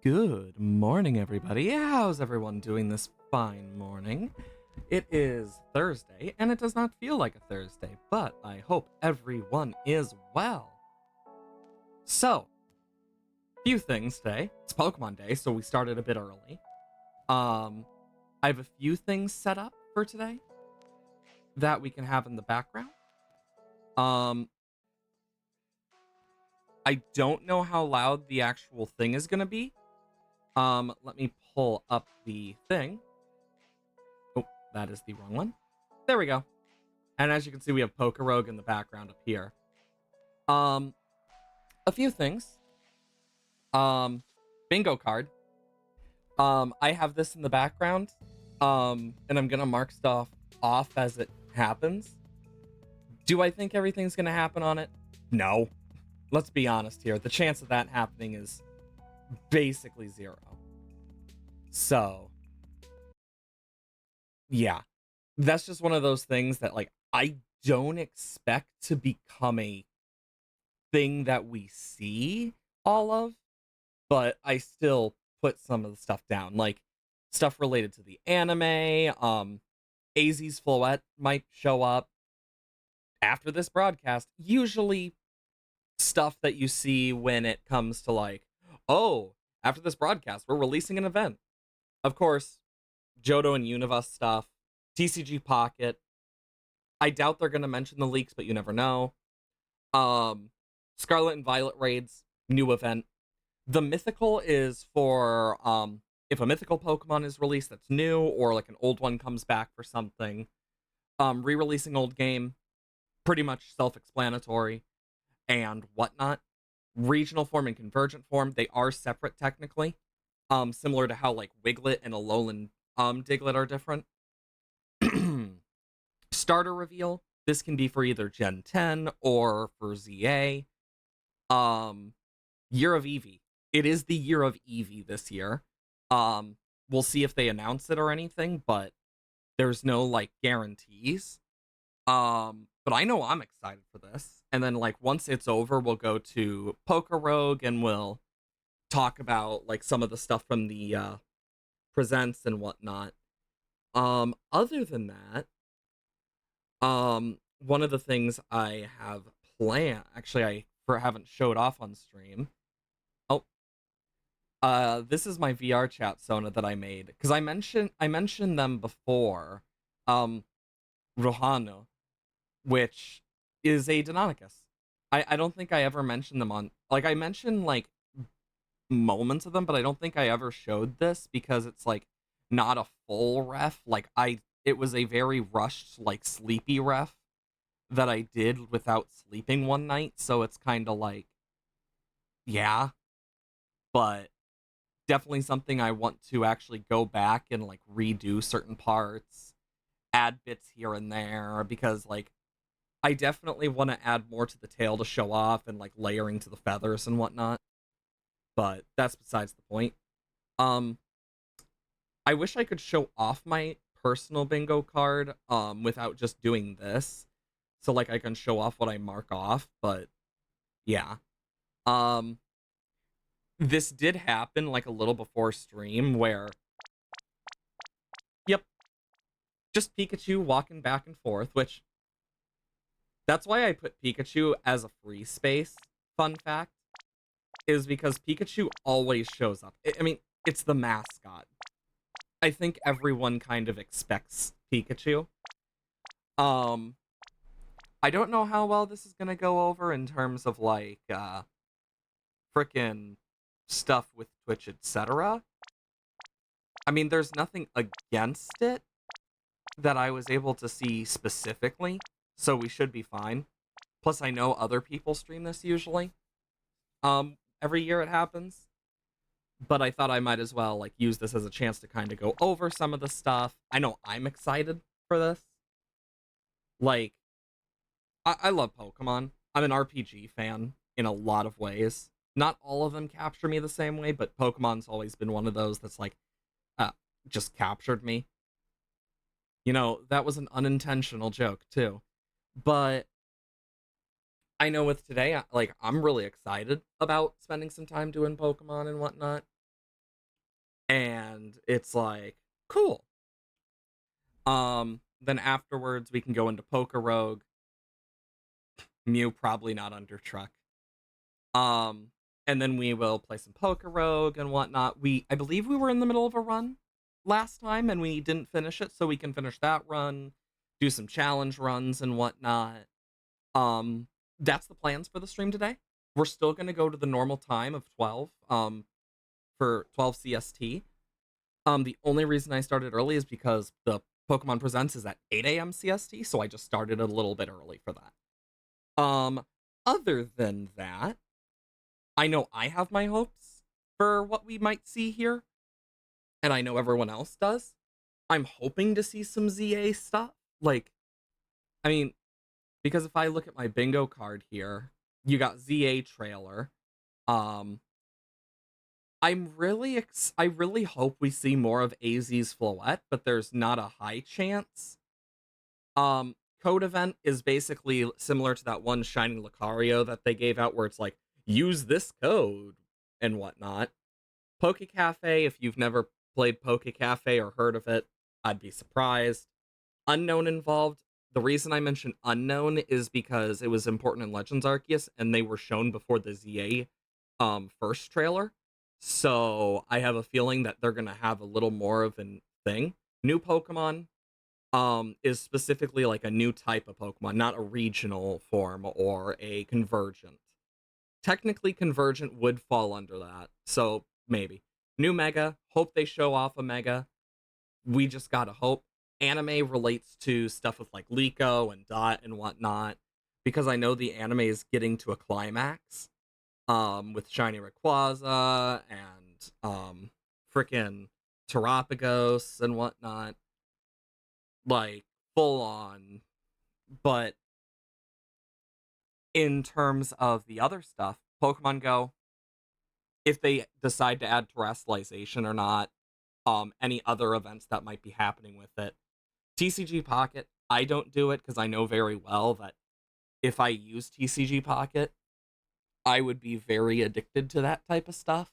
Good morning, everybody. How's everyone doing this fine morning? It is Thursday, and it does not feel like a Thursday, but I hope everyone is well. So, few things today. It's Pokemon Day, so we started a bit early. I have a few things set up for today that we can have in the background. Um, I don't know how loud the actual thing is gonna be. Let me pull up the thing. Oh, that is the wrong one. There we go. And as you can see, we have Pokerogue in the background up here. Um, a few things. Bingo card. I have this in the background. And I'm gonna mark stuff off as it happens. Do I think everything's gonna happen on it? No. Let's be honest here. The chance of that happening is basically zero. So, yeah. That's just one of those things that, like, I don't expect to become a thing that we see all of, but I still put some of the stuff down, like stuff related to the anime. AZ's Floette might show up after this broadcast. Usually stuff that you see when it comes to, like, oh, after this broadcast, we're releasing an event. Of course, Johto and Univus stuff, TCG Pocket. I doubt they're gonna mention the leaks, but you never know. Scarlet and Violet raids, new event. The mythical is for if a mythical Pokemon is released that's new, or like an old one comes back for something. Re-releasing old game, pretty much self-explanatory and whatnot. Regional form and convergent form, they are separate technically. Similar to how like Wiglet and Alolan Diglett are different. Starter reveal. This can be for either Gen 10 or for ZA. Year of Eevee. It is the year of Eevee this year. We'll see if they announce it or anything, but there's no like guarantees. But I know I'm excited for this. And then like once it's over, we'll go to Pokerogue and we'll talk about like some of the stuff from the presents and whatnot. Other than that, one of the things I have planned, actually haven't showed off on stream. Oh, this is my VR chat Sona that I made because I mentioned them before. Rohano, which is a Deinonychus. I don't think I ever mentioned them on, like, I mentioned like moments of them, but I don't think I ever showed this because it's like not a full ref. Like it was a very rushed, like sleepy ref that I did without sleeping one night, so it's kind of like, yeah, but definitely something I want to actually go back and like redo certain parts, add bits here and there, because like I definitely want to add more to the tail to show off and like layering to the feathers and whatnot. But that's besides the point. Um, I wish I could show off my personal bingo card without just doing this. So like I can show off what I mark off, but yeah. Um this did happen like a little before stream where, yep, just Pikachu walking back and forth, which that's why I put Pikachu as a free space. Fun fact is because Pikachu always shows up. I mean, it's the mascot. I think everyone kind of expects Pikachu. I don't know how well this is gonna go over in terms of like frickin' stuff with Twitch, etc. I mean, there's nothing against it that I was able to see specifically, so we should be fine. Plus, I know other people stream this usually. Every year it happens. But I thought I might as well like use this as a chance to kind of go over some of the stuff. I know I'm excited for this. Like, I love Pokemon. I'm an RPG fan in a lot of ways. Not all of them capture me the same way, but Pokemon's always been one of those that's like, uh, just captured me. You know, that was an unintentional joke too. But I know with today, like, I'm really excited about spending some time doing Pokemon and whatnot. And it's like, cool. Then afterwards we can go into Pokerogue. Mew probably not under truck. Um, and then we will play some Pokerogue and whatnot. I believe we were in the middle of a run last time and we didn't finish it, so we can finish that run, do some challenge runs and whatnot. Um, that's the plans for the stream today. We're still gonna go to the normal time of 12, for 12 CST. The only reason I started early is because the Pokemon Presents is at 8 a.m. CST, so I just started a little bit early for that. Other than that, I know I have my hopes for what we might see here, and I know everyone else does. I'm hoping to see some ZA stuff. Like, I mean, because if I look at my bingo card here, you got ZA trailer. Um, I really hope we see more of AZ's Floette, but there's not a high chance. Code event is basically similar to that one Shining Lucario that they gave out where it's like, use this code and whatnot. Poke Cafe, if you've never played Poke Cafe or heard of it, I'd be surprised. Unknown involved. The reason I mention unknown is because it was important in Legends Arceus and they were shown before the ZA first trailer. So I have a feeling that they're gonna have a little more of a thing. New Pokemon is specifically like a new type of Pokemon, not a regional form or a convergent. Technically, convergent would fall under that, so maybe. New Mega, hope they show off a Mega. We just gotta hope. Anime relates to stuff with like Liko and Dot and whatnot, because I know the anime is getting to a climax, with Shiny Rayquaza and frickin' Terapagos and whatnot. Like, full on. But in terms of the other stuff, Pokemon Go, if they decide to add terrestrialization or not, any other events that might be happening with it. TCG Pocket, I don't do it because I know very well that if I use TCG Pocket, I would be very addicted to that type of stuff.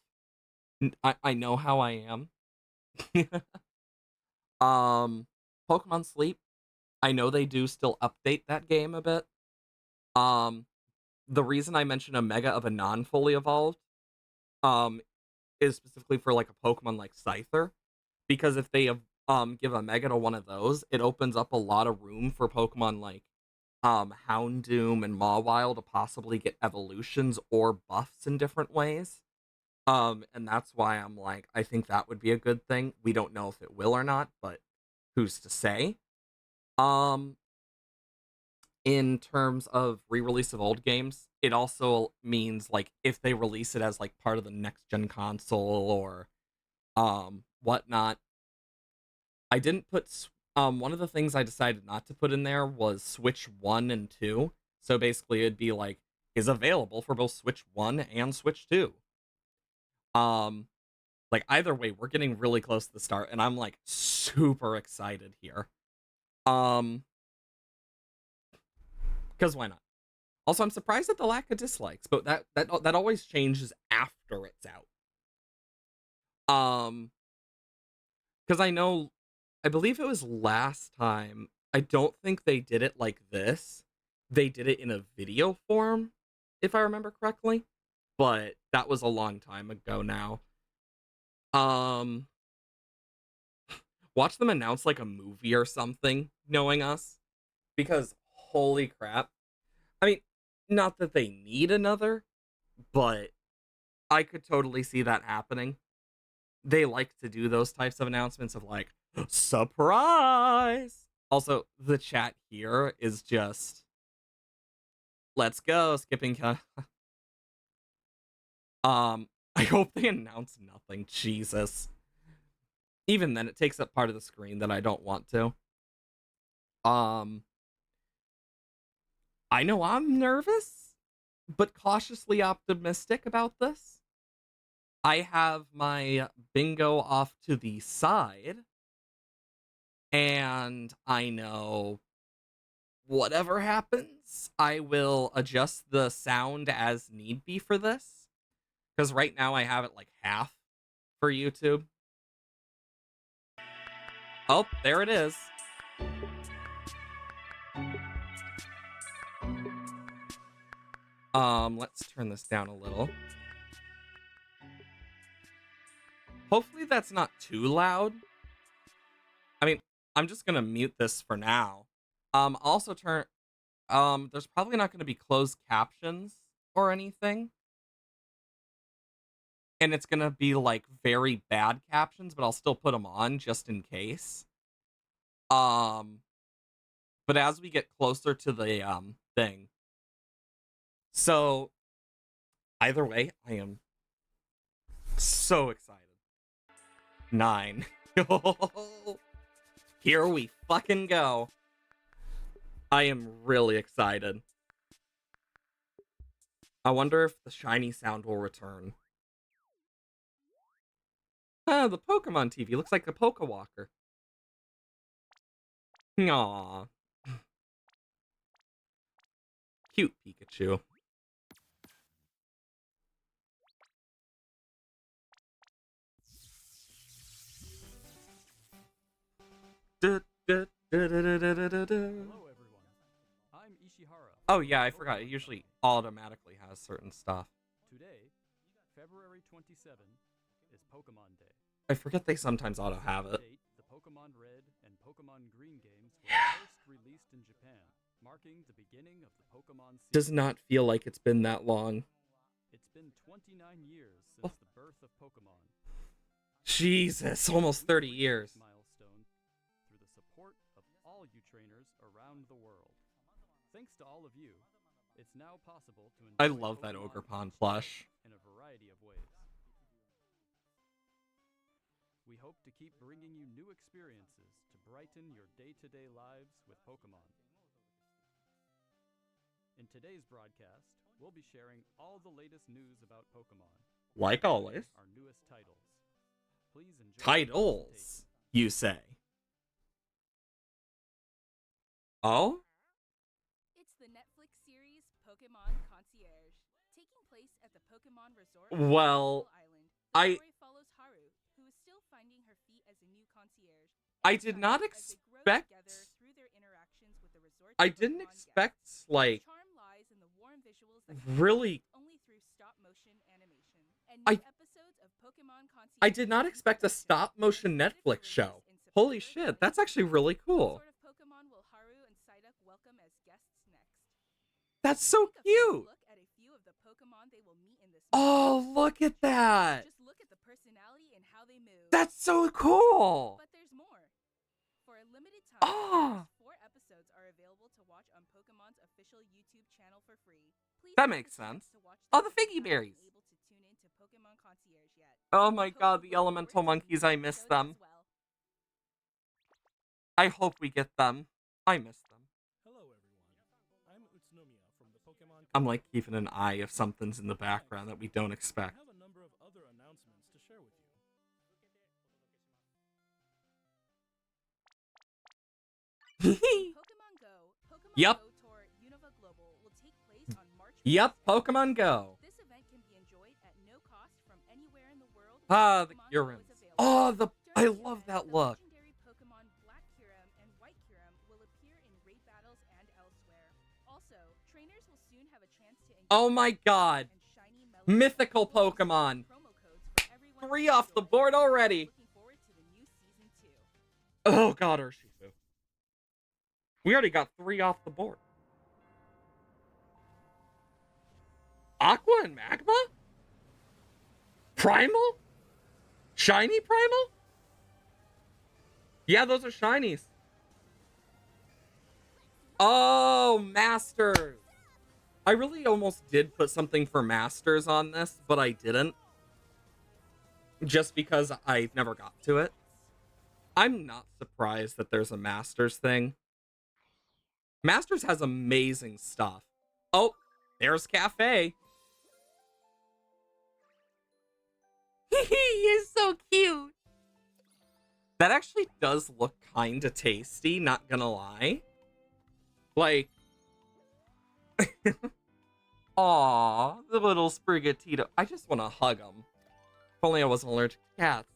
I know how I am. um, Pokemon Sleep, I know they do still update that game a bit. Um, the reason I mention a mega of a non-fully evolved, um, is specifically for like a Pokemon like Scyther, because if they give a mega to one of those, it opens up a lot of room for Pokemon like Houndoom and Mawile to possibly get evolutions or buffs in different ways. And that's why I'm like, I think that would be a good thing. We don't know if it will or not, but who's to say? Um, in terms of re-release of old games, it also means like if they release it as like part of the next gen console or whatnot. I didn't put one of the things I decided not to put in there was Switch 1 and 2. So basically it'd be like is available for both Switch 1 and Switch 2. Um like either way, we're getting really close to the start and I'm like super excited here. Um cuz why not? Also, I'm surprised at the lack of dislikes, but that always changes after it's out. Um cuz I believe it was last time. I don't think they did it like this. They did it in a video form, if I remember correctly. But that was a long time ago now. Um, watch them announce like a movie or something, knowing us. Because holy crap. I mean, not that they need another, but I could totally see that happening. They like to do those types of announcements of like, surprise! Also, the chat here is just let's go, skipping I hope they announce nothing. Jesus. Even then it takes up part of the screen that I don't want to. Um I know I'm nervous, but cautiously optimistic about this. I have my bingo off to the side, and I know whatever happens, I will adjust the sound as need be for this. Because right now I have it like half for YouTube. Oh, there it is. Let's turn this down a little. Hopefully that's not too loud. I mean, I'm just gonna mute this for now. Also there's probably not gonna be closed captions or anything. And it's gonna be like very bad captions, but I'll still put them on just in case. But as we get closer to the thing. So either way, I am so excited. 9. Here we fucking go. I am really excited. I wonder if the shiny sound will return. Ah, the Pokemon TV looks like a Pokewalker. Aww. Cute Pikachu. Hello everyone, I'm Ishihara. Oh yeah, I forgot. It usually automatically has certain stuff. Today, February 27, is Pokemon Day. I forget they sometimes auto have it. The Pokemon Red and Pokemon Green games were first released in Japan, marking the beginning of the Pokemon series. Does not feel like it's been that long. It's been 29 years since the birth of Pokemon. Jesus, almost 30 years. Milestone through the support of all you trainers around the world. Thanks to all of you, it's now possible to enjoy I love that Ogre Pond plush. In a variety of ways. We hope to keep bringing you new experiences to brighten your day-to-day lives with Pokemon. In today's broadcast, we'll be sharing all the latest news about Pokemon. Like always. Our newest titles. Please enjoy. Titles, you say? Oh? It's the Netflix series Pokemon Concierge, taking place at the Pokemon Resort Well, Island. The story follows Haru, who is still finding her feet as a new concierge. I did not expect. I didn't expect like really. I did not expect a stop motion Netflix show. Holy shit, that's actually really cool. That's so cute. Oh, look at that. Just look at the personality and how they move. That's so cool. But there's more. For a limited time, Oh. 4 episodes are available to watch on Pokemon's official YouTube channel for free. Please That makes sense. Oh, the Figgy Berries. Able to tune in to Pokemon Concierge yet. Oh my god, the elemental monkeys, I miss them. I hope we get them. I miss them. Hello everyone, I'm Utsunomiya from the Pokemon. I'm like keeping an eye if something's in the background that we don't expect. I have a number of other announcements to share with you. Pokemon Go. Pokemon Yep. Go Tour Unova Global will take place on March. Yep, Pokemon Go. This event can be enjoyed at no cost from anywhere in the world. Ah, the Pokemon Go Kyurem. is available. Oh, I During the love event, that the look. legendary Pokemon Black Kyurem and White Kyurem will appear in raid battles and elsewhere. Also, trainers will soon have a chance to engage Oh my god. and shiny melody Mythical Pokemon. Pokemon. Promo codes for everyone 3 to off the enjoy. board already. Looking forward to the new season 2. Oh god, Urshifu. We already got 3 off the board. Aqua and Magma? Primal? Shiny Primal? Yeah, those are shinies. Oh, Masters. I really almost did put something for Masters on this, but I didn't. Just because I never got to it. I'm not surprised that there's a Masters thing. Masters has amazing stuff. Oh, there's Cafe. He's so cute. That actually does look kind of tasty, not gonna lie. Like, aw, the little Sprigatito. I just want to hug him. If only I wasn't allergic to cats.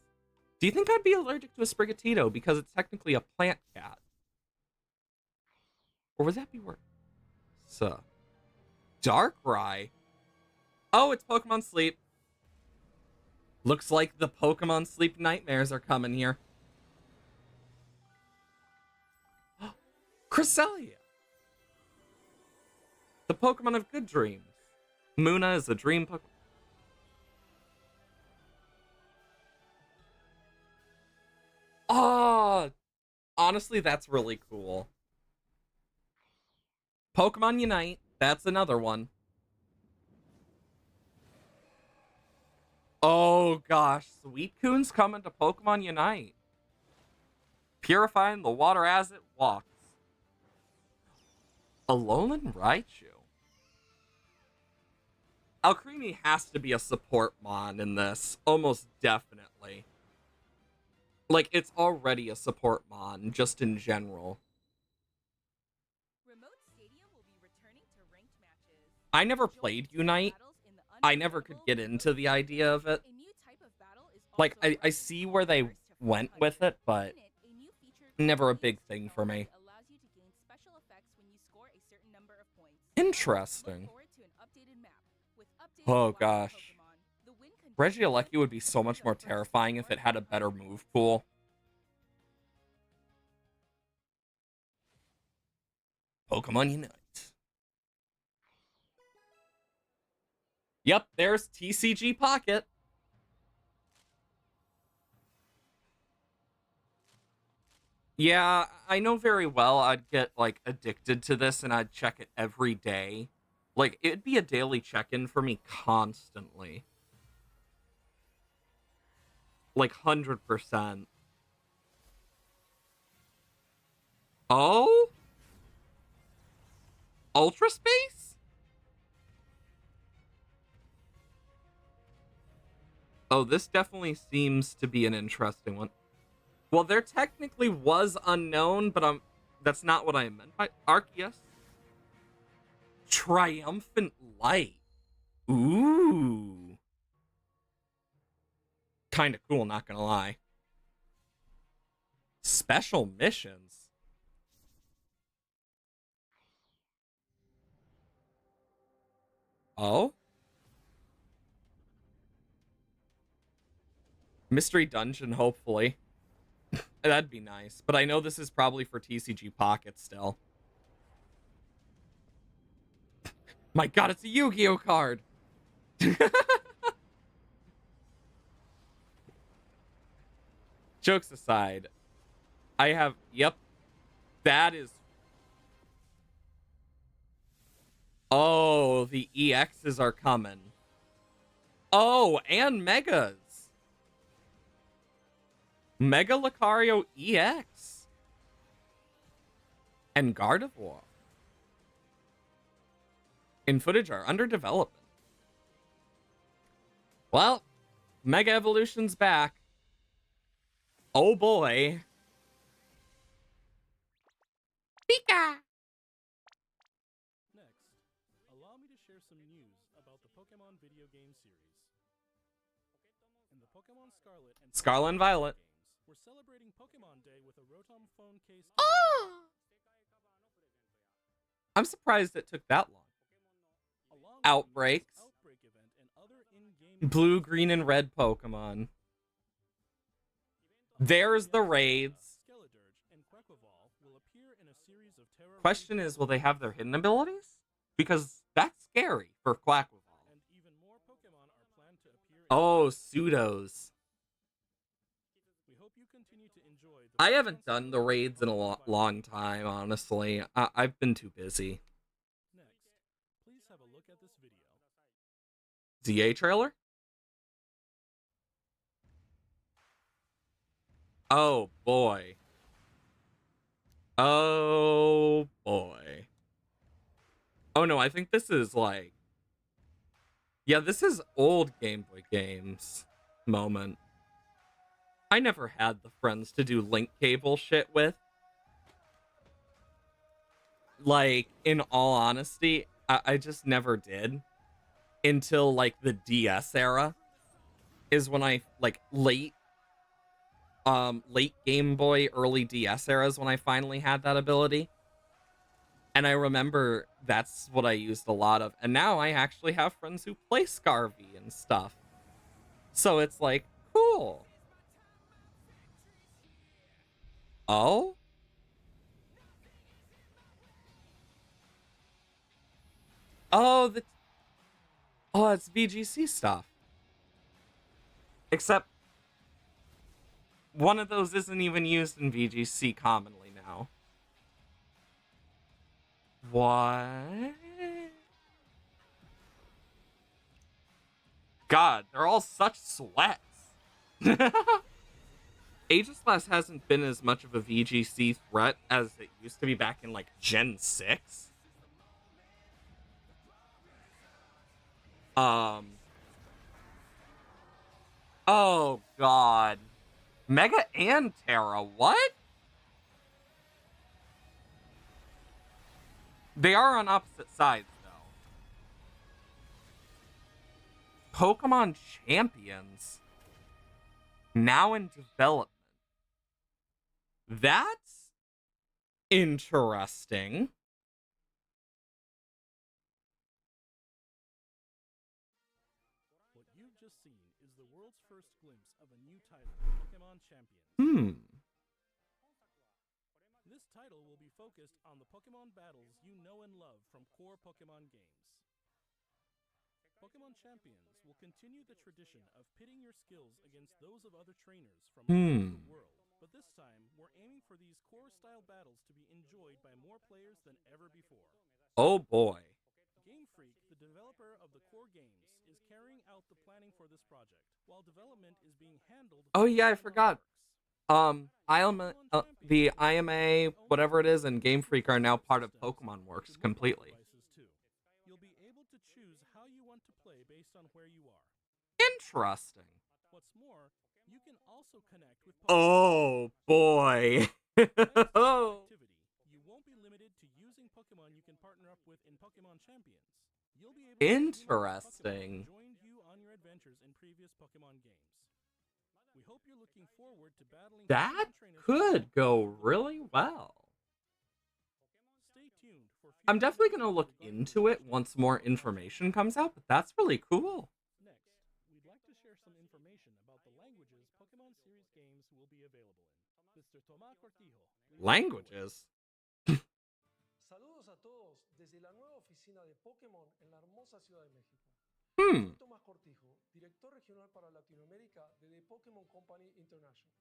Do you think I'd be allergic to a Sprigatito because it's technically a plant cat? Or would that be worse? Darkrai. Oh, it's Pokemon Sleep. Looks like the Pokemon Sleep nightmares are coming here. Cresselia. The Pokemon of good dreams. Muna is a dream Pokemon. Oh, honestly, that's really cool. Pokemon Unite. That's another one. Oh gosh, Suicune's coming to Pokemon Unite. Purifying the water as it walks. Alolan Raichu. Alcremie has to be a support mon in this, almost definitely. Like, it's already a support mon, just in general. Remote Stadium will be returning to ranked matches. I never played Unite. I never could get into the idea of it. A new type of battle is Like, also I see where they went with it, but never a big thing for me. Allows you to gain special effects when you score a certain number of points. Interesting. Look forward to an updated map with updated Oh wild gosh. Pokemon. The win condition Regieleki would be so much more terrifying if it had a better move pool. Pokemon Unite. Yep, there's TCG Pocket. Yeah, I know very well I'd get, like, addicted to this and I'd check it every day. Like, it'd be a daily check-in for me constantly. Like, 100%. Oh? Ultra Space? Oh, this definitely seems to be an interesting one. Well, there technically was unknown, but that's not what I meant by Arceus. Triumphant Light. Ooh. Kind of cool, not gonna lie. Special missions. Oh? Mystery Dungeon, hopefully. That'd be nice. But I know this is probably for TCG Pocket still. My god, it's a Yu-Gi-Oh card! Jokes aside, I have... Yep. That is... Oh, the EXs are coming. Oh, and Megas. Mega Lucario EX. And Gardevoir. In footage are under development. Well, Mega Evolution's back. Oh boy. Pika! Next, allow me to share some news about the Pokemon video game series. In the Pokemon Scarlet and Violet. games, we're celebrating Pokemon Day with a Rotom phone case. Oh! I'm surprised it took that long. along with Outbreaks. the Outbreak event and other in-game Blue, green, and red Pokemon. There's the raids. Skeledirge and Quaquaval will appear in a series of Terra Question is, will they have their hidden abilities? Because that's scary for Quaquaval. and even more Pokemon are planned to appear in Oh, pseudos. We hope you continue to enjoy the I haven't Pokemon done the Scarlet raids in a Violet long time, honestly. I've been too busy. Next, please have a look at this video. ZA trailer? Oh, boy. Oh, boy. Oh, no, I think this is, like... Yeah, this is old Game Boy games moment. I never had the friends to do link cable shit with. Like, in all honesty, I just never did. Until, like, the DS era. Is when I, like, late late Game Boy, early DS eras when I finally had that ability. And I remember that's what I used a lot of. And now I actually have friends who play Scarvy and stuff. So it's like, cool. Oh? Oh, it's VGC stuff. Except one of those isn't even used in VGC commonly now. What? God, they're all such sweats. Aegislash hasn't been as much of a VGC threat as it used to be back in like Gen 6. Oh god. Mega and Terra, what? They are on opposite sides though. Pokemon Champions. Now in development. That's interesting. What you've just seen is the world's first glimpse of a new title, Pokemon Champions. This title will be focused on the Pokemon battles you know and love from core Pokemon games. Pokemon Champions will continue the tradition of pitting your skills against those of other trainers from around the world. But this time, we're aiming for these core-style battles to be enjoyed by more players than ever before. Oh boy. Game Freak, the developer of the core games, is carrying out the planning for this project, while development is being handled. Oh yeah, I forgot. The IMA, whatever it is, and Game Freak are now part of Pokemon Works completely. You'll be able to choose how you want to play based on where you are. Interesting. What's more, you can also connect with Pokemon. Oh boy. Activity. You won't be limited to using Pokemon you can partner up with in Pokemon Champions. You'll be able to Interesting. join you on your adventures in previous Pokemon games. We hope you're looking forward to battling That Pokemon trainers could go really well. Stay tuned for I'm definitely going to look into it once more information comes out, but that's really cool. Next, we'd like to share some information about the languages Pokemon series games will be available in. Mr. Tomás Cortijo. Languages? Saludos a todos desde la nueva oficina de Pokémon en la hermosa Ciudad de México. Soy Tomás Cortijo, director regional para Latinoamérica de The Pokémon Company International.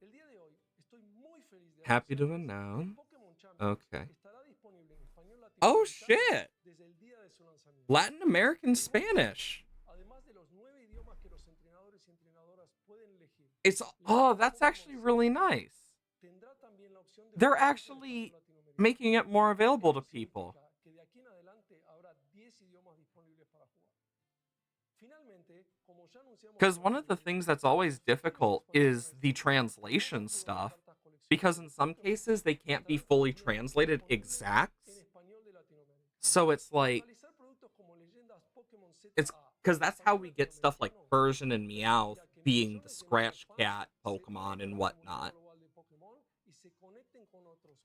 El día de hoy estoy muy feliz de Happy to anunciarles announce. que Pokémon Champions Okay. estará disponible en español Oh latinoamericano shit. desde el día de su lanzamiento. Latin American Spanish. Además de los 9 idiomas que los entrenadores y entrenadoras pueden elegir. That's actually really nice. Tendrá también la opción de They're jugar actually en latinoamericano. making it more available to people. Que de aquí en adelante habrá 10 idiomas disponibles para jugar. Finalmente, como ya anunciamos, Because one of the things that's always difficult is the translation stuff. Because in some cases, they can't be fully translated exact. So it's like, it's because that's how we get stuff like Persian and Meowth being the Scratch Cat Pokemon and whatnot.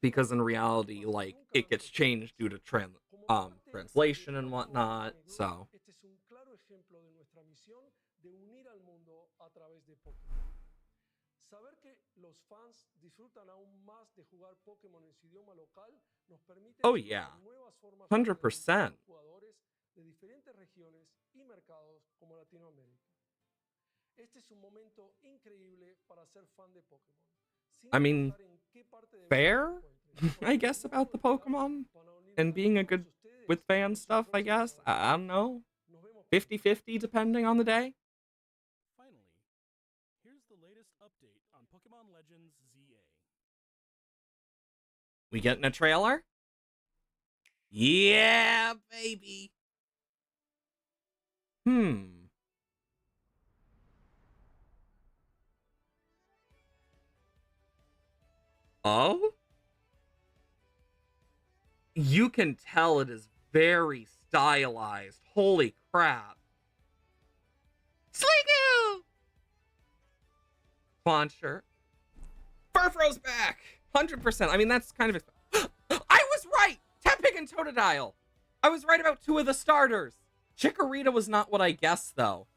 Because in reality, like, it gets changed due to translation and whatnot, so. Este es un claro ejemplo de nuestra misión de unir al mundo a través de Pokémon. Saber que los fans disfrutan aún más de jugar Pokémon en su idioma local nos permite nuevas formas de 100%. jugadores de diferentes regiones y mercados como Latinoamérica. Este es un momento increíble para ser fan de Pokémon. I mean, fair, I guess, about the Pokemon and being a good with fan stuff, I guess. I don't know. 50-50 depending on the day. Finally, here's the latest update on Pokemon Legends ZA. We getting a trailer? Yeah, baby. Oh? You can tell it is very stylized. Holy crap. Sliggoo! Launcher. Furfro's back! 100%. I mean, that's kind of... I was right! Tepig and Totodile! I was right about 2 of the starters. Chikorita was not what I guessed, though.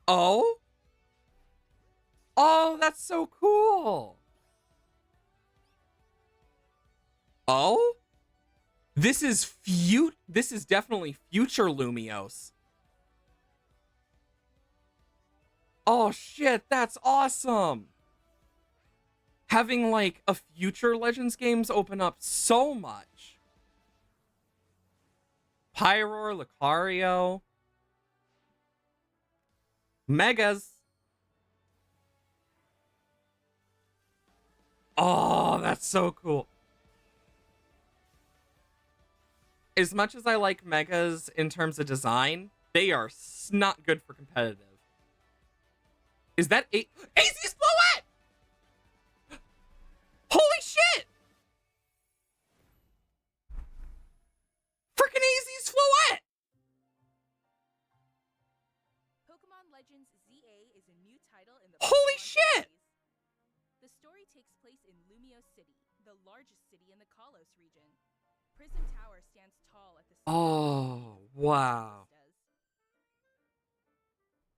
Oh? Oh, that's so cool. Oh? This is definitely future Lumiose. Oh shit, that's awesome. Having like a future Legends games open up so much. Pyroar, Lucario. Megas. Oh, that's so cool. As much as I like Megas in terms of design, they are not good for competitive. Is that AZ's Floette? Holy shit! Freaking AZ's Floette! Pokemon Legends ZA is a new title in the Holy Pokemon shit! series. The story takes place in Lumiose City, the largest city in the Kalos region. Prism Tower stands tall at the center Oh, wow.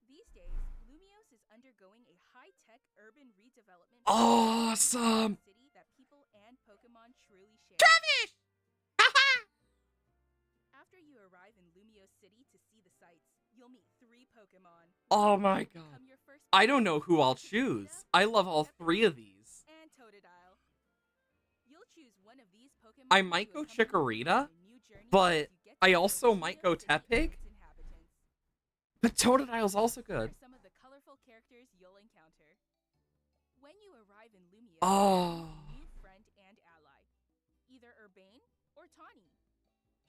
These days, Lumiose is undergoing a high-tech urban redevelopment Awesome! city that people and Pokemon truly share. Travis! Haha! After you arrive in Lumiose City to see the sights, you'll meet 3 Pokemon. Oh my god. Become your first I don't know who I'll Chikorita, choose. I love all 3 of these. and Totodile. You'll choose one of these Pokemon I might go to accompany you Chikorita, on a new journey but as you get I to know also Lumiose might go City and Tepig. its inhabitants. But Totodile's also Here good. are some of the colorful characters you'll encounter. When you arrive in Lumiose, Oh. you meet a new friend and ally, either Urbane or Tawny.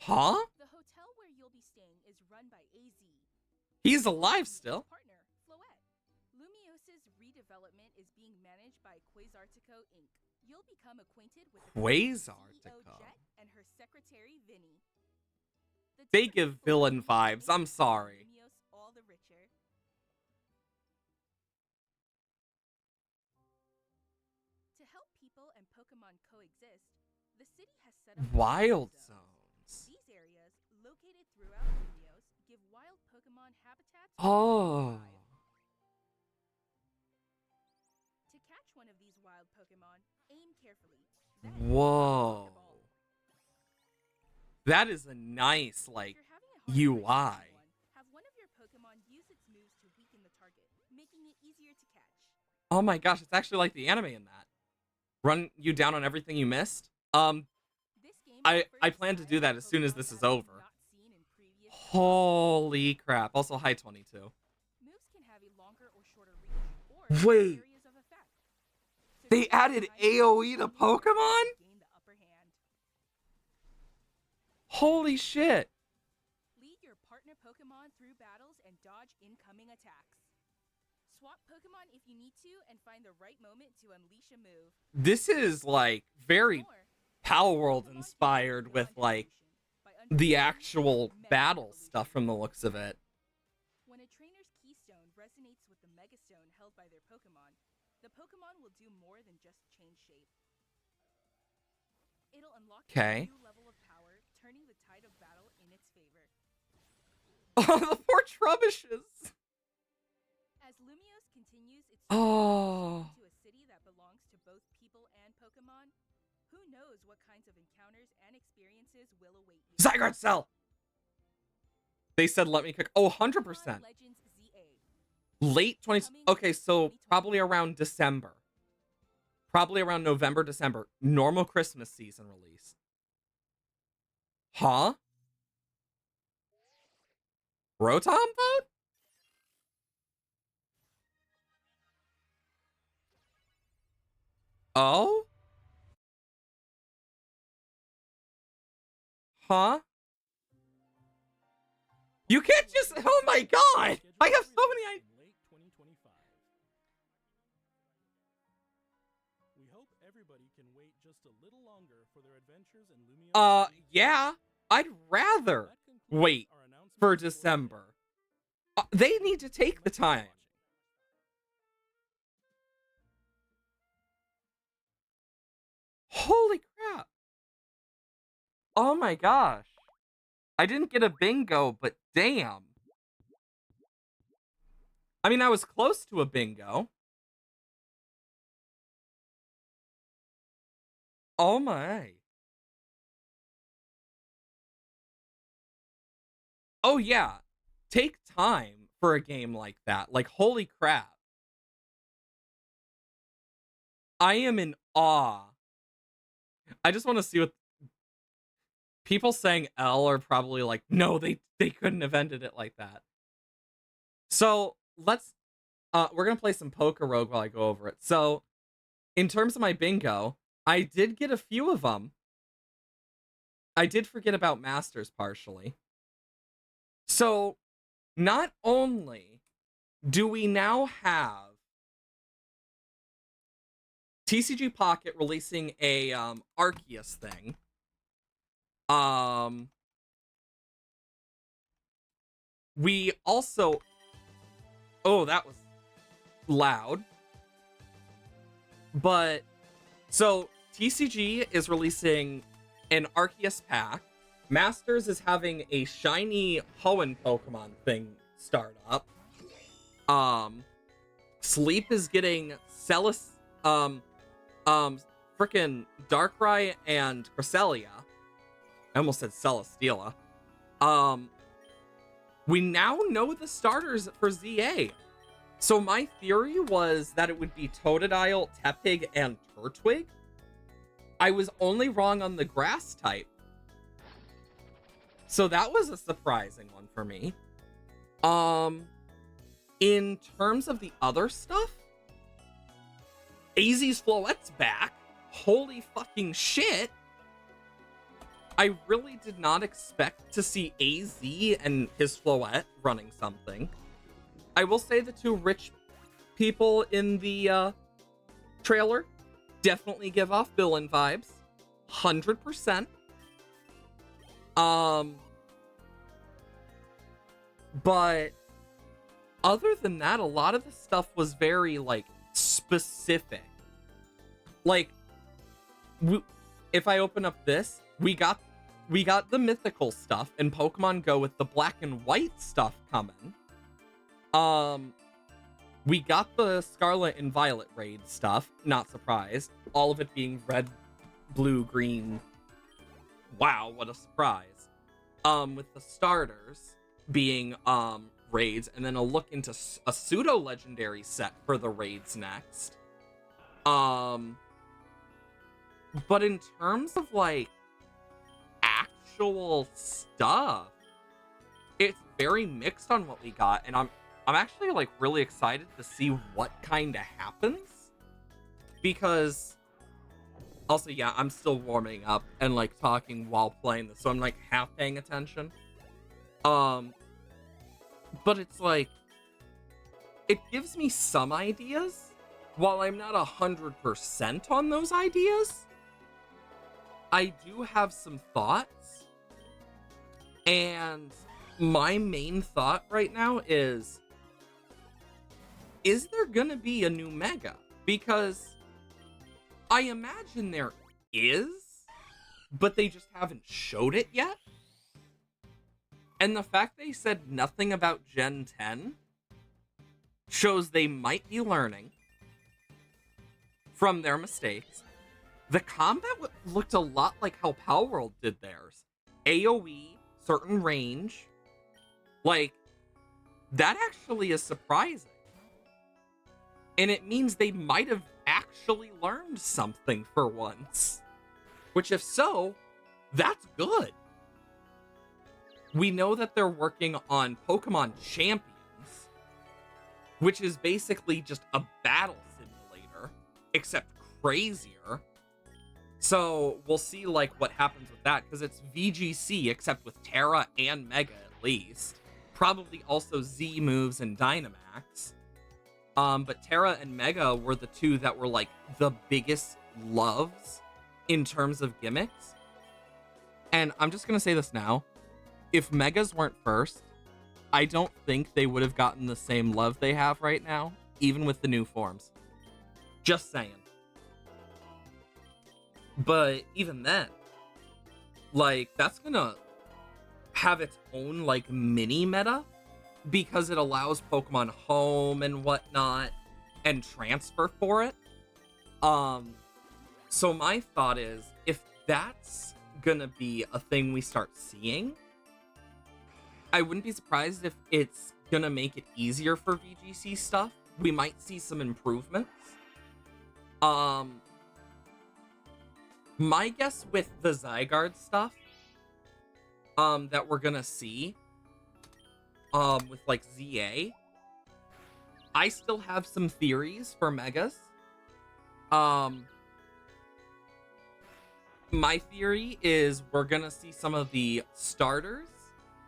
Huh? The hotel where you'll be staying is run by AZ. He's alive His still. partner, Floette. Lumiose's redevelopment is being managed by Quasartico Inc. You'll become acquainted with the Quasartico. CEO Jet and her secretary Vinny. The They different give people villain you meet vibes. I'm make sorry. Lumiose all the richer. To help people and Pokemon coexist, the city has set up Wild zones. These areas, located throughout Lumiose, give wild Pokemon habitats. Oh. To catch one of these wild Pokemon, aim carefully. Then throw Whoa. a ball. That is a nice, like, If you're having a hard time UI. catching one, have one of your Pokemon use its moves to weaken the target, making it easier to catch. Oh my gosh, it's actually like the anime in that. Run you down on everything you missed. This game I offers plan to styles do that of as soon as Pokemon this is that have over. not seen in previous Holy crap. Also, hi 22. Moves can have a longer or shorter reach, or Wait. areas of effect. So They use added your timing AoE to to Pokemon? gain the upper hand. Holy shit. Lead your partner Pokemon through battles and dodge incoming attacks. Swap Pokemon if you need to and find the right moment to unleash a move. This is like very More, Power World Pokemon inspired can with beyond like evolution by the understanding actual Mega battle Evolution. stuff from the looks of it. When a trainer's keystone resonates with the Megastone held by their Pokemon, the Pokemon will do more than just change shape. It'll unlock Okay. a new level of power, turning the tide of battle in its favor. Oh, the poor Trubbishes. As Lumiose continues its Oh. transformation into a city that belongs to both people and Pokemon, who knows what kinds of encounters and experiences will await you. Zygarde Cell. They said let me cook. Oh, Pokemon 100%. Legends ZA. Late 20s. Coming Okay, in so 2025. probably around December. Probably around November, December. Normal Christmas season release. Huh? Rotom vote? Oh? Huh? You can't just. Oh my god! I have so many ideas. In late 2025. We hope everybody can wait just a little longer for their adventures in Lumiose City. Yeah. I'd rather That concludes wait our announcements for today. December. They need to take the time. Holy crap. Oh my gosh. I didn't get a bingo, but damn. I mean, I was close to a bingo. Oh my. Oh yeah. Take time for a game like that. Like, holy crap. I am in awe. I just want to see what people saying L are probably like, no, they couldn't have ended it like that. So let's we're gonna play some Pokerogue while I go over it. So in terms of my bingo, I did get a few of them. I did forget about Masters partially. So not only do we now have TCG Pocket releasing a Arceus thing. We also, oh, that was loud. But so TCG is releasing an Arceus pack. Masters is having a shiny Hoenn Pokemon thing start up. Sleep is getting Celis, frickin' Darkrai and Cresselia. I almost said Celesteela. We now know the starters for ZA. So my theory was that it would be Totodile, Tepig, and Turtwig. I was only wrong on the grass type. So that was a surprising one for me. In terms of the other stuff, AZ's Floette's back. Holy fucking shit. I really did not expect to see AZ and his Floette running something. I will say the two rich people in the trailer definitely give off villain vibes. 100%. But other than that, a lot of the stuff was very, like, specific. Like, if I open up this, we got the mythical stuff in Pokemon Go with the black and white stuff coming. We got the Scarlet and Violet raid stuff, not surprised. All of it being red, blue, green. Wow, what a surprise. With the starters being raids, and then a look into a pseudo legendary set for the raids next. But in terms of like actual stuff, it's very mixed on what we got, and I'm actually like really excited to see what kind of happens, because also, yeah, I'm still warming up and like talking while playing this, so I'm like half paying attention. But it's like, it gives me some ideas. While I'm not 100% on those ideas, I do have some thoughts. And my main thought right now is there gonna be a new Mega? Because I imagine there is, but they just haven't showed it yet. And the fact they said nothing about Gen 10 shows they might be learning from their mistakes. The combat looked a lot like how Palworld did theirs. AoE, certain range. Like, that actually is surprising. And it means they might have actually learned something for once. Which, if so, that's good. We know that they're working on Pokemon Champions, which is basically just a battle simulator, except crazier. So we'll see like what happens with that, because it's VGC, except with Terra and Mega at least. Probably also Z moves and Dynamax. But Terra and Mega were the two that were like the biggest loves in terms of gimmicks. And I'm just gonna say this now. If Megas weren't first, I don't think they would have gotten the same love they have right now, even with the new forms. Just saying. But even then, like, that's gonna have its own, like, mini meta because it allows Pokemon home and whatnot and transfer for it. So my thought is, if that's gonna be a thing we start seeing, I wouldn't be surprised if it's gonna make it easier for VGC stuff. We might see some improvements. My guess with the Zygarde stuff, that we're gonna see, with like ZA, I still have some theories for Megas. My theory is we're gonna see some of the starters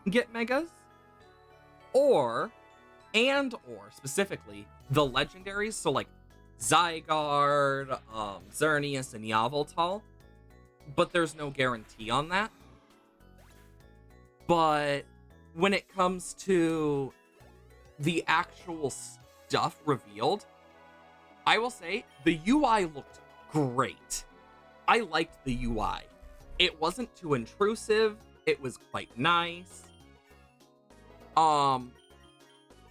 get Megas, or specifically the legendaries, so like Zygarde, Xerneas, and Yveltal, but there's no guarantee on that. But when it comes to the actual stuff revealed, I will say the UI looked great. I liked the UI. It wasn't too intrusive. It was quite nice.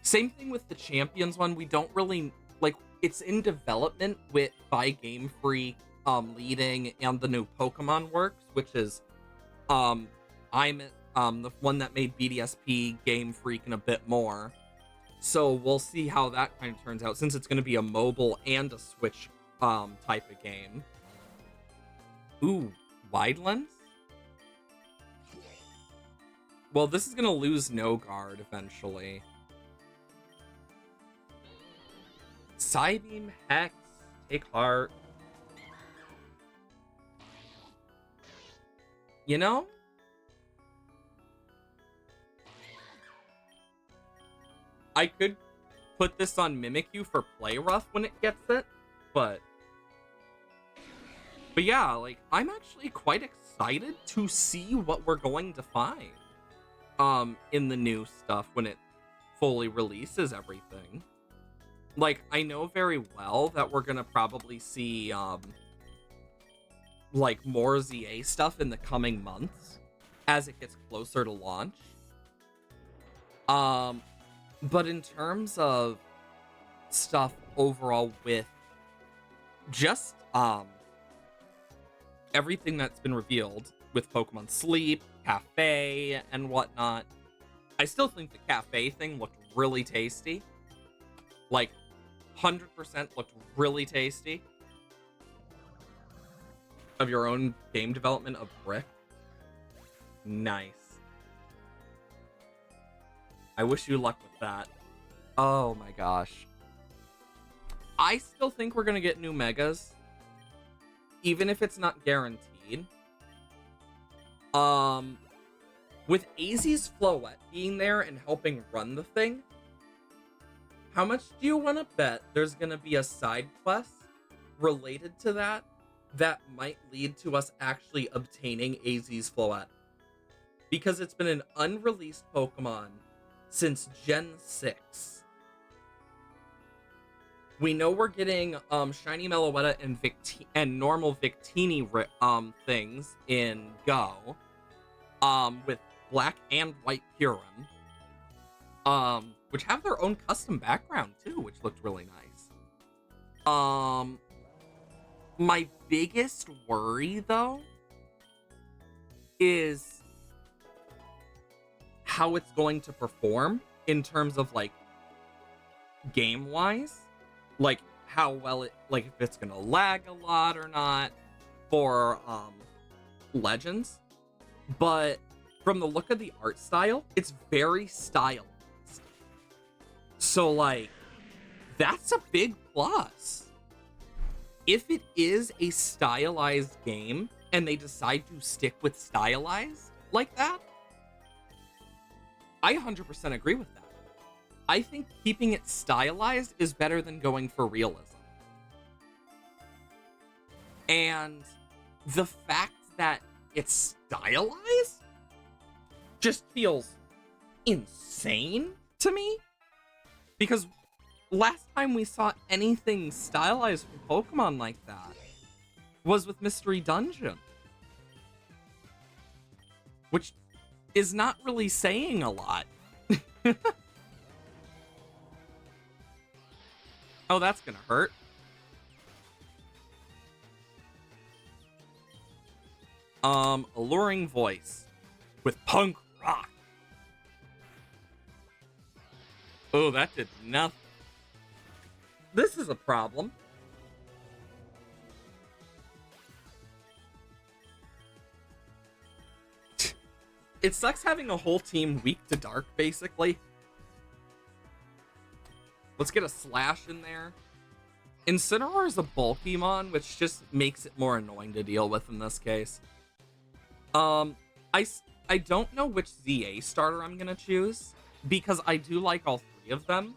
Same thing with the Champions one. We don't really, like, it's in development by Game Freak leading, and the new Pokemon Works, which is I'm the one that made BDSP, Game Freak, and a bit more. So we'll see how that kind of turns out, since it's going to be a mobile and a Switch type of game. Ooh, wide lens? Well, this is going to lose no guard eventually. Psybeam, Hex, take heart. You know? I could put this on Mimikyu for play rough when it gets it, but yeah, like, I'm actually quite excited to see what we're going to find in the new stuff when it fully releases everything. Like, I know very well that we're gonna probably see like more ZA stuff in the coming months as it gets closer to launch. But in terms of stuff overall with just everything that's been revealed with Pokemon Sleep, Cafe, and whatnot, I still think the Cafe thing looked really tasty. Like, 100% looked really tasty. Of your own game development of Brick. Nice. I wish you luck with that. Oh my gosh. I still think we're gonna get new Megas, even if it's not guaranteed. With AZ's Floette being there and helping run the thing, how much do you want to bet there's gonna be a side quest related to that might lead to us actually obtaining AZ's Floette? Because it's been an unreleased Pokemon since Gen 6. We know we're getting Shiny Meloetta and normal Victini things in Go, with Black and White Purim, which have their own custom background too, which looked really nice. My biggest worry though is how it's going to perform in terms of, like, game wise, like how well it, like, if it's gonna lag a lot or not for Legends. But from the look of the art style, it's very stylized, so like that's a big plus. If it is a stylized game and they decide to stick with stylized like that, I 100% agree with that. I think keeping it stylized is better than going for realism. And the fact that it's stylized just feels insane to me. Because last time we saw anything stylized from Pokemon like that was with Mystery Dungeon. Which is not really saying a lot. Oh, that's gonna hurt. Alluring voice with punk rock. Oh, that did nothing. This is a problem. It sucks having a whole team weak to dark, basically. Let's get a slash in there. Incineroar is a bulky mon, which just makes it more annoying to deal with in this case. I don't know which ZA starter I'm gonna choose, because I do like all three of them.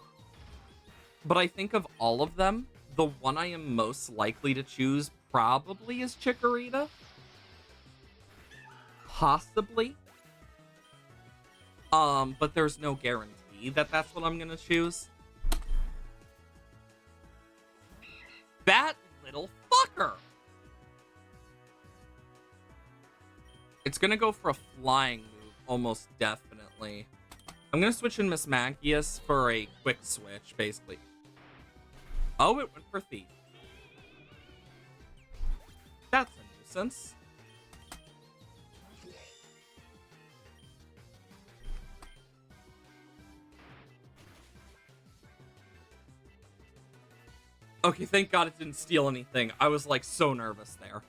But I think of all of them, the one I am most likely to choose probably is Chikorita. Possibly. But there's no guarantee that that's what I'm gonna choose. That little fucker! It's gonna go for a flying move, almost definitely. I'm gonna switch in Miss Magius for a quick switch, basically. Oh, it went for Thief. That's a nuisance. Okay, thank God it didn't steal anything. I was like so nervous there.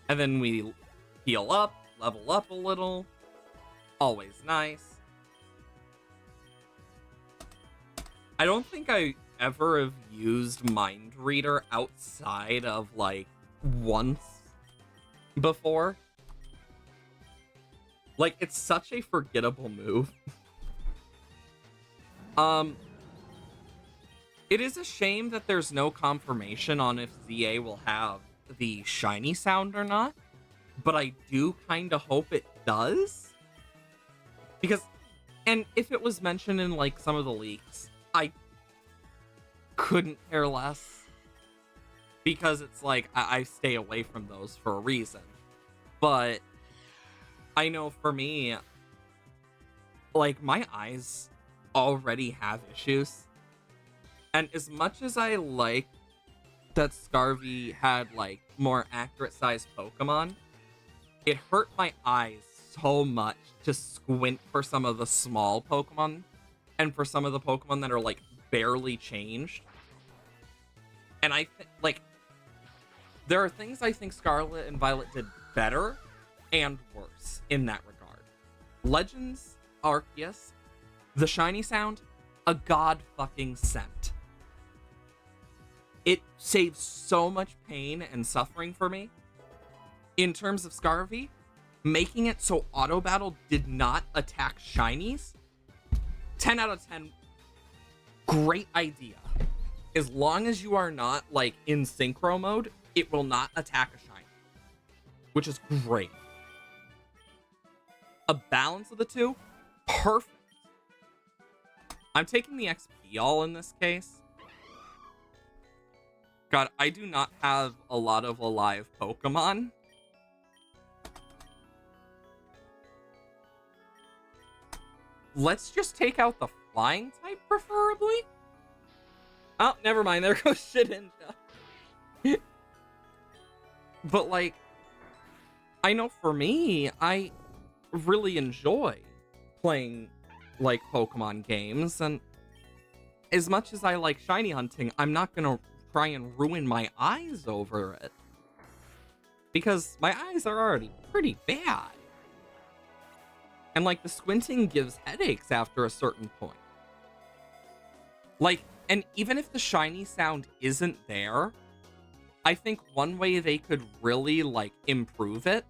And then we heal up, level up a little. Always nice. I don't think I ever have used Mind Reader outside of like once before. Like, it's such a forgettable move. It is a shame that there's no confirmation on if ZA will have the shiny sound or not, but I do kind of hope it does. Because, and if it was mentioned in like some of the leaks, I couldn't care less. Because it's like, I stay away from those for a reason. But I know for me, like, my eyes already have issues. And as much as I like that Scarvy had, like, more accurate sized Pokemon, it hurt my eyes so much to squint for some of the small Pokemon and for some of the Pokemon that are, like, barely changed. And I think, like, there are things I think Scarlet and Violet did better and worse in that regard. Legends Arceus, the shiny sound, a god fucking scent. It saves so much pain and suffering for me. In terms of Scarvy, making it so Auto Battle did not attack shinies, 10 out of 10, great idea. As long as you are not, like, in synchro mode, it will not attack a shiny, which is great. A balance of the two, perfect. I'm taking the XP all in this case. God, I do not have a lot of alive Pokemon. Let's just take out the flying type, preferably. Oh, never mind. There goes Shedinja. But, like, I know for me, I really enjoy playing, like, Pokemon games. And as much as I like shiny hunting, I'm not going to try and ruin my eyes over it. Because my eyes are already pretty bad. And, like, the squinting gives headaches after a certain point. Like, and even if the shiny sound isn't there, I think one way they could really, like, improve it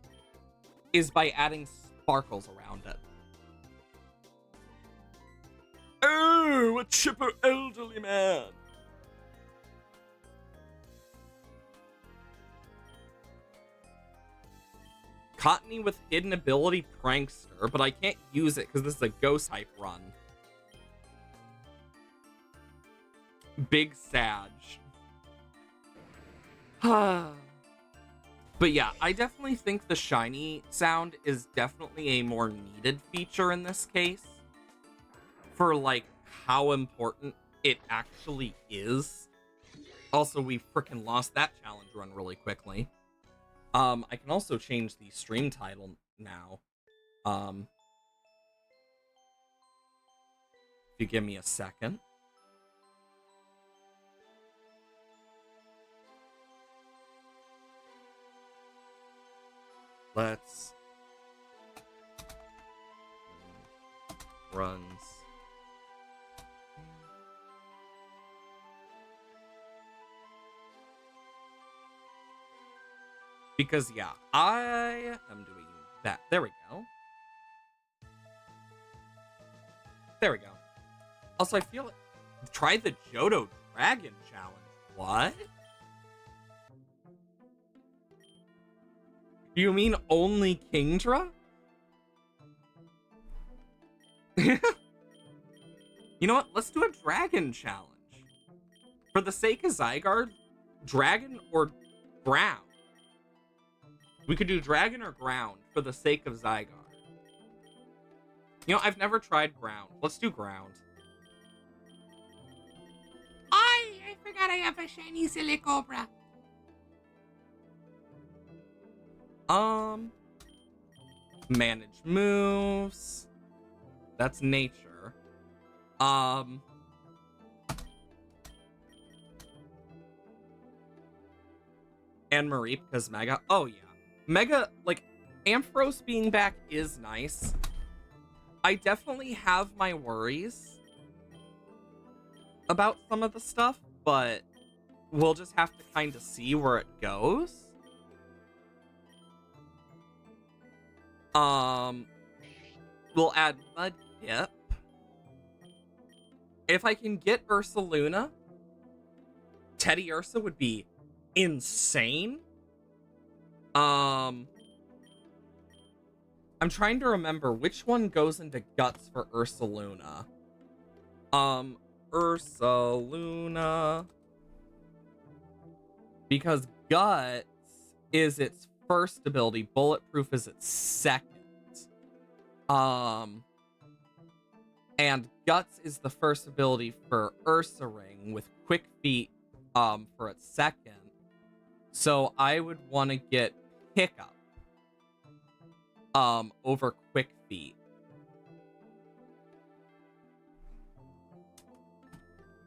is by adding sparkles around it. Oh, a chipper elderly man! Cottony with hidden ability Prankster, but I can't use it because this is a ghost hype run. Big Sag. But yeah, I definitely think the shiny sound is definitely a more needed feature in this case for like how important it actually is. Also, we freaking lost that challenge run really quickly. I can also change the stream title now. If you give me a second. Let's runs. Because yeah, I am doing that. There we go. There we go. Also, I feel like try the Johto Dragon challenge. What? You mean only Kingdra? You know what? Let's do a dragon challenge. For the sake of Zygarde, dragon or ground. We could do dragon or ground for the sake of Zygarde. You know, I've never tried ground. Let's do ground. I forgot I have a shiny Silicobra. Manage moves. That's nature. And Marie because Mega. Oh yeah. Mega, like, Ampharos being back is nice. I definitely have my worries about some of the stuff, but we'll just have to kind of see where it goes. We'll add Mudkip. If I can get Ursaluna, Teddy Ursa would be insane. I'm trying to remember which one goes into Guts for Ursaluna. Ursaluna. Because Guts is its first ability, Bulletproof is its second. And Guts is the first ability for Ursaring with Quick Feet for its second. So I would want to get Pickup over Quick Feet.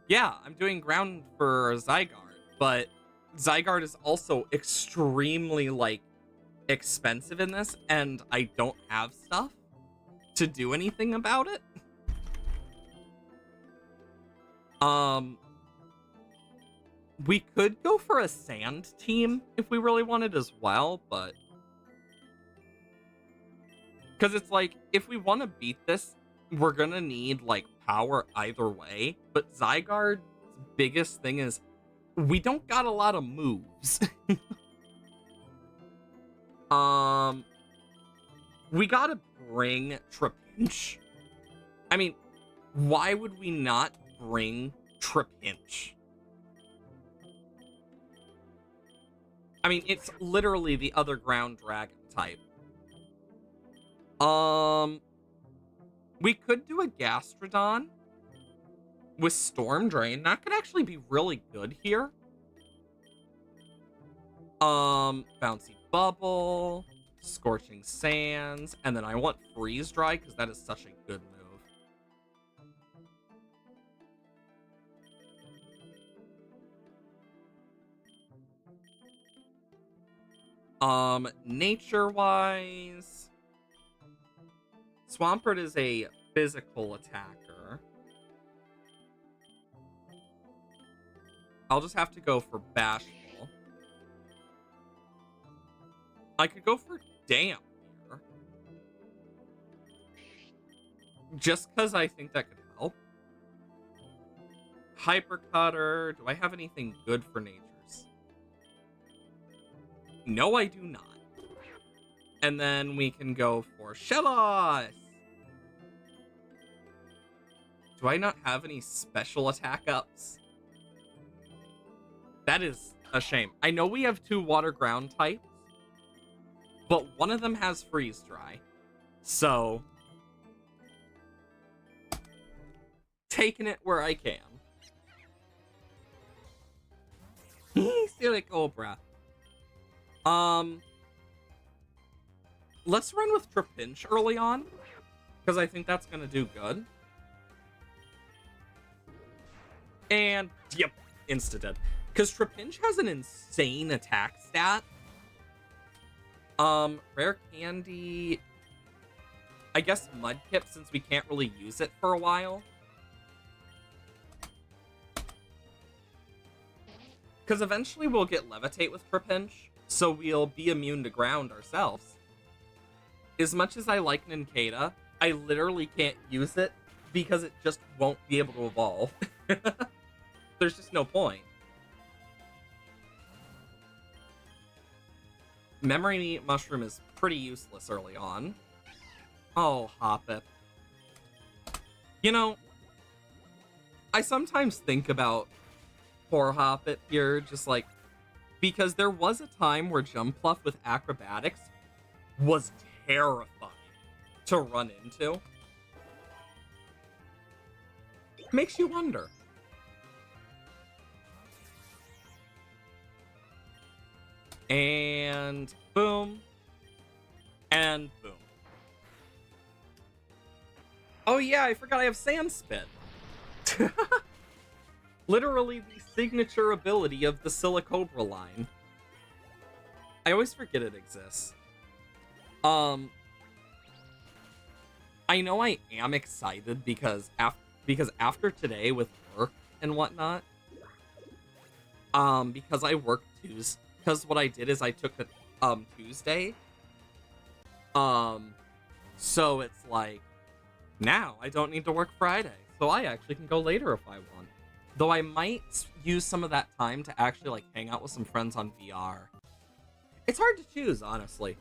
Yeah, I'm doing ground for Zygarde, but Zygarde is also extremely, like, expensive in this, and I don't have stuff to do anything about it. We could go for a sand team if we really wanted as well, but because it's like, if we want to beat this, we're gonna need, like, power either way. But Zygarde's biggest thing is we don't got a lot of moves. We gotta bring Trapinch. I mean, why would we not bring Trapinch? I mean, it's literally the other ground dragon type. We could do a Gastrodon with Storm Drain. That could actually be really good here. Bouncy Bubble, Scorching Sands, and then I want Freeze Dry because that is such a good move. Nature-wise, Swampert is a physical attacker. I'll just have to go for Bashful. I could go for Damp here. Just because I think that could help. Hypercutter. Do I have anything good for natures? No, I do not. And then we can go for Shellos. Do I not have any special attack ups? That is a shame. I know we have 2 water ground types, but one of them has freeze dry. So, taking it where I can. Silly Cobra. Let's run with Trapinch early on, because I think that's gonna do good. And, yep, insta-dead. Because Trapinch has an insane attack stat. Rare Candy... I guess Mudkip, since we can't really use it for a while. Because eventually we'll get Levitate with Trapinch, so we'll be immune to ground ourselves. As much as I like Nincada, I literally can't use it because it just won't be able to evolve. There's just no point. Memory Mushroom is pretty useless early on. Oh, Hoppip. You know, I sometimes think about poor Hoppip here, just like, because there was a time where Jumpluff with Acrobatics was terrifying to run into. Makes you wonder. And boom. And boom. Oh yeah, I forgot I have Sand Spit. Literally the signature ability of the Silicobra line. I always forget it exists. I know I am excited because after today with work and whatnot, because I worked Tuesday, because what I did is I took a Tuesday, so it's like, now I don't need to work Friday, so I actually can go later if I want. Though I might use some of that time to actually like hang out with some friends on VR. It's hard to choose, honestly.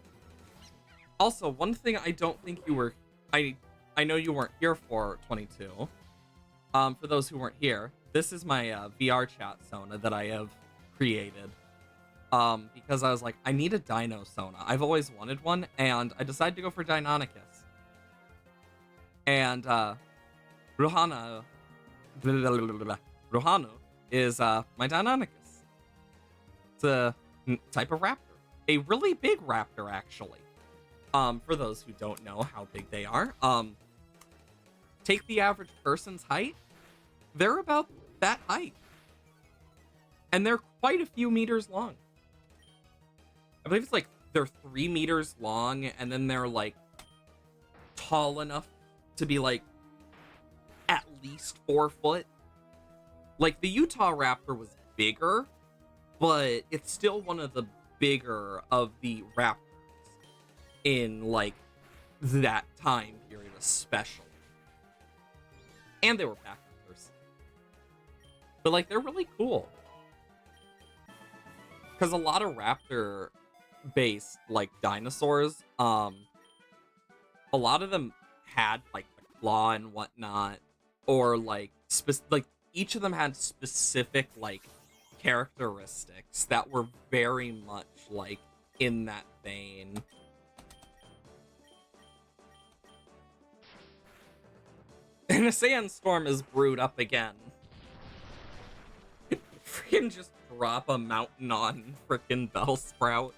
Also, one thing I don't think you were, I know you weren't here for 22. For those who weren't here, this is my VR chat Sona that I have created. Because I was like, I need a Dino Sona. I've always wanted one, and I decided to go for Deinonychus. And Ruhanu is my Deinonychus. It's a type of raptor. A really big raptor, actually. For those who don't know how big they are, take the average person's height. They're about that height. And they're quite a few meters long. I believe it's like they're 3 meters long, and then they're like tall enough to be like at least 4 foot. Like the Utah Raptor was bigger, but it's still one of the bigger of the raptors in like that time period especially. And they were backpackers. But like they're really cool. Because a lot of raptor based like dinosaurs, a lot of them had like the claw and whatnot, or like like each of them had specific like characteristics that were very much like in that vein. And a sandstorm is brewed up again. Freaking just drop a mountain on frickin' Bellsprout.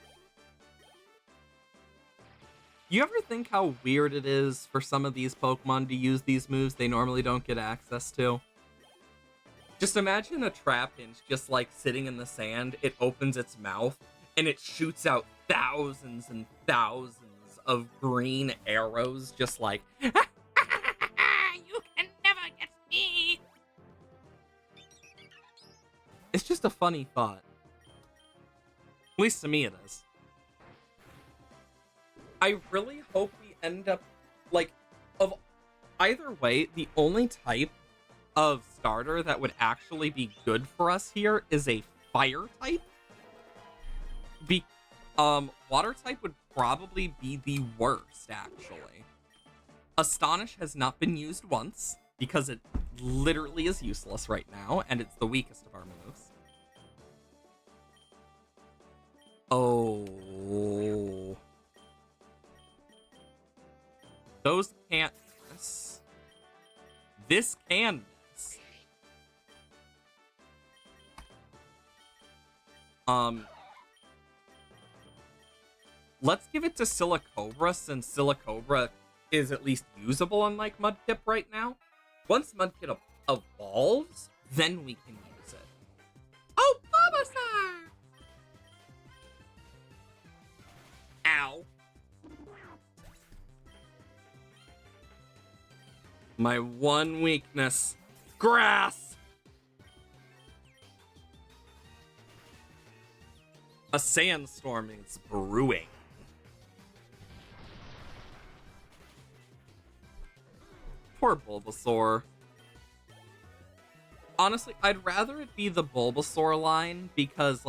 You ever think how weird it is for some of these Pokemon to use these moves they normally don't get access to? Just imagine a Trapinch just like sitting in the sand, it opens its mouth, and it shoots out thousands and thousands of green arrows just like, you can never get me! It's just a funny thought. At least to me it is. I really hope we end up, like, of either way, the only type of starter that would actually be good for us here is a fire type. Water type would probably be the worst, actually. Astonish has not been used once, because it literally is useless right now, and it's the weakest of our moves. Oh. Those can't miss. This can miss. Let's give it to Silicobra, since Silicobra is at least usable unlike Mudkip right now. Once Mudkip evolves, then we can use it. Oh, Bulbasaur! Ow. My one weakness. Grass! A sandstorm is brewing. Poor Bulbasaur. Honestly, I'd rather it be the Bulbasaur line because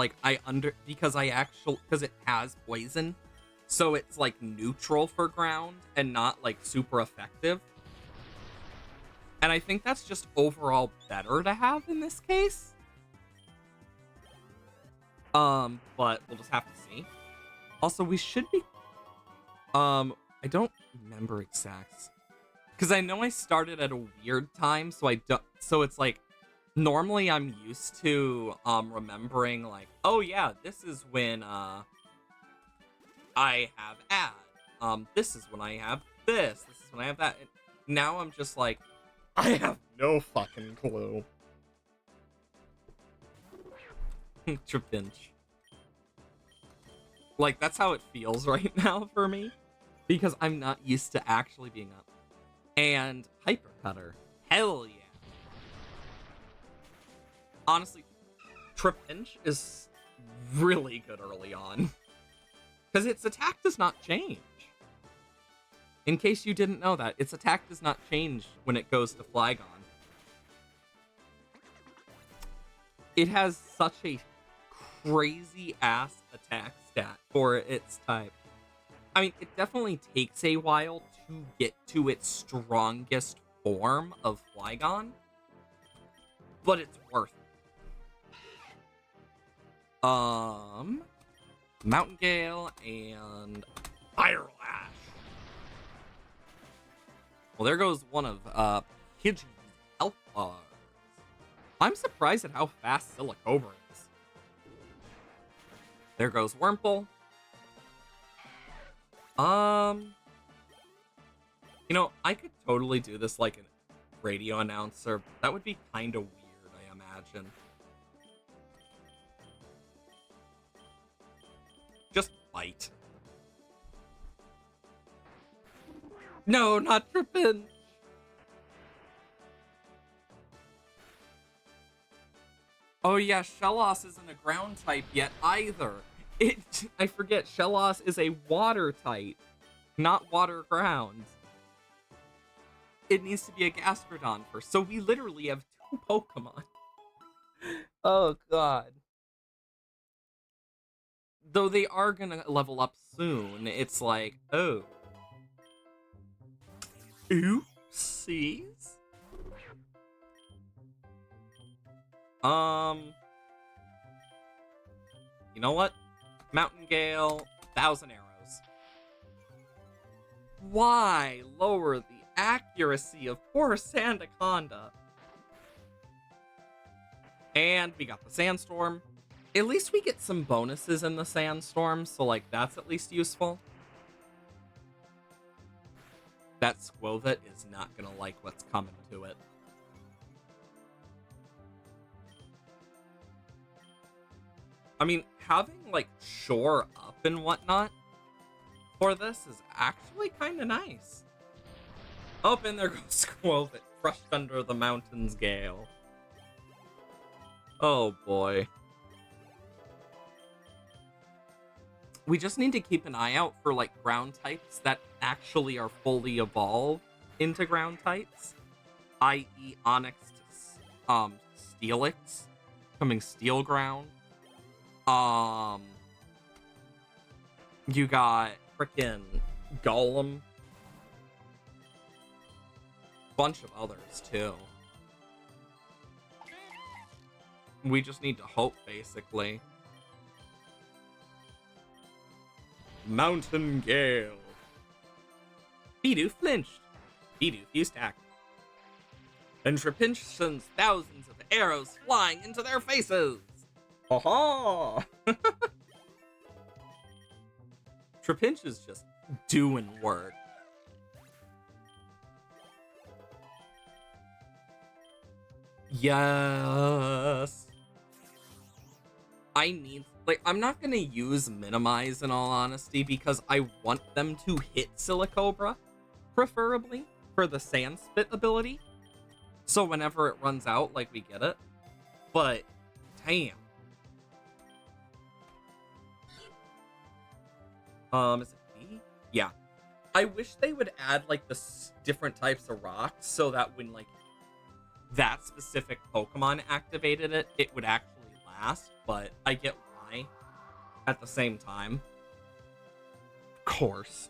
because it has poison. So it's like neutral for ground and not like super effective. And I think that's just overall better to have in this case. But we'll just have to see. Also, we should be I don't remember exacts. Because I know I started at a weird time, so it's like normally I'm used to remembering like, oh yeah, this is when I have ad. This is when I have this. This is when I have that. And now I'm just like, I have no fucking clue. Trapinch. Like, that's how it feels right now for me. Because I'm not used to actually being up. And Hyper Cutter. Hell yeah. Honestly, Trapinch is really good early on. Because its attack does not change. In case you didn't know that, its attack does not change when it goes to Flygon. It has such a crazy ass attack stat for its type. I mean, it definitely takes a while to get to its strongest form of Flygon, but it's worth it. Mountain Gale and Fire Lash. Well, there goes one of Pidgey's health bars. I'm surprised at how fast Silicobra is. There goes Wurmple. You know, I could totally do this like a radio announcer. That would be kind of weird, I imagine. Just fight. No, not Trapinch. Oh yeah, Shellos isn't a ground type yet either. I forget, Shellos is a water type, not water ground. It needs to be a Gastrodon first, so we literally have 2 Pokemon. Oh god. Though they are gonna level up soon, it's like, oh. Oopsies. You know what? Mountain Gale, 1,000 arrows. Why lower the accuracy of poor Sandaconda? And we got the Sandstorm. At least we get some bonuses in the Sandstorm, so like that's at least useful. That Squovet is not gonna like what's coming to it. I mean, having like Shore Up and whatnot for this is actually kind of nice. Oh, and there goes Squovet, crushed under the mountain's gale. Oh boy. We just need to keep an eye out for like ground types that actually are fully evolved into ground types, i.e. Onyx to Steelix, becoming Steel Ground. You got frickin' Golem. Bunch of others too. We just need to hope, basically. Mountain Gale. Bidoof flinched. Bidoof used act. And Trapinch sends thousands of arrows flying into their faces. Ha ha! Trapinch is just doing work. Yes. I'm not gonna use Minimize in all honesty because I want them to hit Silicobra, preferably, for the Sand Spit ability. So whenever it runs out, we get it. But, damn. Is it B? Yeah. I wish they would add, the different types of rocks so that when, that specific Pokemon activated it, it would actually last, but I get why at the same time. Of course.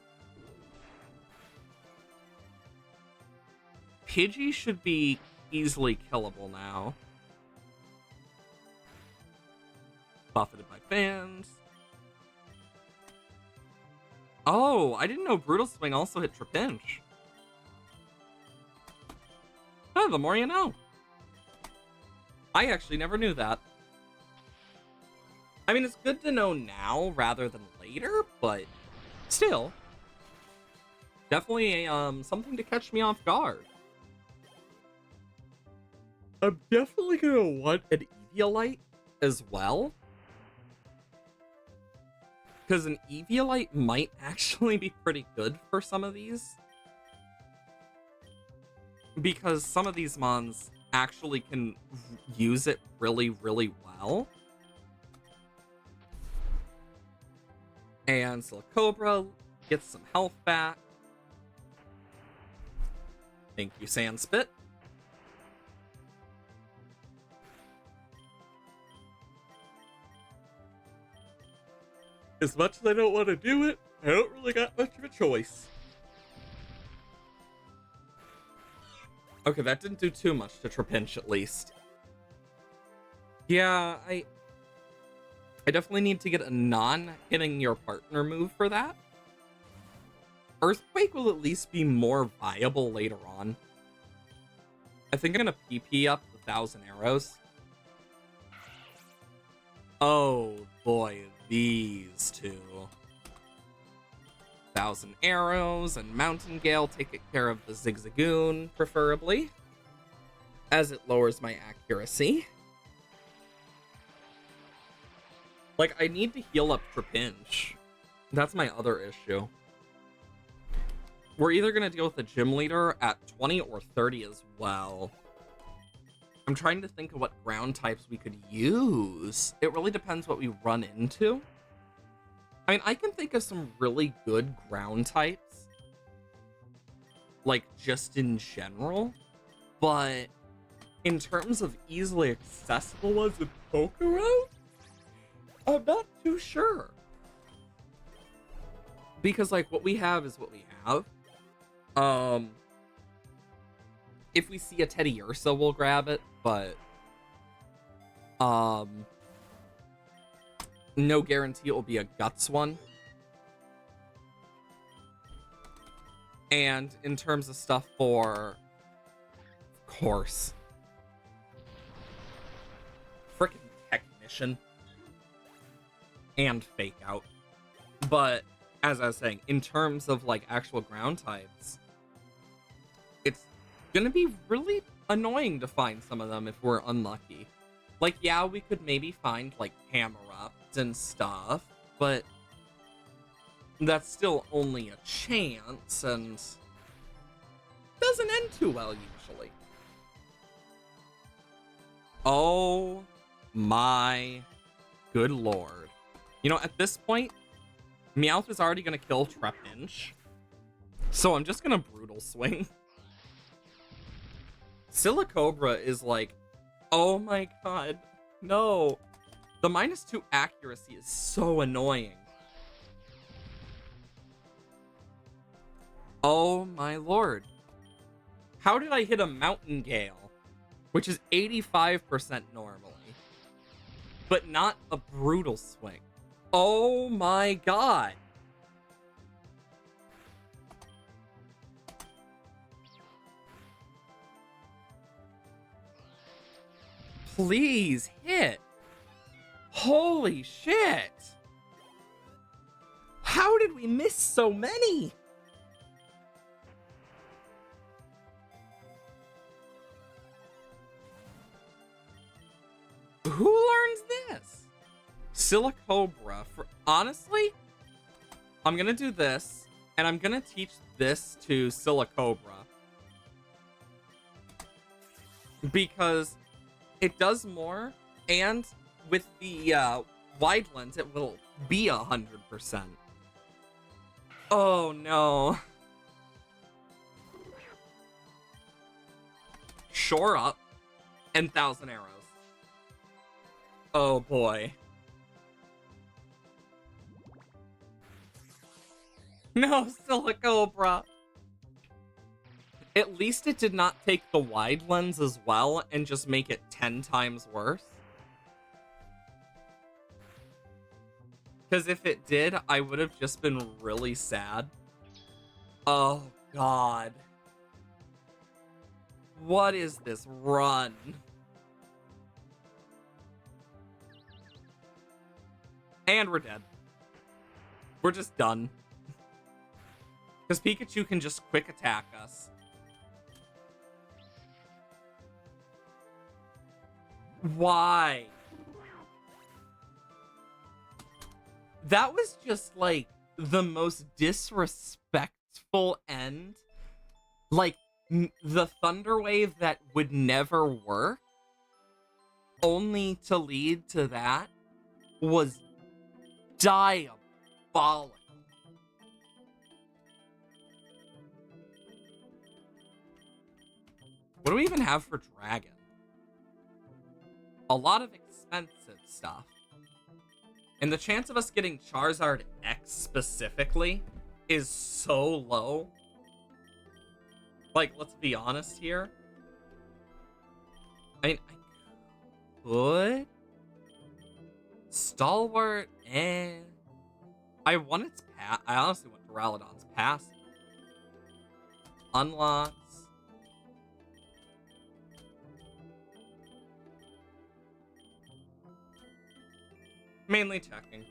Pidgey should be easily killable now. Buffeted by fans. Oh, I didn't know Brutal Swing also hit Trapinch. Oh, the more you know. I actually never knew that. I mean, it's good to know now rather than later, but still. Definitely something to catch me off guard. I'm definitely gonna want an Eviolite as well. Because an Eviolite might actually be pretty good for some of these. Because some of these mons actually can use it really, really well. And Silicobra gets some health back. Thank you, Sandspit. As much as I don't want to do it, I don't really got much of a choice. Okay, that didn't do too much to Trapinch, at least. Yeah, I definitely need to get a non-hitting your partner move for that. Earthquake will at least be more viable later on. I think I'm gonna PP up 1,000 arrows. Oh boy, these two. 1,000 arrows and Mountain Gale take care of the Zigzagoon, preferably, as it lowers my accuracy. I need to heal up Trapinch. That's my other issue. We're either going to deal with the gym leader at 20 or 30 as well. I'm trying to think of what ground types we could use. It really depends what we run into. I mean, I can think of some really good ground types. Just in general. But in terms of easily accessible ones with Pokerogue, I'm not too sure. Because, what we have is what we have. If we see a Teddiursa, we'll grab it, but no guarantee it will be a Guts one. And in terms of stuff for, of course, frickin' Technician and Fake Out. But as I was saying, in terms of actual ground types, it's gonna be really annoying to find some of them if we're unlucky. Yeah, we could maybe find Hammerups and stuff, but that's still only a chance and doesn't end too well usually. Oh my good lord. At this point, Meowth is already gonna kill Trapinch, so I'm just gonna Brutal Swing. Silicobra is oh my god, no. The -2 accuracy is so annoying. Oh my lord. How did I hit a Mountain Gale, which is 85% normally, but not a Brutal Swing? Oh my god. Please hit. Holy shit. How did we miss so many? Who learns this? Silicobra. Honestly, I'm gonna do this, and I'm gonna teach this to Silicobra. Because it does more, and with the wide lens, it will be 100%. Oh no. Shore up and 1,000 arrows. Oh boy. No, Silicobra. At least it did not take the wide lens as well and just make it 10 times worse. Because if it did, I would have just been really sad. Oh, God. What is this run? And we're dead. We're just done. Because Pikachu can just quick attack us. Why? That was just like the most disrespectful end. Like the Thunder Wave that would never work, only to lead to that, was diabolical. What do we even have for Dragon? A lot of expensive stuff. And the chance of us getting Charizard X specifically is so low. Like, let's be honest here. I mean, I could. Stalwart, I want its pass. I honestly want Duraludon's pass. Unlocks. Mainly checking.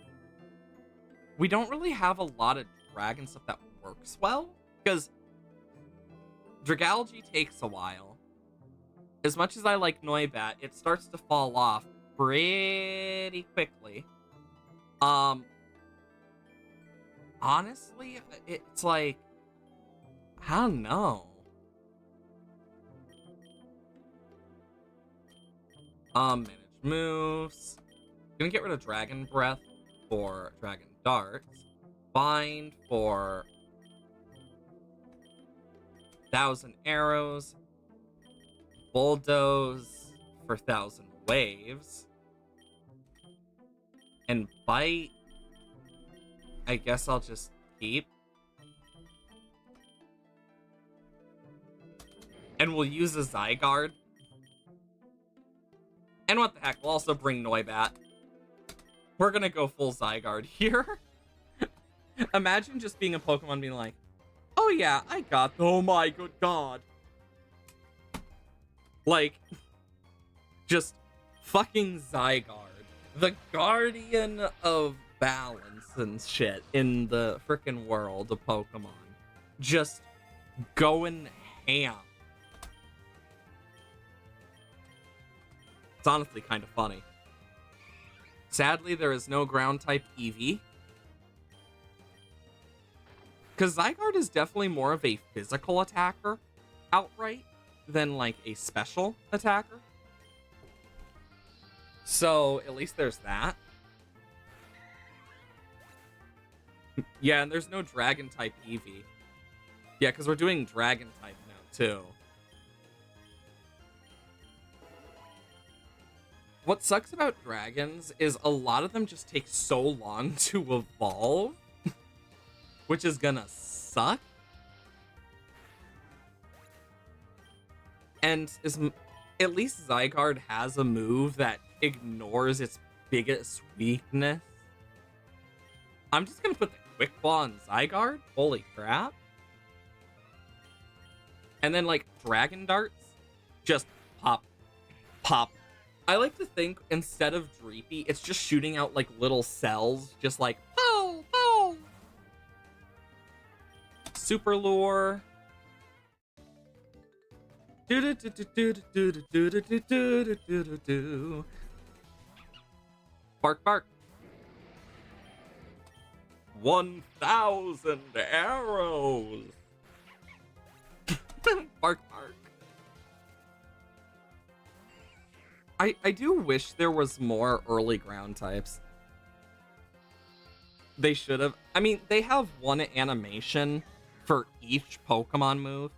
We don't really have a lot of dragon stuff that works well, because Dragalge takes a while. As much as I like Noibat, it starts to fall off pretty quickly. Honestly, it's like, I don't know. Manage moves. Gonna get rid of Dragon Breath for Dragon Darts. Bind for 1,000 arrows. Bulldoze for 1,000 waves. And Bite, I guess I'll just keep. And we'll use a Zygarde. And what the heck, we'll also bring Noibat. We're gonna go full Zygarde here. Imagine just being a Pokemon being like, oh yeah, I got, oh my good god. Like, just fucking Zygarde. The guardian of balance and shit in the frickin' world of Pokemon. Just going ham. It's honestly kind of funny. Sadly, there is no ground-type Eevee. Because Zygarde is definitely more of a physical attacker outright than, like, a special attacker. So, at least there's that. Yeah, and there's no Dragon-type Eevee. Yeah, because we're doing Dragon-type now, too. What sucks about dragons is a lot of them just take so long to evolve, which is gonna suck. And at least Zygarde has a move that ignores its biggest weakness. I'm just gonna put the Quick Claw on Zygarde. Holy crap. And then, like, Dragon Darts. Just pop, pop. I like to think instead of Dreepy, it's just shooting out like little cells, just like pow, pow. Super lure. Bark, bark. 1,000 arrows. Bark, bark. I do wish there was more early ground types. They should have. I mean, they have one animation for each Pokemon move.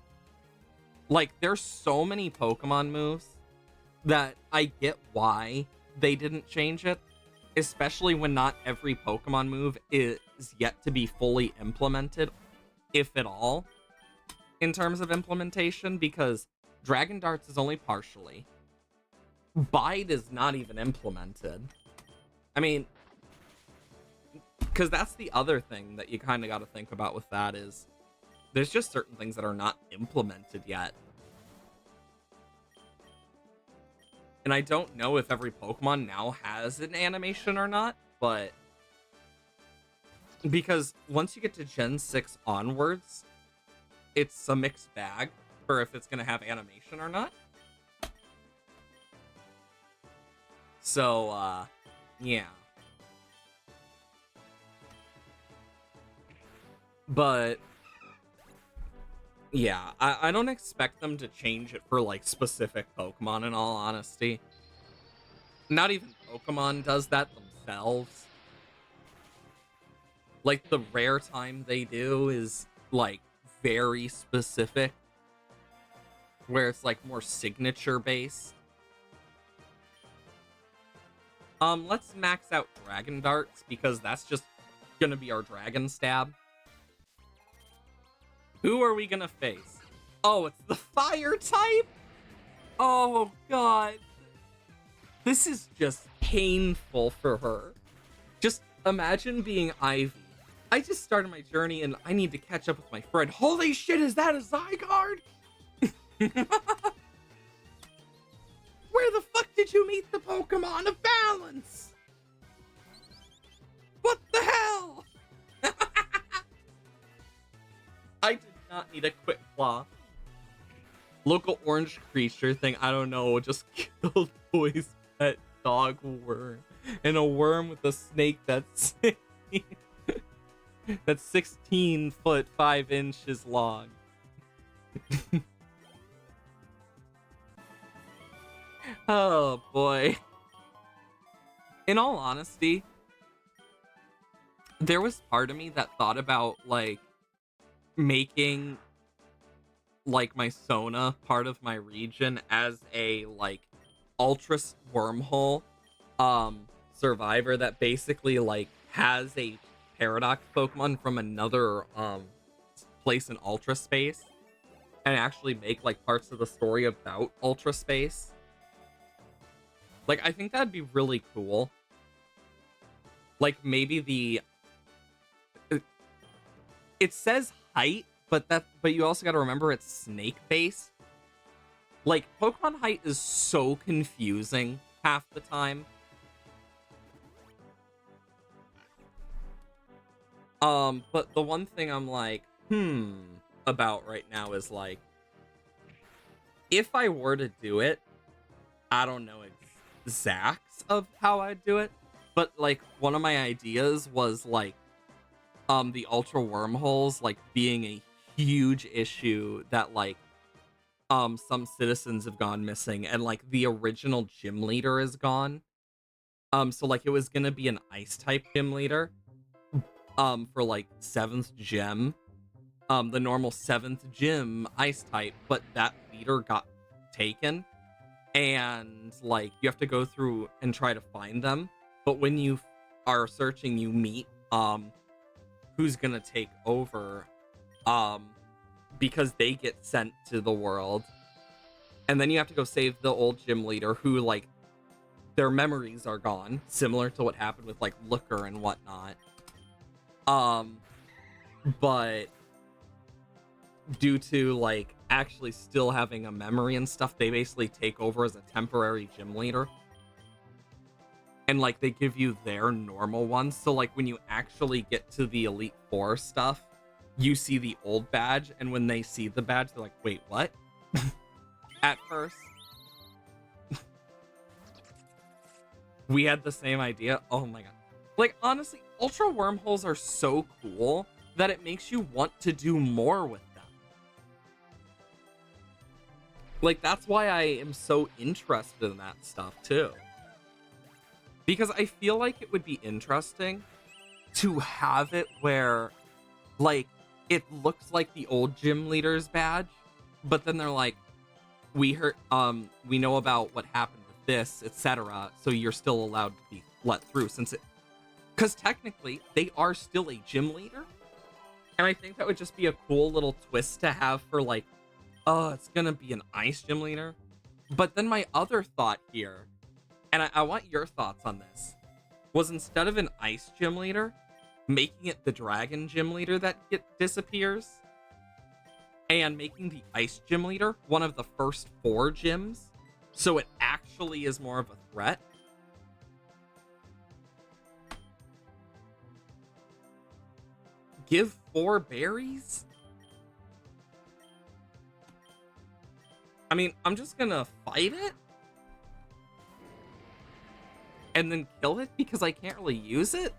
Like, there's so many Pokemon moves that I get why they didn't change it, especially when not every Pokemon move is yet to be fully implemented, if at all, in terms of implementation, because Dragon Darts is only partially. Bite is not even implemented. I mean, because that's the other thing that you kind of got to think about with that is there's just certain things that are not implemented yet. And I don't know if every Pokemon now has an animation or not, but because once you get to Gen 6 onwards, it's a mixed bag for if it's going to have animation or not. So, yeah. But, yeah, I don't expect them to change it for, like, specific Pokemon, in all honesty. Not even Pokemon does that themselves. Like, the rare time they do is, like, very specific. Where it's, like, more signature-based. Let's max out Dragon Darts, because that's just gonna be our Dragon Stab. Who are we gonna face? Oh, it's the Fire type? Oh, God. This is just painful for her. Just imagine being Ivy. I just started my journey and I need to catch up with my friend. Holy shit, is that a Zygarde? Where the fuck did you meet the Pokemon of balance? What the hell? I did not need a quick claw. Local orange creature thing, I don't know, just killed boy's pet dog worm. And a worm with a snake that's 16 foot 5 inches long. Oh boy. In all honesty, there was part of me that thought about like making like my Sona part of my region as a like Ultras wormhole survivor that basically like has a Paradox Pokemon from another place in Ultra Space and actually make like parts of the story about Ultra Space. Like, I think that'd be really cool. Like, maybe it says height, but you also gotta remember it's snake-based. Like, Pokemon height is so confusing half the time. But the one thing I'm like, about right now is like, if I were to do it, I don't know exacts of how I'd do it, but like one of my ideas was like the ultra wormholes like being a huge issue that like some citizens have gone missing and like the original gym leader is gone. So like it was gonna be an ice type gym leader for like 7th gym, the normal 7th gym ice type, but that leader got taken. And like you have to go through and try to find them, but when you are searching you meet who's gonna take over because they get sent to the world, and then you have to go save the old gym leader who like their memories are gone, similar to what happened with like Looker and whatnot, but due to like actually still having a memory and stuff, they basically take over as a temporary gym leader. and like they give you their normal ones. So like when you actually get to the Elite Four stuff, you see the old badge, and when they see the badge, they're like, wait, what? At first. We had the same idea. Oh my god. Like, honestly, Ultra Wormholes are so cool that it makes you want to do more with them. Like, that's why I am so interested in that stuff, too. Because I feel like it would be interesting to have it where, like, it looks like the old gym leader's badge, but then they're like, we know about what happened with this, etc., so you're still allowed to be let through, because technically they are still a gym leader. And I think that would just be a cool little twist to have for like, oh, it's gonna be an ice gym leader. But then my other thought here, and I want your thoughts on this, was instead of an ice gym leader, making it the dragon gym leader that disappears, and making the ice gym leader one of the first 4 gyms, so it actually is more of a threat. Give 4 berries? I mean, I'm just gonna fight it? And then kill it because I can't really use it?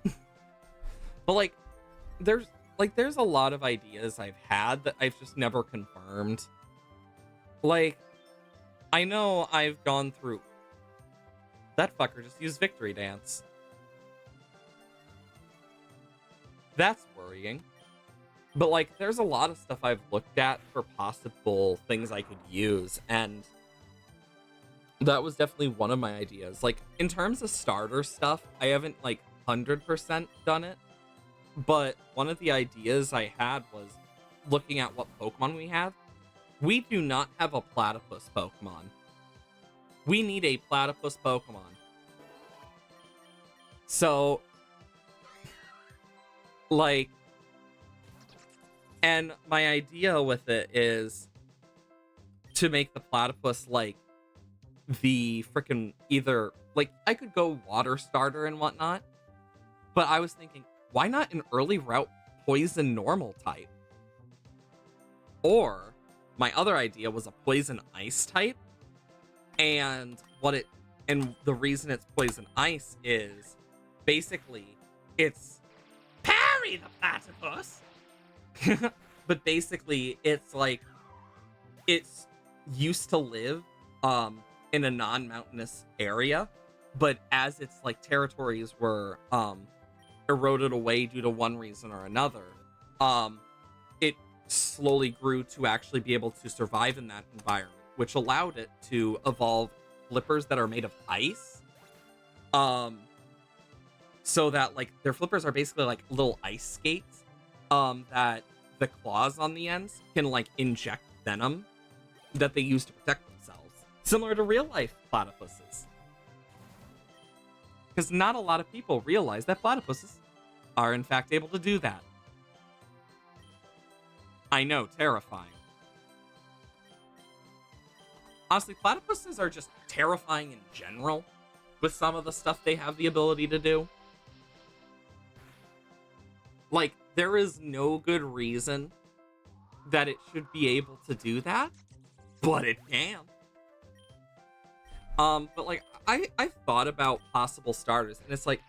But like, there's a lot of ideas I've had that I've just never confirmed. Like, I know I've gone through... That fucker just used Victory Dance. That's worrying. But like, there's a lot of stuff I've looked at for possible things I could use, and that was definitely one of my ideas. Like, in terms of starter stuff, I haven't like 100% done it, but one of the ideas I had was looking at what Pokemon we have. We do not have a platypus Pokemon. We need a platypus Pokemon. So, like, and my idea with it is to make the platypus like the freaking either, like, I could go water starter and whatnot, but I was thinking, why not an early route poison normal type? Or my other idea was a poison ice type, and the reason it's poison ice is basically it's parry the platypus. But basically it's like it's used to live in a non-mountainous area, but as its like territories were eroded away due to one reason or another, it slowly grew to actually be able to survive in that environment, which allowed it to evolve flippers that are made of ice. So that like their flippers are basically like little ice skates, that the claws on the ends can like inject venom that they use to protect themselves, similar to real life platypuses. Because not a lot of people realize that platypuses are in fact able to do that. I know, terrifying. Honestly, platypuses are just terrifying in general with some of the stuff they have the ability to do. Like, there is no good reason that it should be able to do that, but it can. But like, I've thought about possible starters, and it's like,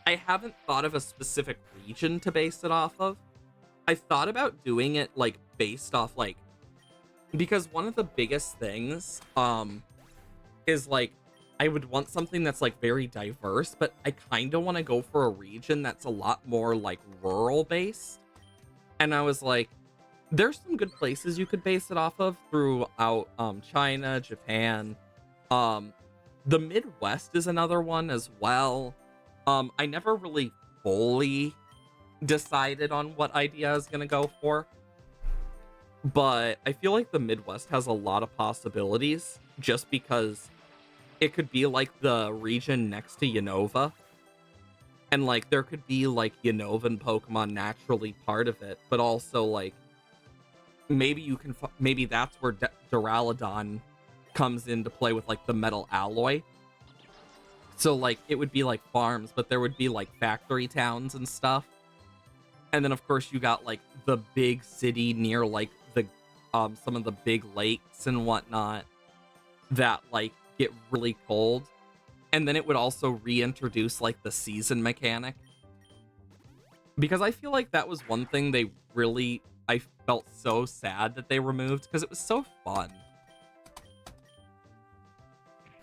I haven't thought of a specific region to base it off of. I thought about doing it like based off like, because one of the biggest things is like, I would want something that's like very diverse, but I kind of want to go for a region that's a lot more like rural based. And I was like, there's some good places you could base it off of throughout China, Japan. The Midwest is another one as well. I never really fully decided on what idea I was going to go for, but I feel like the Midwest has a lot of possibilities just because it could be like the region next to Unova, and like there could be like Unovan Pokemon naturally part of it, but also like maybe you can maybe that's where Duraludon comes into play with like the metal alloy. So like it would be like farms, but there would be like factory towns and stuff. And then of course you got like the big city near like the some of the big lakes and whatnot that like get really cold. And then it would also reintroduce like the season mechanic. Because I feel like that was one thing I felt so sad that they removed because it was so fun.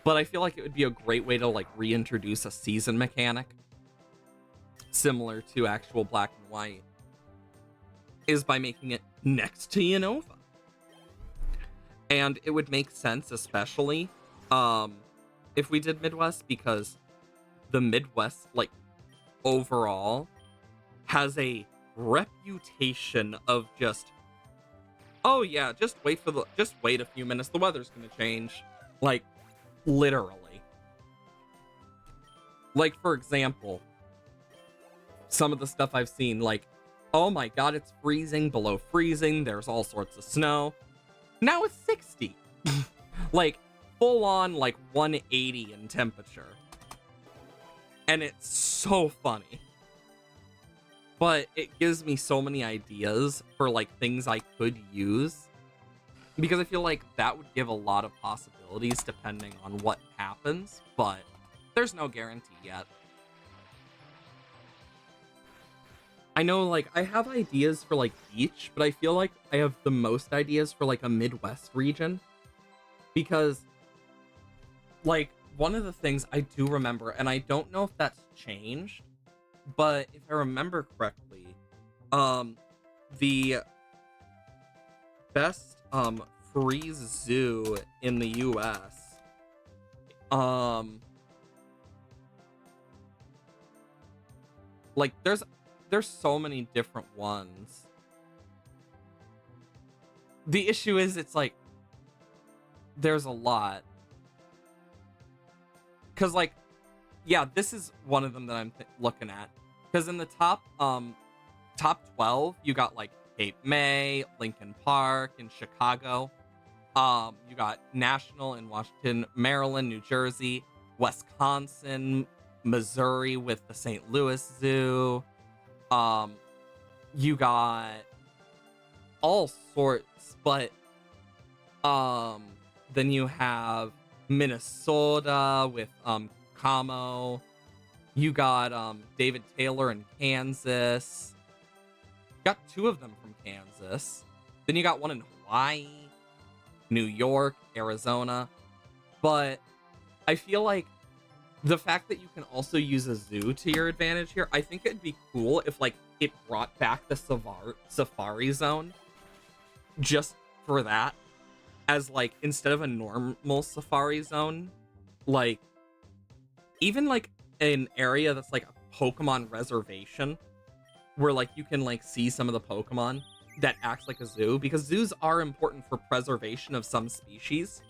But I feel like it would be a great way to like reintroduce a season mechanic similar to actual Black and White is by making it next to Unova. And it would make sense, especially if we did Midwest, because the Midwest, like overall, has a reputation of just, oh yeah, just wait a few minutes, the weather's gonna change. Like literally. Like for example, some of the stuff I've seen, like, oh my god, it's freezing, below freezing, there's all sorts of snow. Now it's 60. Like full on like 180 in temperature. And it's so funny. But it gives me so many ideas for like things I could use. Because I feel like that would give a lot of possibilities depending on what happens, but there's no guarantee yet. I know like I have ideas for like each, but I feel like I have the most ideas for like a Midwest region. Because like one of the things I do remember, and I don't know if that's changed, but if I remember correctly, the best freeze zoo in the US, like there's so many different ones. The issue is it's like there's a lot. Cause like, yeah, this is one of them that I'm looking at. Cause in the top 12, you got like Cape May, Lincoln Park, in Chicago. You got National in Washington, Maryland, New Jersey, Wisconsin, Missouri with the St. Louis Zoo. You got all sorts, but then you have Minnesota with Camo. You got David Taylor in Kansas. Got two of them from Kansas. Then you got one in Hawaii, New York, Arizona. But I feel like the fact that you can also use a zoo to your advantage here, I think it'd be cool if like it brought back the safari zone just for that. As like instead of a normal safari zone, like even like an area that's like a Pokemon reservation where like you can like see some of the Pokemon that acts like a zoo, because zoos are important for preservation of some species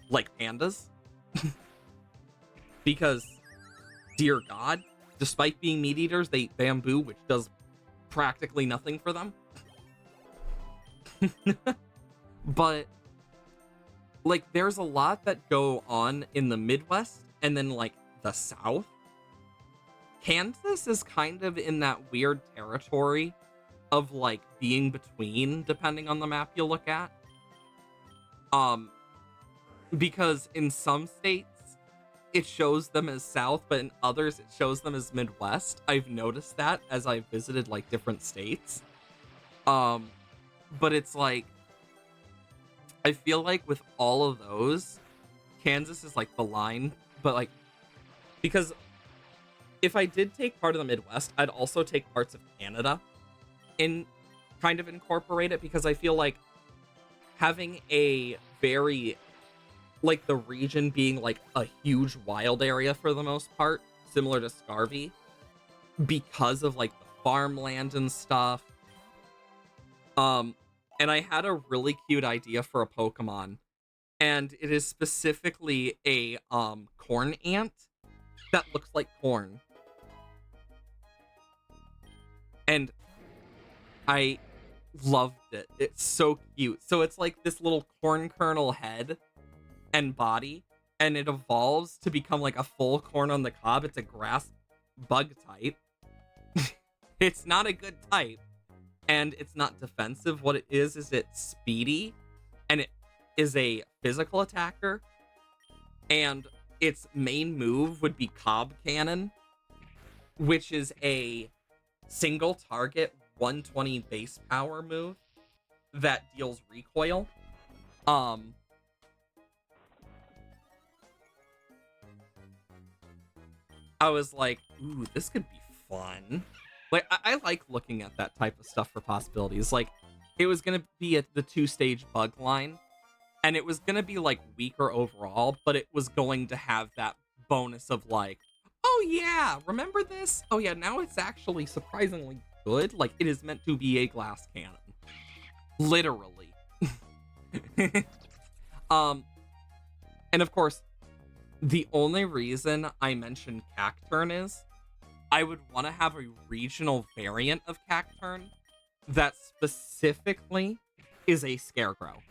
like pandas. Because dear god, despite being meat eaters, they eat bamboo, which does practically nothing for them. But like there's a lot that go on in the Midwest and then like the South. Kansas is kind of in that weird territory of like being between, depending on the map you look at. Because in some states it shows them as South, but in others it shows them as Midwest. I've noticed that as I've visited like different states. But it's like I feel like with all of those, Kansas is like the line, but like, because if I did take part of the Midwest, I'd also take parts of Canada and kind of incorporate it, because I feel like having a very, like the region being like a huge wild area for the most part, similar to Scarvy, because of like the farmland and stuff. And I had a really cute idea for a Pokemon, and it is specifically a corn ant that looks like corn. And I loved it. It's so cute. So it's like this little corn kernel head and body, and it evolves to become like a full corn on the cob. It's a grass bug type. It's not a good type, and it's not defensive. What it is it's speedy, and it is a physical attacker, and its main move would be Cob Cannon, which is a single target 120 base power move that deals recoil. I was like, ooh, this could be fun. Like, I like looking at that type of stuff for possibilities. Like, it was gonna be at the 2-stage bug line, and it was gonna be like weaker overall, but it was going to have that bonus of like, oh yeah, remember this? Oh yeah, now it's actually surprisingly good. Like, it is meant to be a glass cannon. Literally. And of course, the only reason I mentioned Cacturn is I would want to have a regional variant of Cacturn that specifically is a scarecrow.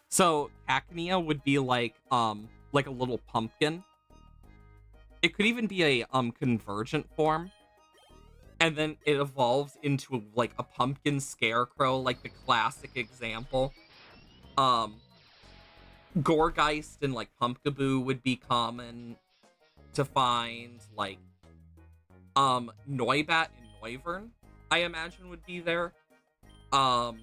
So Cacnea would be like a little pumpkin. It could even be a convergent form. And then it evolves into like a pumpkin scarecrow, like the classic example. Gourgeist and like Pumpkaboo would be common to find. Like Noibat and Noivern, I imagine, would be there. Because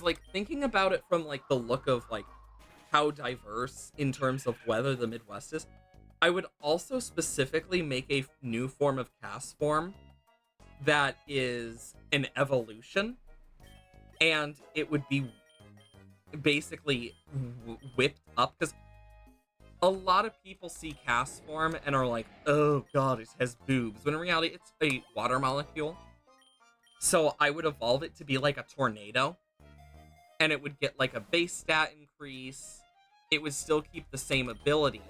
like thinking about it from like the look of like how diverse in terms of weather the Midwest is, I would also specifically make a new form of cast form that is an evolution, and it would be basically whipped up, because a lot of people see cast form and are like, oh god, it has boobs, when in reality it's a water molecule. So I would evolve it to be like a tornado, and it would get like a base stat increase. It would still keep the same ability,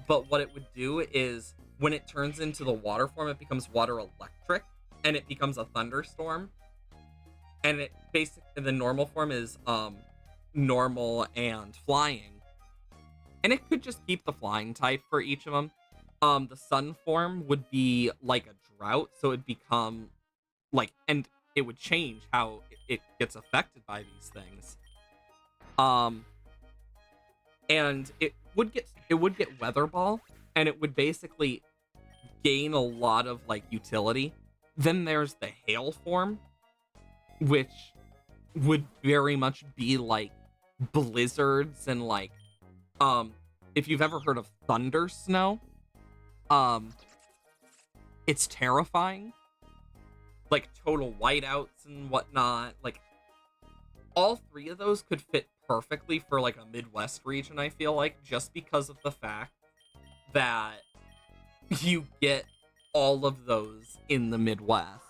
but what it would do is when it turns into the water form, it becomes water electric, and it becomes a thunderstorm. And it basically, the normal form is normal and flying, and it could just keep the flying type for each of them. The sun form would be like a drought, so it'd become like, and it would change how it gets affected by these things. And it would get weather ball, and it would basically gain a lot of like utility. Then there's the hail form, which would very much be like blizzards and like if you've ever heard of thunder snow, it's terrifying. Like total whiteouts and whatnot. Like all three of those could fit perfectly for like a Midwest region, I feel like, just because of the fact that you get all of those in the Midwest.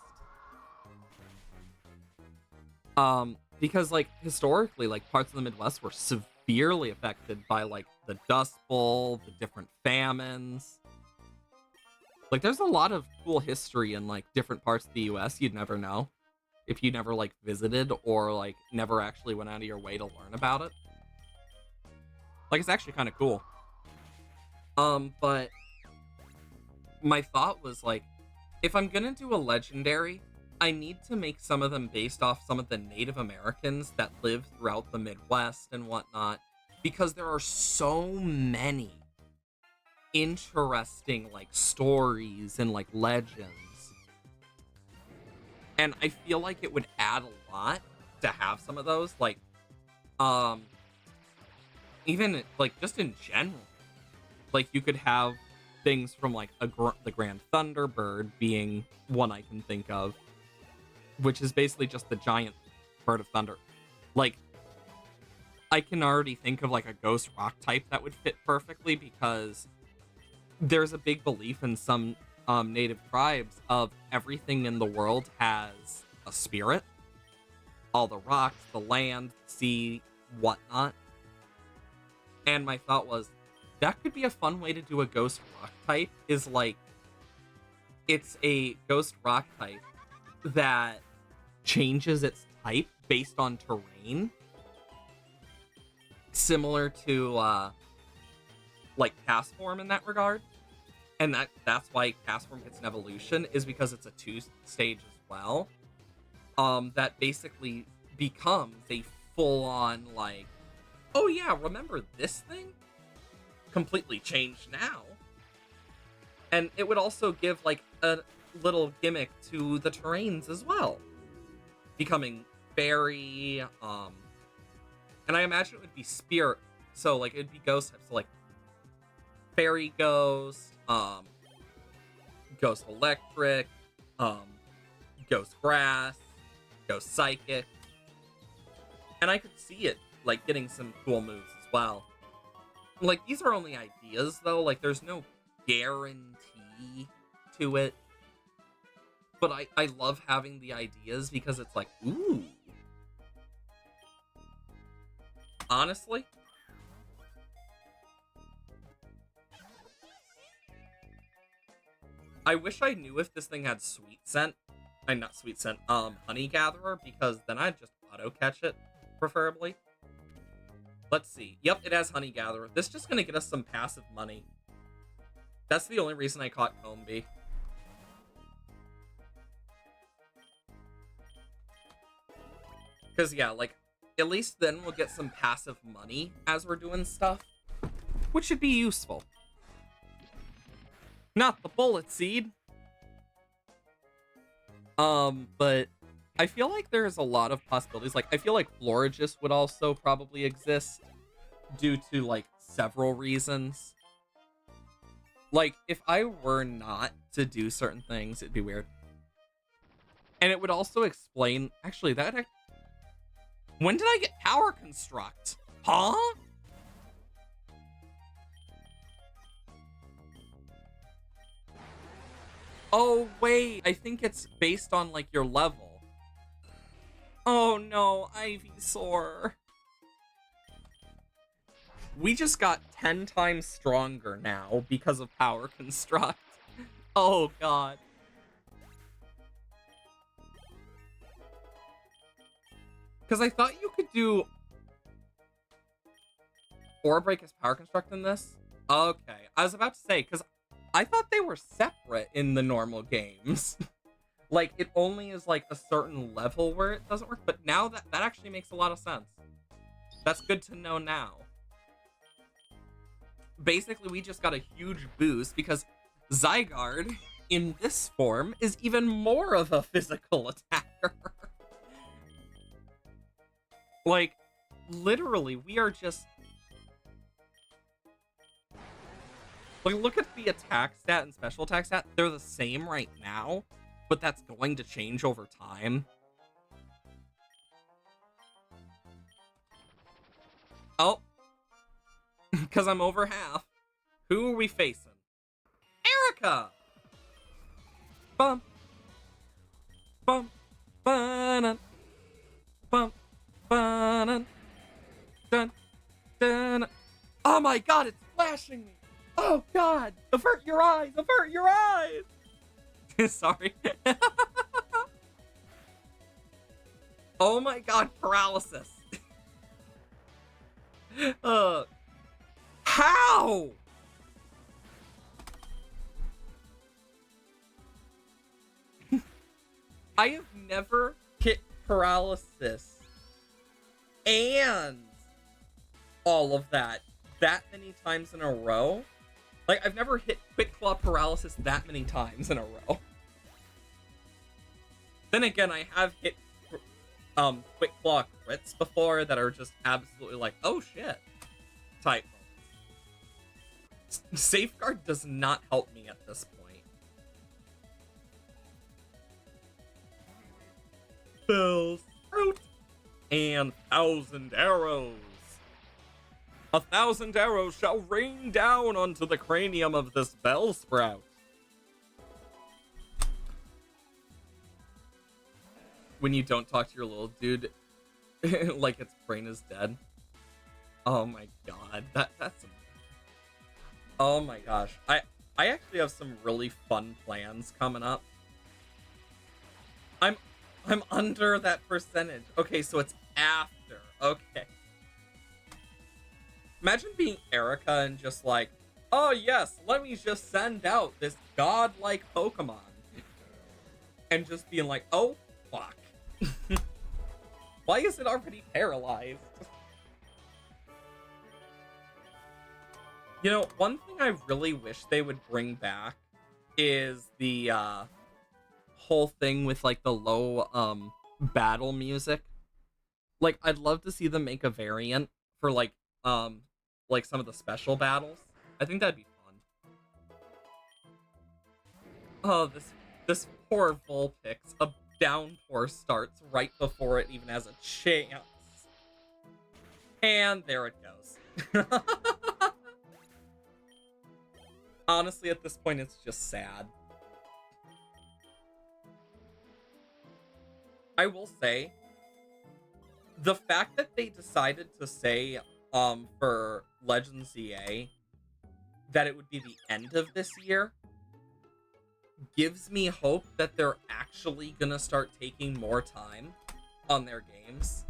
Because like historically, like parts of the Midwest were severely affected by like the Dust Bowl, the different famines. Like there's a lot of cool history in like different parts of the US you'd never know if you never like visited or like never actually went out of your way to learn about it. Like it's actually kind of cool. But my thought was like, if I'm gonna do a legendary, I need to make some of them based off some of the Native Americans that live throughout the Midwest and whatnot, because there are so many interesting like stories and like legends. And I feel like it would add a lot to have some of those, like, even like just in general, like you could have things from like the Grand Thunderbird being one I can think of, which is basically just the giant bird of thunder. Like, I can already think of like a ghost rock type that would fit perfectly, because there's a big belief in some native tribes of everything in the world has a spirit. All the rocks, the land, the sea, whatnot. And my thought was, that could be a fun way to do a ghost rock type, is like, it's a ghost rock type that changes its type based on terrain. similar to like Castform in that regard. And that's why Castform gets an evolution, is because it's a 2-stage as well. That basically becomes a full-on, like, oh yeah, remember this thing? Completely changed now. And it would also give, like, a little gimmick to the terrains as well. Becoming fairy, and I imagine it would be spirit, so, like, it'd be ghost types, so, like, fairy ghost, ghost electric, ghost grass, ghost psychic. And I could see it, like, getting some cool moves as well. Like, these are only ideas, though. Like, there's no guarantee to it. But I love having the ideas because it's like, ooh. Honestly. I wish I knew if this thing had sweet scent. Not sweet scent, honey gatherer, because then I'd just auto catch it, preferably. Let's see. Yep, it has honey gatherer. This is just gonna get us some passive money. That's the only reason I caught Combee. Because, yeah, like, at least then we'll get some passive money as we're doing stuff, which should be useful. Not the bullet seed. But I feel like there's a lot of possibilities. Like, I feel like Florigist would also probably exist due to, like, several reasons. Like, if I were not to do certain things, it'd be weird. And it would also explain... Actually, that... When did I get Power Construct? Huh? Oh, wait. I think it's based on, like, your level. Oh, no. Ivysaur. We just got 10 times stronger now because of Power Construct. Oh, God. Because I thought you could do Aura Break as Power Construct in this. Okay. I was about to say, because I thought they were separate in the normal games. Like, it only is, like, a certain level where it doesn't work. But now that actually makes a lot of sense. That's good to know now. Basically, we just got a huge boost because Zygarde, in this form, is even more of a physical attacker. Like, literally, we are just... Like, look at the attack stat and special attack stat. They're the same right now, but that's going to change over time. Oh. Because I'm over half. Who are we facing? Erica! Bum. Bum. Ba-dun. Bum. Ba-dun. Dun. Dun. Oh my god, it's flashing me! Oh god! Avert your eyes! Avert your eyes! Sorry. Oh my god, paralysis! How? I have never hit paralysis and all of that many times in a row. Like, I've never hit Quick Claw paralysis that many times in a row. Then again, I have hit Quick Claw crits before that are just absolutely like, oh shit, type. Safeguard does not help me at this point. Bell Sprout and 1,000 arrows. 1,000 arrows shall rain down onto the cranium of this Bellsprout. When you don't talk to your little dude like its brain is dead. Oh my god, that's... Oh my gosh. I actually have some really fun plans coming up. I'm under that percentage. Okay, so it's after. Okay. Imagine being Erica and just like, oh yes, let me just send out this godlike Pokemon. And just being like, oh, fuck. Why is it already paralyzed? You know, one thing I really wish they would bring back is the whole thing with like the low battle music. Like, I'd love to see them make a variant for like some of the special battles. I think that'd be fun. Oh, this poor Vulpix. A downpour starts right before it even has a chance. And there it goes. Honestly, at this point, it's just sad. I will say, the fact that they decided to say, for Legends EA, that it would be the end of this year, gives me hope that they're actually gonna start taking more time on their games.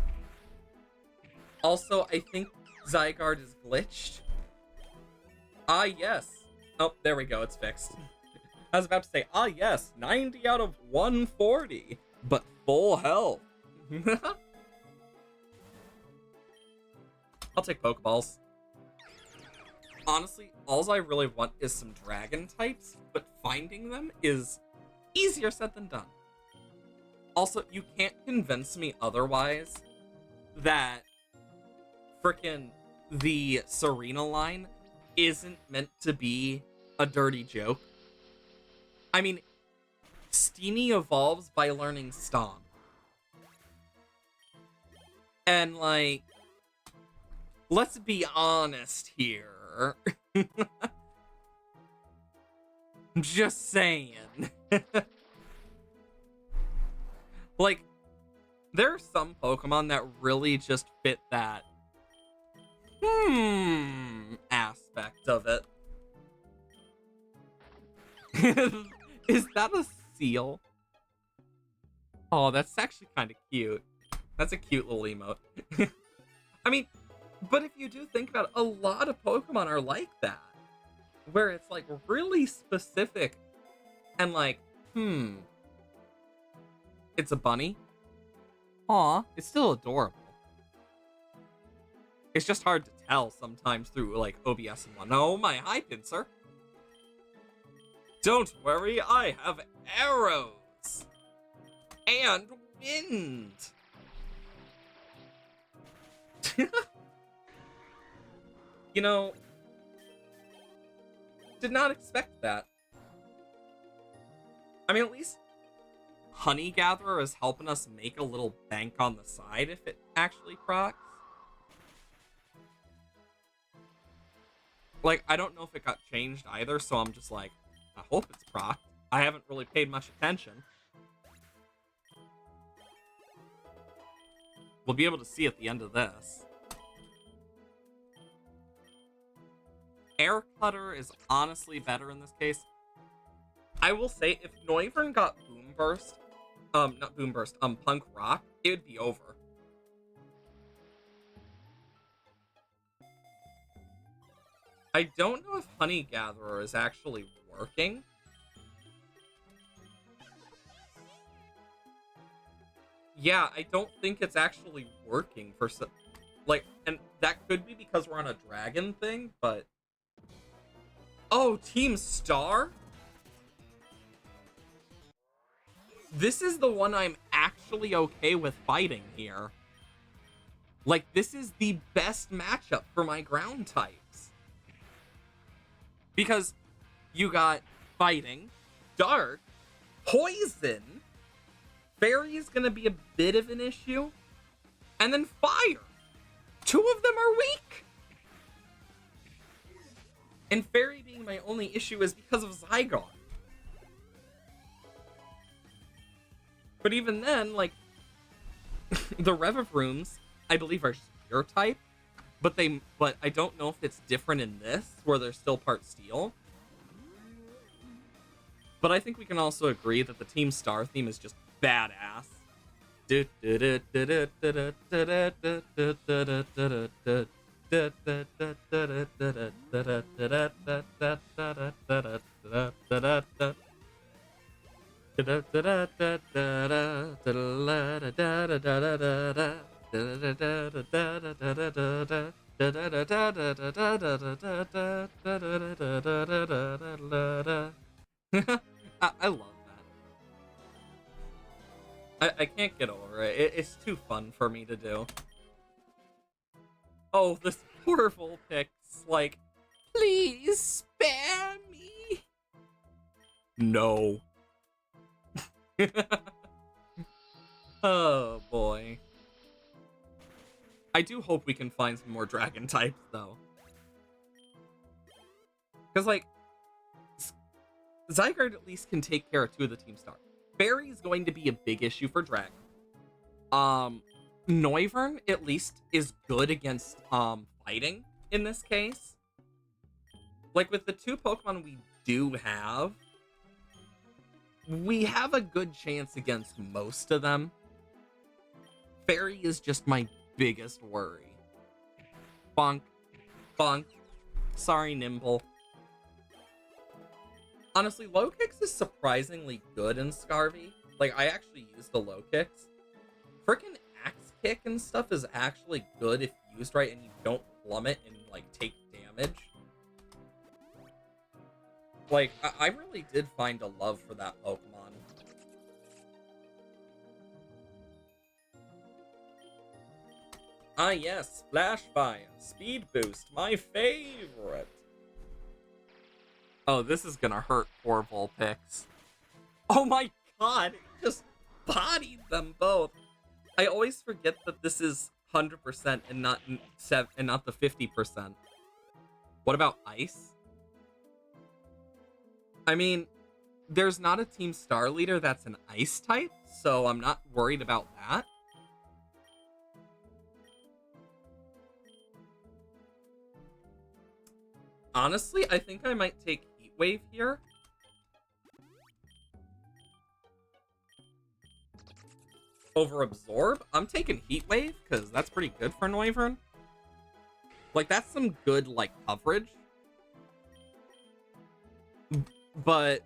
Also, I think Zygarde is glitched. Ah, yes. Oh, there we go, it's fixed. I was about to say, ah, yes, 90 out of 140, but full health. I'll take Pokeballs. Honestly, all I really want is some dragon types, but finding them is easier said than done. Also, you can't convince me otherwise that frickin' the Serena line isn't meant to be a dirty joke. I mean, Steenie evolves by learning Stomp. And, like, let's be honest here. I'm just saying. Like, there are some Pokemon that really just fit that aspect of it. Is that a seal? Oh, that's actually kind of cute. That's a cute little emote. I mean, but if you do think about it, a lot of Pokemon are like that. Where it's like really specific and like, it's a bunny? Aw, it's still adorable. It's just hard to tell sometimes through like OBS and one. Oh my, hi Pinsir. Don't worry, I have arrows. And wind. You know, did not expect that. I mean, at least Honey Gatherer is helping us make a little bank on the side if it actually procs. Like, I don't know if it got changed either, so I'm just like, I hope it's proc. I haven't really paid much attention. We'll be able to see at the end of this. Air Cutter is honestly better in this case. I will say, if Noivern got Boom Burst, not Boom Burst, Punk Rock, it would be over. I don't know if Honey Gatherer is actually working. Yeah, I don't think it's actually working for some, like, and that could be because we're on a dragon thing, but oh, Team Star? This is the one I'm actually okay with fighting here. Like, this is the best matchup for my ground types. Because you got Fighting, Dark, Poison, Fairy is gonna be a bit of an issue, and then Fire. Two of them are weak. And Fairy being my only issue is because of Zygarde. But even then, like, the Revivrooms, I believe, are your type, but I don't know if it's different in this, where they're still part Steel. But I think we can also agree that the Team Star theme is just badass. I love that. I can't get over it. It's too fun for me to do. Oh, this poor Vulpix, like, please spare me. No. Oh boy. I do hope we can find some more dragon types though. Because like Zygarde at least can take care of two of the Team Star. Fairy is going to be a big issue for Dragon. Noivern at least is good against fighting in this case. Like with the two Pokemon we do have, we have a good chance against most of them. Fairy is just my biggest worry. Bonk. Bonk. Sorry, Nimble. Honestly, low kicks is surprisingly good in Scarvy. Like, I actually used the low kicks. Frickin' axe kick and stuff is actually good if used right and you don't plummet and, like, take damage. Like, I really did find a love for that Pokemon. Ah yes, Flash Fire, Speed Boost, my favorite. Oh, this is gonna hurt poor Vulpix. Oh my god, it just bodied them both. I always forget that this is 100% and not the 50%. What about Ice? I mean, there's not a Team Star leader that's an Ice type, so I'm not worried about that. Honestly, I think I might take Heat Wave here. Over Absorb? I'm taking Heat Wave, because that's pretty good for Noivern. Like, that's some good, like, coverage. But,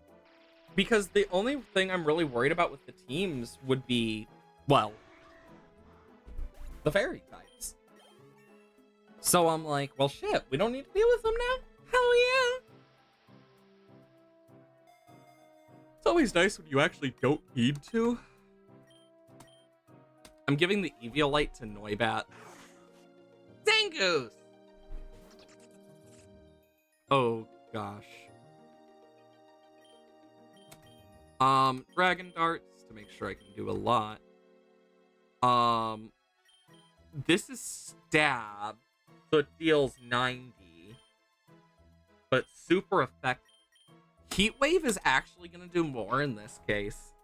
because the only thing I'm really worried about with the teams would be, well, the Fairy types. So I'm like, well, shit, we don't need to deal with them now? Hell yeah! It's always nice when you actually don't need to. I'm giving the Eviolite to Noibat. Zangoose! Oh, gosh. Dragon Darts to make sure I can do a lot. This is Stab, so it deals 90. But super effective. Heat Wave is actually going to do more in this case.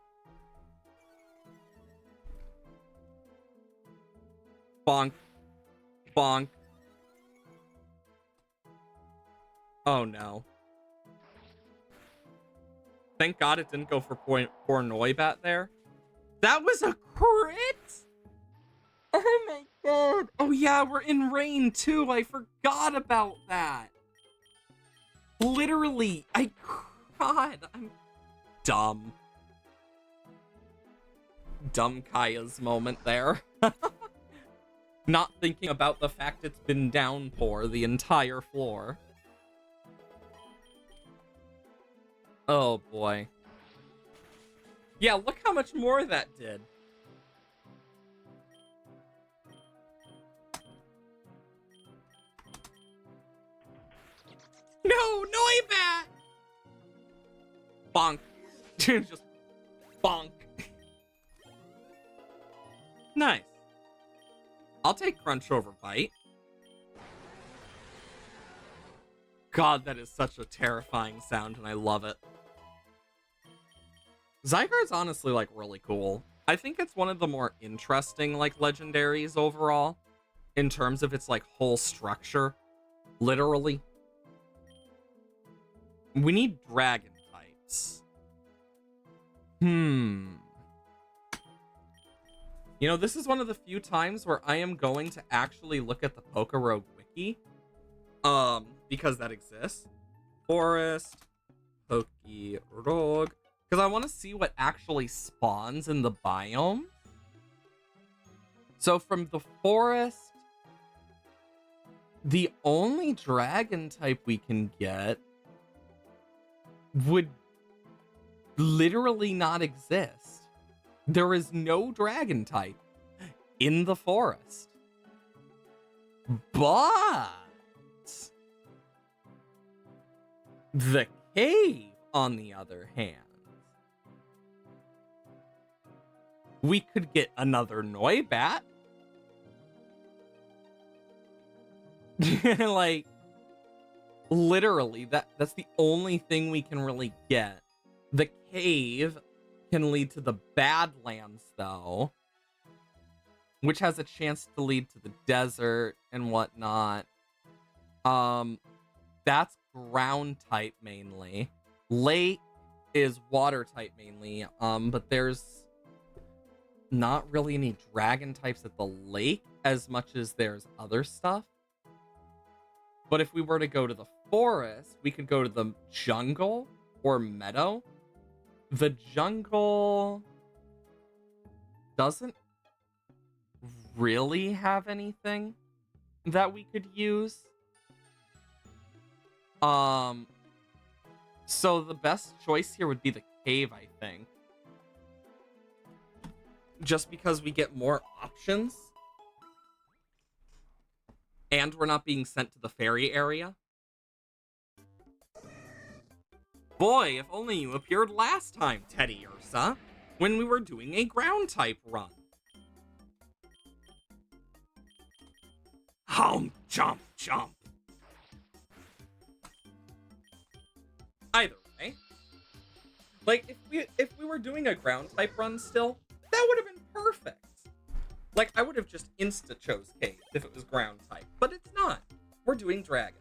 Bonk. Bonk. Oh no. Thank God it didn't go for poor Noibat there. That was a crit! Oh my god. Oh yeah, we're in rain too. I forgot about that. Literally, God, I'm dumb. Dumb Kaya's moment there. Not thinking about the fact it's been downpour the entire floor. Oh boy. Yeah, look how much more that did. No, Noibat! Bonk. Just bonk. Nice. I'll take Crunch over Bite. God, that is such a terrifying sound, and I love it. Zygarde's honestly, like, really cool. I think it's one of the more interesting, like, legendaries overall, in terms of its, like, whole structure. Literally. We need dragon types. You know, this is one of the few times where I am going to actually look at the Pokerogue wiki Poke, because that exists. Forest, Pokerogue, because I want to see what actually spawns in the biome. So from the forest, the only dragon type we can get would literally not exist. There is no dragon type in the forest. But the cave, on the other hand, we could get another Noibat. Like, literally, that's the only thing we can really get. The cave can lead to the Badlands, though, which has a chance to lead to the desert and whatnot. That's ground type mainly. Lake is water type mainly. But there's not really any dragon types at the lake as much as there's other stuff. But if we were to go to the forest, we could go to the jungle or meadow. The jungle doesn't really have anything that we could use. So the best choice here would be the cave, I think. Just because we get more options. And we're not being sent to the fairy area. Boy, if only you appeared last time, Teddy Ursa, when we were doing a ground type run. Home, jump, jump. Either way, like if we were doing a ground type run still, that would have been perfect. Like, I would have just insta-chose cave if it was ground type, but it's not. We're doing dragon.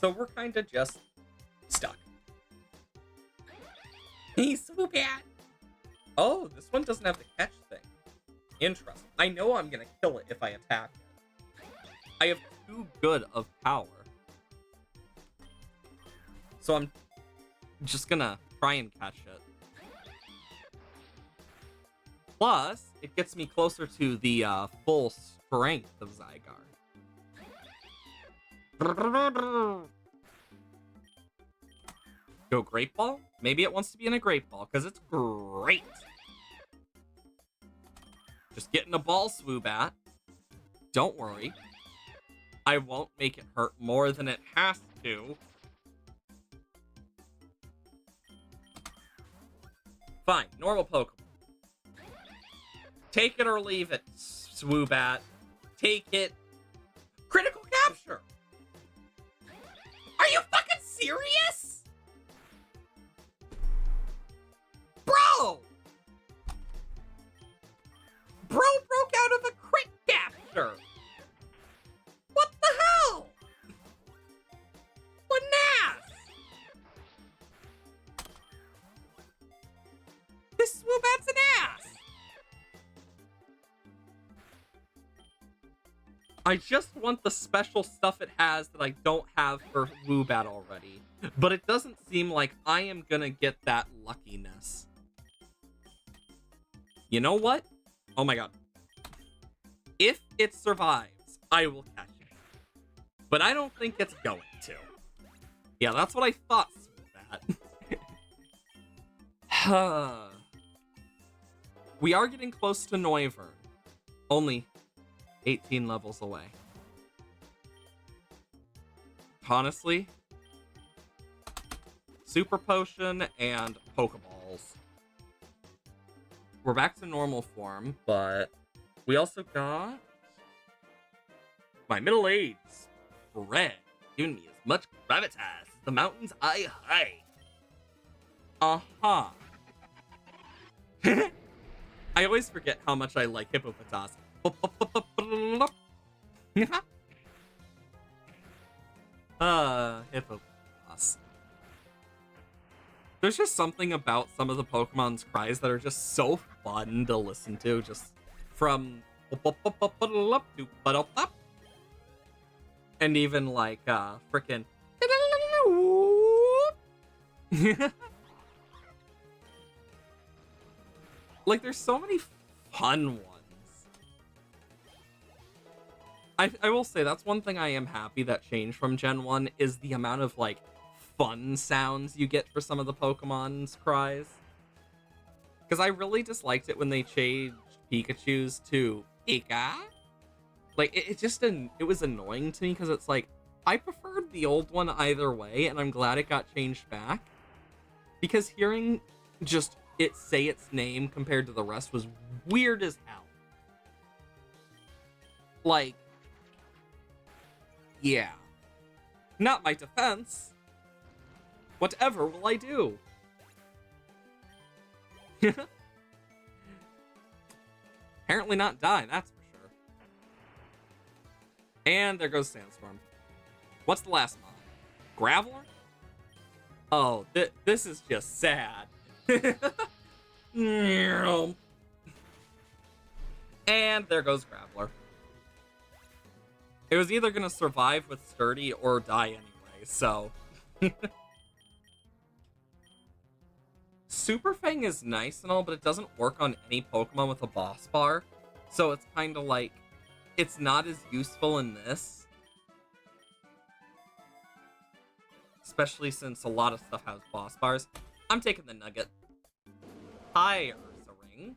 So we're kind of just stuck. Hey, swoop at! Oh, this one doesn't have the catch thing. Interesting. I know I'm gonna kill it if I attack it. I have too good of power. So I'm just gonna try and catch it. Plus, it gets me closer to the full strength of Zygarde. Go Great Ball? Maybe it wants to be in a Great Ball, because it's great. Just getting a ball swoop at. Don't worry. I won't make it hurt more than it has to. Fine, normal Pokemon. Take it or leave it, Swoobat. Take it. Critical capture! Are you fucking serious? Bro! Bro broke out of a crit capture! What the hell? What an ass! This Swoobat's an ass! I just want the special stuff it has that I don't have for Woobat already. But it doesn't seem like I am gonna get that luckiness. You know what? Oh my god. If it survives, I will catch it. But I don't think it's going to. Yeah, that's what I thought, Swoobat. We are getting close to Noivern. Only 18 levels away. Honestly, Super Potion and Pokeballs. We're back to normal form, but we also got my middle age spread, giving me as much gravitas as the mountains I hike. Uh-huh. I always forget how much I like Hippopotas. Hippopotas. There's just something about some of the Pokemon's cries that are just so fun to listen to, just from And even like frickin' like there's so many fun ones. I will say that's one thing I am happy that changed from Gen 1 is the amount of like fun sounds you get for some of the Pokemon's cries. Because I really disliked it when they changed Pikachu's to Pika. Like it was annoying to me because it's like I preferred the old one either way, and I'm glad it got changed back. Because hearing just it say its name compared to the rest was weird as hell. Like, yeah. Not my defense. Whatever will I do? Apparently not die, that's for sure. And there goes Sandstorm. What's the last mod? Graveler? Oh, this is just sad. And there goes Graveler. It was either going to survive with Sturdy or die anyway, so... Super Fang is nice and all, but it doesn't work on any Pokemon with a boss bar. So it's kind of like... It's not as useful in this. Especially since a lot of stuff has boss bars. I'm taking the Nugget. Hi, Ursa Ring.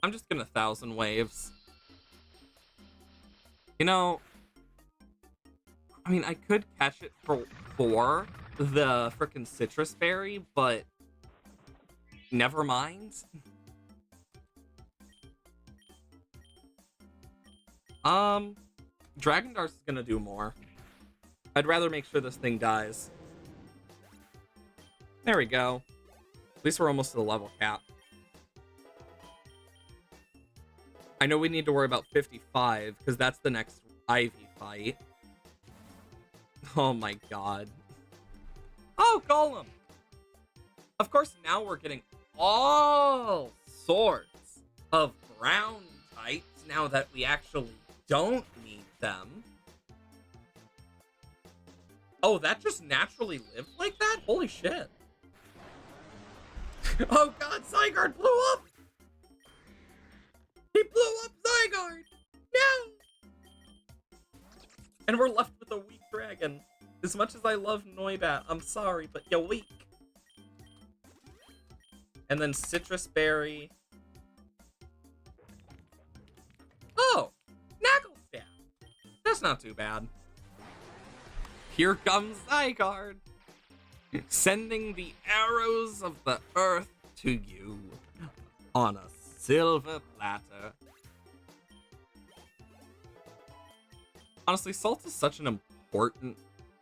I'm just gonna 1,000 Waves. You know, I mean, I could catch it for the frickin' Citrus Berry, but never mind. Dragon Dart is gonna do more. I'd rather make sure this thing dies. There we go. At least we're almost to the level cap. I know we need to worry about 55, because that's the next Ivy fight. Oh my god. Oh, Golem! Of course, now we're getting all sorts of ground types now that we actually don't need them. Oh, that just naturally lived like that? Holy shit. Oh god, Zygarde blew up! He blew up Zygarde! No! And we're left with a weak dragon. As much as I love Noibat, I'm sorry, but you're weak. And then Citrus Berry. Oh! Nagglestaff! That's not too bad. Here comes Zygarde! Sending the arrows of the earth to you on a silver platter. Honestly, salt is such an important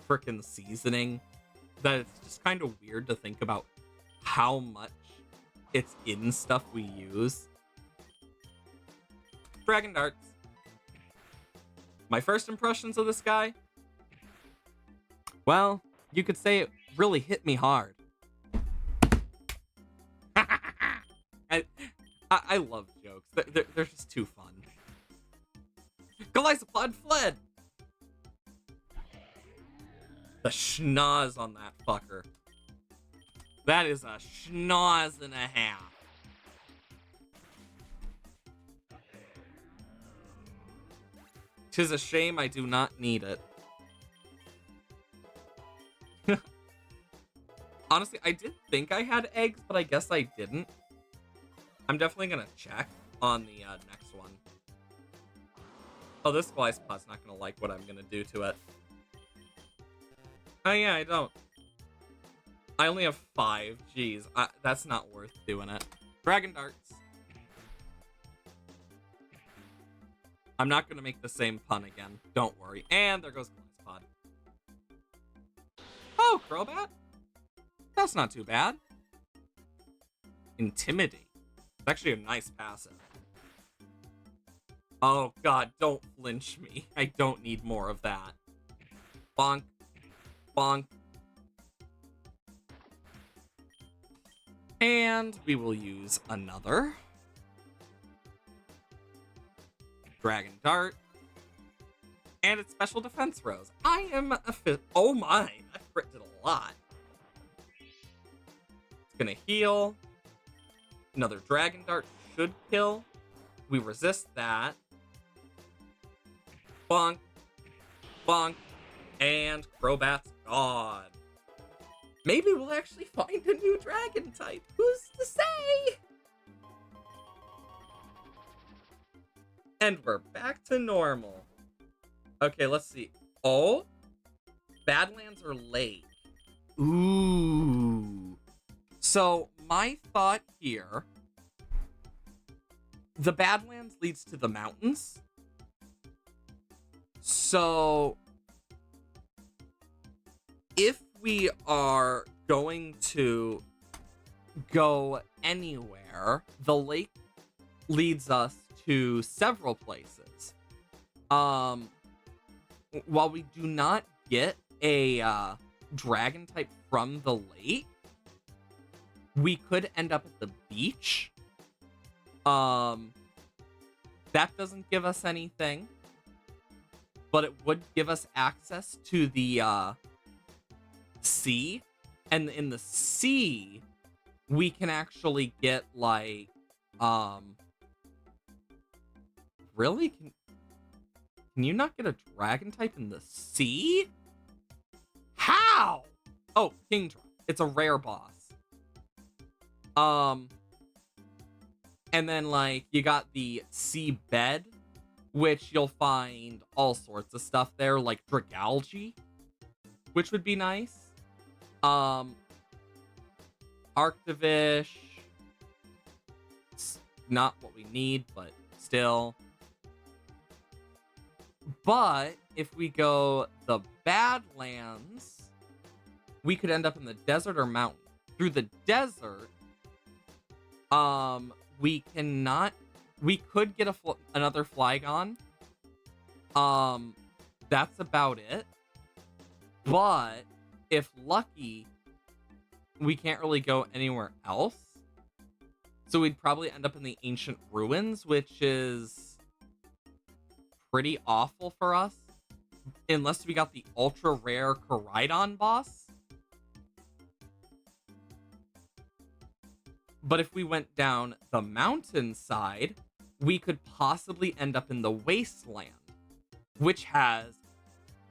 frickin' seasoning that it's just kind of weird to think about how much it's in stuff we use. Dragon Darts. My first impressions of this guy? Well, you could say it really hit me hard. I love jokes. They're just too fun. Golisopod fled! The schnoz on that fucker. That is a schnoz and a half. Tis a shame I do not need it. Honestly, I did think I had eggs, but I guess I didn't. I'm definitely gonna check on the next one. Oh, this Golisopod's not gonna like what I'm gonna do to it. Oh yeah, I don't. I only have 5. Jeez, that's not worth doing it. Dragon Darts. I'm not gonna make the same pun again. Don't worry. And there goes Golisopod. Oh, Crobat? That's not too bad. Intimidate. It's actually a nice passive. Oh god, don't flinch me. I don't need more of that. Bonk. Bonk. And we will use another Dragon Dart. And its special defense rose. I am a oh my, that crit did a lot. It's gonna heal. Another Dragon Dart should kill. We resist that. Bonk. Bonk. And Crobat's gone. Maybe we'll actually find a new dragon type. Who's to say? And we're back to normal. Okay, let's see. Oh, Badlands or Lake? Ooh. So my thought here, the Badlands leads to the mountains. So if we are going to go anywhere, the lake leads us to several places. While we do not get a dragon type from the lake, we could end up at the beach. That doesn't give us anything, but it would give us access to the sea, and in the sea we can actually get like really, can you not get a dragon type in the sea? How? Oh, Kingdra. It's a rare boss. And then like you got the sea bed, which you'll find all sorts of stuff there, like Dragalge, which would be nice. Arctivish, it's not what we need, but still. But if we go the Badlands, we could end up in the desert or mountain. Through the desert, we could get another Flygon. That's about it. But if lucky, we can't really go anywhere else. So we'd probably end up in the ancient ruins, which is pretty awful for us. Unless we got the ultra rare Koraidon boss. But if we went down the mountainside, we could possibly end up in the wasteland, which has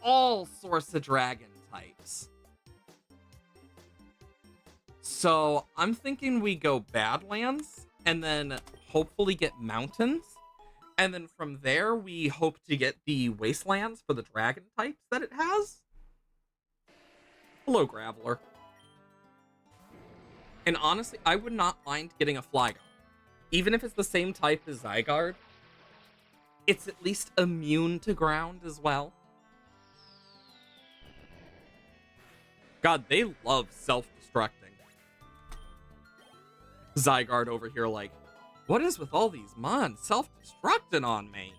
all sorts of dragon types. So I'm thinking we go Badlands and then hopefully get mountains. And then from there, we hope to get the wastelands for the dragon types that it has. Hello, Graveler. And honestly, I would not mind getting a Flygon. Even if it's the same type as Zygarde, it's at least immune to ground as well. God, they love self-destructing. Zygarde over here like, what is with all these mons self-destructing on me?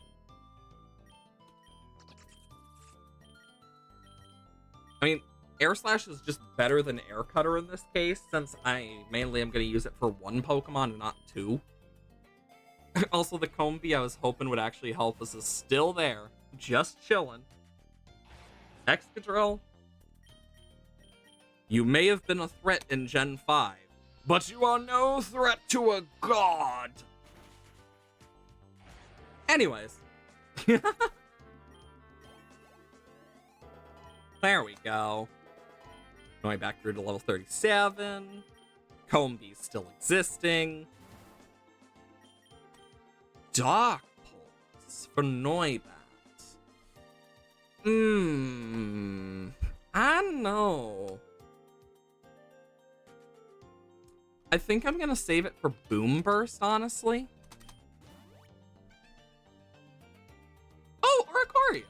I mean, Air Slash is just better than Air Cutter in this case, since I mainly am going to use it for one Pokemon and not two. Also, the Combee I was hoping would actually help us is still there, just chilling. Excadrill, you may have been a threat in Gen 5, but you are no threat to a god! Anyways. There we go. Going back through to level 37. Combee's still existing. Dark Pulse for Noibat. I know. I think I'm gonna save it for Boom Burst, honestly. Oh, Oricorio.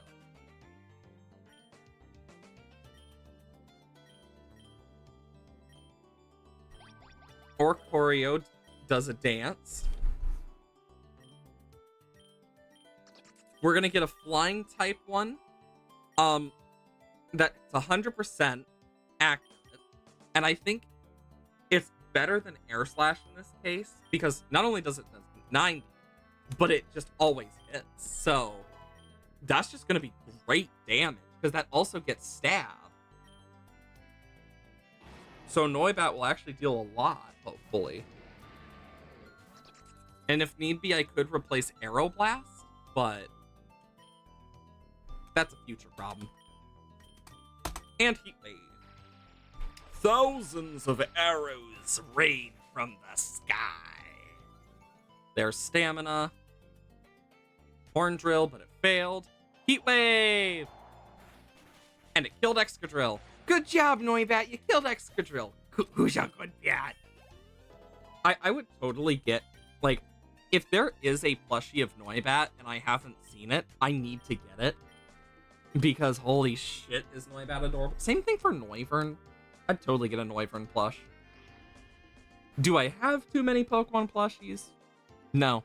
Oricorio does a dance. We're gonna get a flying type one. That's 100% accurate. And I think it's better than Air Slash in this case, because not only does it 90, but it just always hits. So that's just gonna be great damage, because that also gets stabbed. So Noibat will actually deal a lot, hopefully. And if need be, I could replace Aeroblast, but that's a future problem. And Heat Wave. Thousands of arrows rain from the sky. There's Stamina. Horn Drill, but it failed. Heat Wave! And it killed Excadrill. Good job, Noibat. You killed Excadrill. Who's a good bat? I would totally get, like, if there is a plushie of Noibat and I haven't seen it, I need to get it. Because holy shit, is Noibat adorable. Same thing for Noivern. I'd totally get a Noivern plush. Do I have too many Pokemon plushies? No.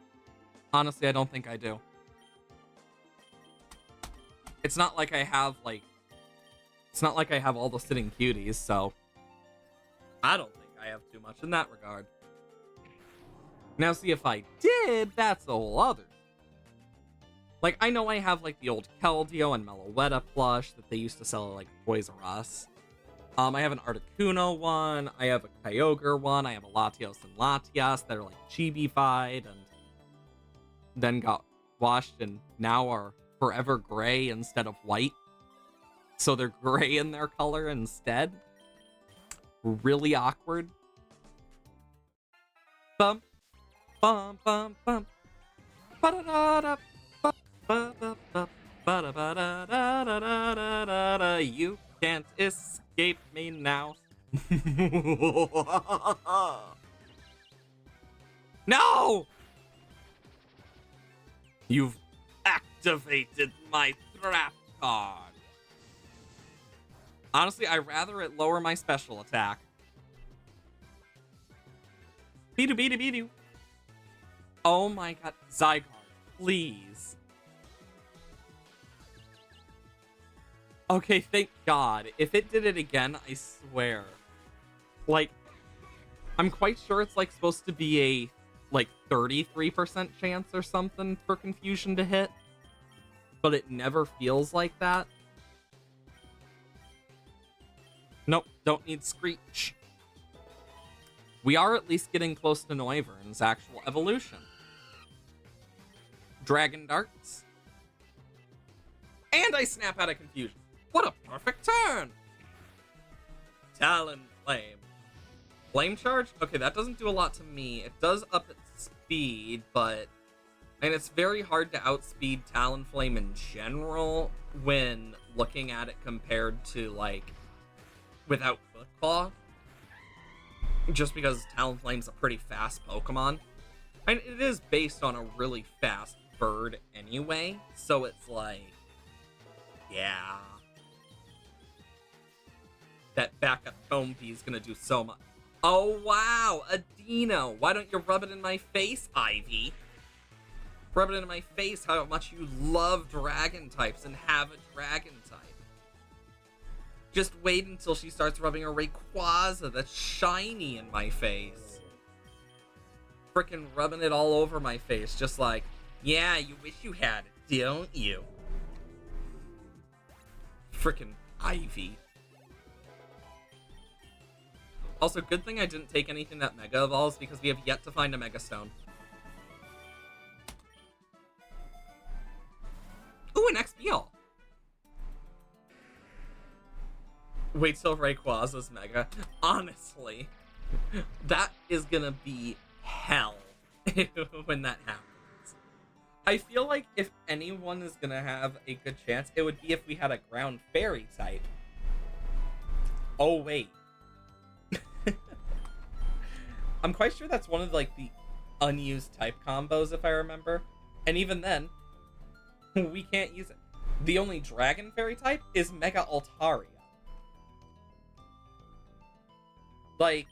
Honestly, I don't think I do. It's not like I have, like... It's not like I have all the sitting cuties, so... I don't think I have too much in that regard. Now, see, if I did, that's a whole other. Like, I know I have, like, the old Keldeo and Meloetta plush that they used to sell at, like, Toys R Us. I have an Articuno one, I have a Kyogre one, I have a Latios and Latias that are, like, chibi-fied and then got washed and now are forever gray instead of white. So they're gray in their color instead. Really awkward. Bum, bum, bum, bum. Ba-da-da-da, ba-ba-ba, ba-da-ba-da-da-da-da-da-da. You can't escape me now. No! You've activated my trap card. Honestly, I'd rather it lower my special attack. Beedoo, beedoo, beedoo. Oh my god. Zygarde, please. Okay, thank god. If it did it again, I swear. Like, I'm quite sure it's, like, supposed to be a, like, 33% chance or something for Confusion to hit. But it never feels like that. Nope, don't need Screech. We are at least getting close to Noivern's actual evolution. Dragon Darts. And I snap out of Confusion. What a perfect turn! Talonflame. Flame Charge? Okay, that doesn't do a lot to me. It does up its speed, but... And it's very hard to outspeed Talonflame in general when looking at it compared to, like, without Quick Claw. Just because Talonflame's a pretty fast Pokemon. And it is based on a really fast bird anyway, so it's like... Yeah. That backup Comfey is gonna do so much. Oh, wow! A Dino! Why don't you rub it in my face, Ivy? Rub it in my face how much you love dragon types and have a dragon type. Just wait until she starts rubbing her Rayquaza that's shiny in my face. Frickin' rubbing it all over my face, just like, yeah, you wish you had it, don't you? Frickin' Ivy. Also, good thing I didn't take anything that Mega Evolves because we have yet to find a Mega Stone. Ooh, an XBL! Wait till Rayquaza's Mega. Honestly, that is gonna be hell when that happens. I feel like if anyone is gonna have a good chance, it would be if we had a Ground Fairy type. Oh, wait. I'm quite sure that's one of, like, the unused type combos, if I remember. And even then, we can't use it. The only Dragon Fairy type is Mega Altaria. Like,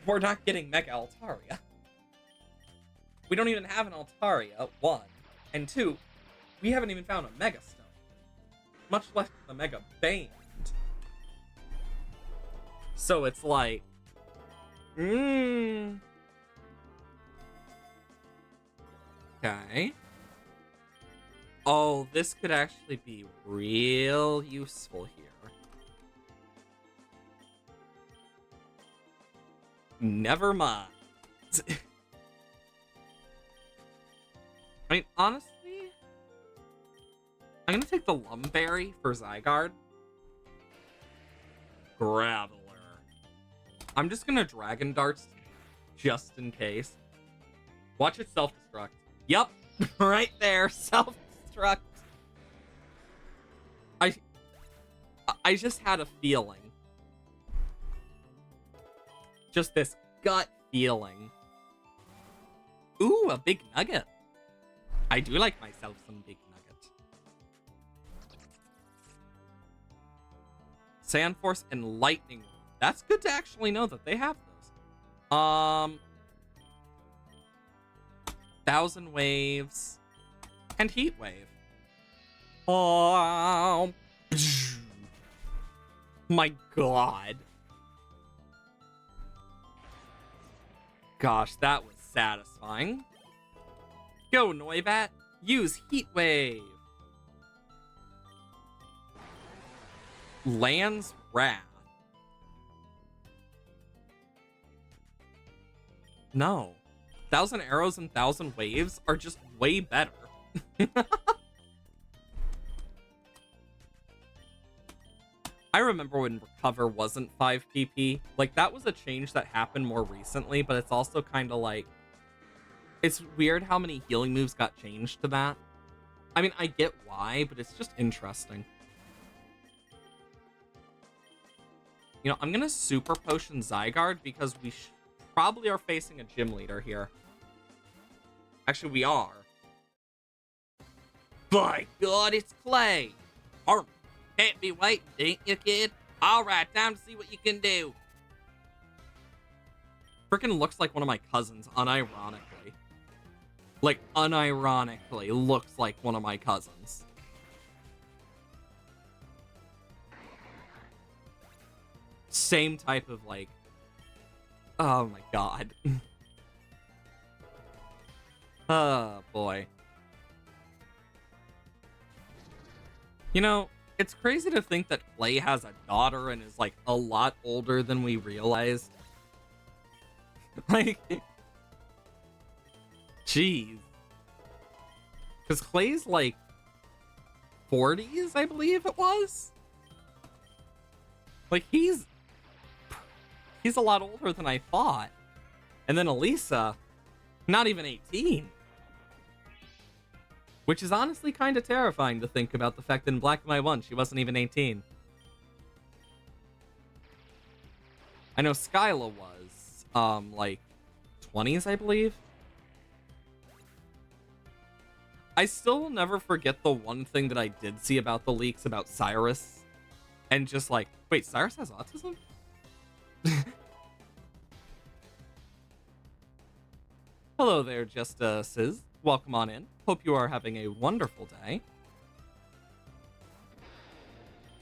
we're not getting Mega Altaria. We don't even have an Altaria, 1. And 2, we haven't even found a Mega Stone. Much less a Mega Band. So it's like, Okay. Oh, this could actually be real useful here. Never mind. I mean, honestly, I'm gonna take the Lumberry for Zygarde. Graveler. I'm just gonna Dragon Darts just in case. Watch it self-destruct. Yup, right there, self-destruct. I just had a feeling. Just this gut feeling. Ooh, a big nugget. I do like myself some big nugget. Sand Force and Lightning. That's good to actually know that they have those. 1,000 Waves and Heat Wave. Oh, my God. Gosh, that was satisfying. Go, Noibat. Use Heat Wave. Land's Wrath. No. 1,000 Arrows and 1,000 Waves are just way better. I remember when Recover wasn't 5 PP. Like, that was a change that happened more recently, but it's also kind of like... It's weird how many healing moves got changed to that. I mean, I get why, but it's just interesting. You know, I'm going to Super Potion Zygarde because we probably are facing a gym leader here. Actually, we are. By God, it's Clay! Arm. Can't be waiting, ain't you, kid? Alright, time to see what you can do. Frickin' looks like one of my cousins, unironically. Like, unironically, looks like one of my cousins. Same type of, like... Oh my God. Oh, boy. You know, it's crazy to think that Clay has a daughter and is, like, a lot older than we realized. Like... Jeez. Because Clay's, like, 40s, I believe it was? Like, he's a lot older than I thought. And then Elisa, not even 18. Which is honestly kind of terrifying to think about the fact that in Black and White 1, she wasn't even 18. I know Skyla was, like, 20s, I believe. I still will never forget the one thing that I did see about the leaks about Cyrus. And just like, wait, Cyrus has autism? Hello there, Justices. Welcome on in. Hope you are having a wonderful day.